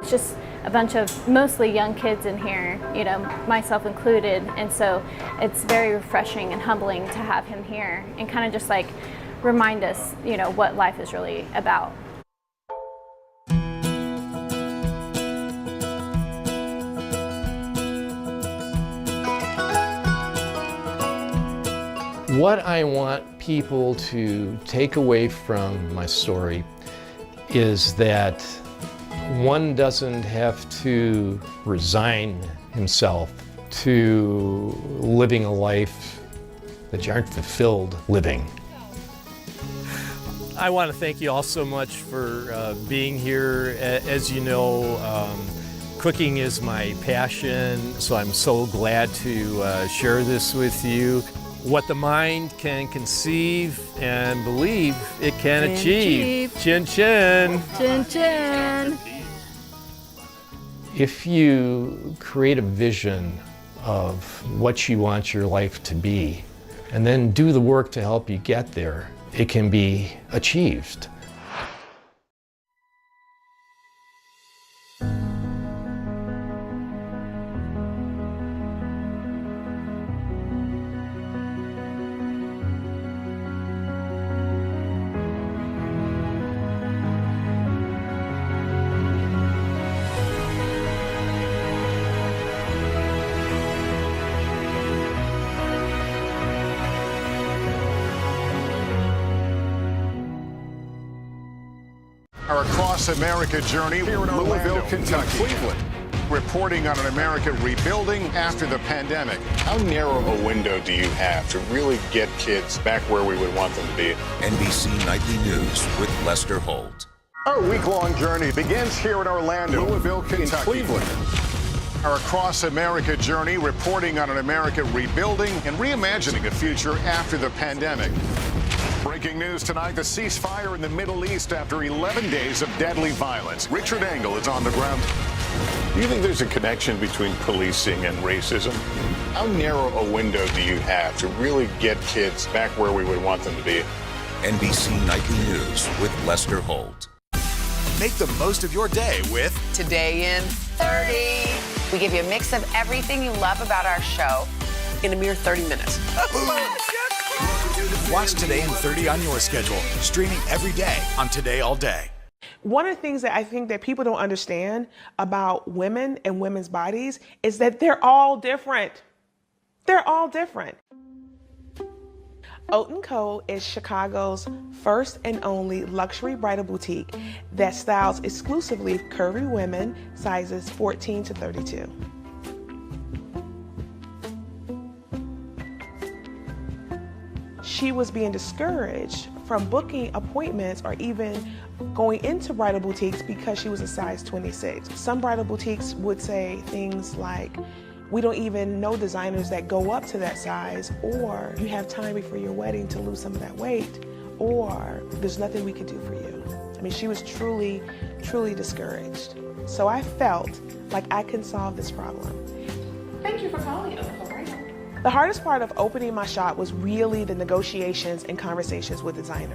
It's just a bunch of mostly young kids in here, you know, myself included, and so it's very refreshing and humbling to have him here and kind of just like remind us, you know, what life is really about. What I want people to take away from my story is that one doesn't have to resign himself to living a life that you aren't fulfilled living. I want to thank you all so much for being here. As you know, cooking is my passion, so I'm so glad to share this with you. What the mind can conceive and believe, it can achieve. Chin chin. Chin chin. If you create a vision of what you want your life to be, and then do the work to help you get there, it can be achieved. Our Across America journey here in Louisville, Kentucky. Cleveland. reporting on an America rebuilding after the pandemic. How narrow a window do you have to really get kids back where we would want them to be? NBC Nightly News with Lester Holt. Our week-long journey begins here in Orlando, Louisville, Kentucky, Cleveland. Our Across America journey reporting on an America rebuilding and reimagining a future after the pandemic. Breaking news tonight, the ceasefire in the Middle East after 11 days of deadly violence. Richard Engel is on the ground. Do you think there's a connection between policing and racism? How narrow a window do you have to really get kids back where we would want them to be? NBC Nightly News with Lester Holt. Make the most of your day with Today in 30. We give you a mix of everything you love about our show in a mere 30 minutes. Watch Today in 30 on your schedule, streaming every day on Today All Day. One of the things that I think that people don't understand about women and women's bodies is that they're all different. They're all different. Oat & Co. is Chicago's first and only luxury bridal boutique that styles exclusively curvy women, sizes 14 to 32. She was being discouraged from booking appointments or even going into bridal boutiques because she was a size 26. Some bridal boutiques would say things like, we don't even know designers that go up to that size, or you have time before your wedding to lose some of that weight, or there's nothing we could do for you. I mean, she was truly, truly discouraged. So I felt like I can solve this problem. Thank you for calling us. The hardest part of opening my shop was really the negotiations and conversations with designers.